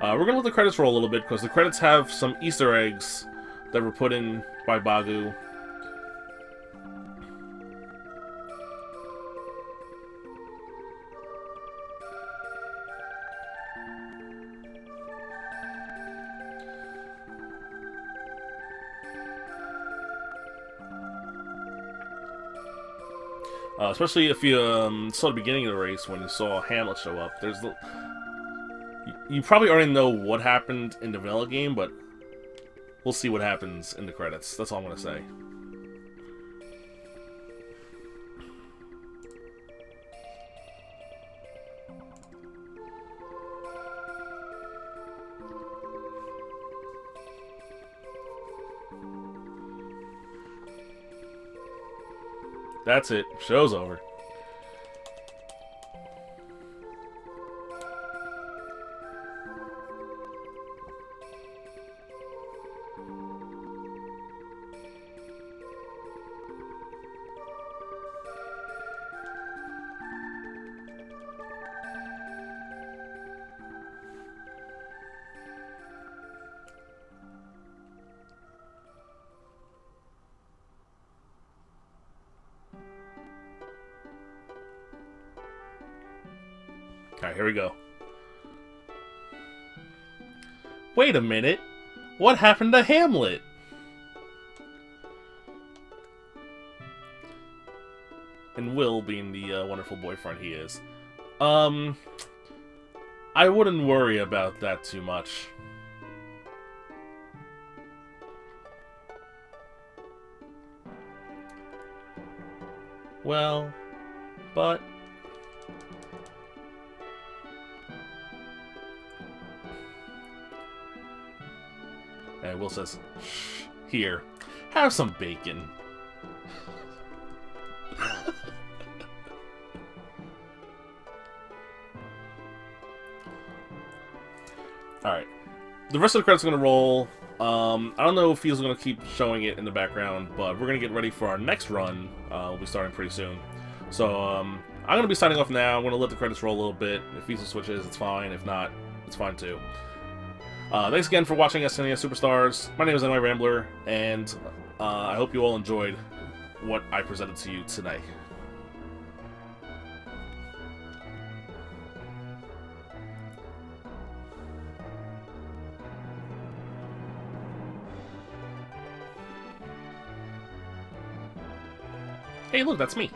Speaker 1: We're going to let the credits roll a little bit, because the credits have some Easter eggs that were put in by Bagu. Especially if you saw the beginning of the race when you saw Hamlet show up. There's the... You probably already know what happened in the vanilla game, but we'll see what happens in the credits. That's all I'm going to say. That's it. Show's over. Alright, here we go. Wait a minute. What happened to Hamlet? And Will being the wonderful boyfriend he is. I wouldn't worry about that too much. Well, but... And Will says, "Shh, here, have some bacon." Alright. The rest of the credits are going to roll. I don't know if he's going to keep showing it in the background, but we're going to get ready for our next run. We'll be starting pretty soon. So, I'm going to be signing off now. I'm going to let the credits roll a little bit. If Fiesel switches, it's fine. If not, it's fine too. Thanks again for watching SNES Super Stars. My name is NYRambler, and I hope you all enjoyed what I presented to you today. Hey, look, that's me.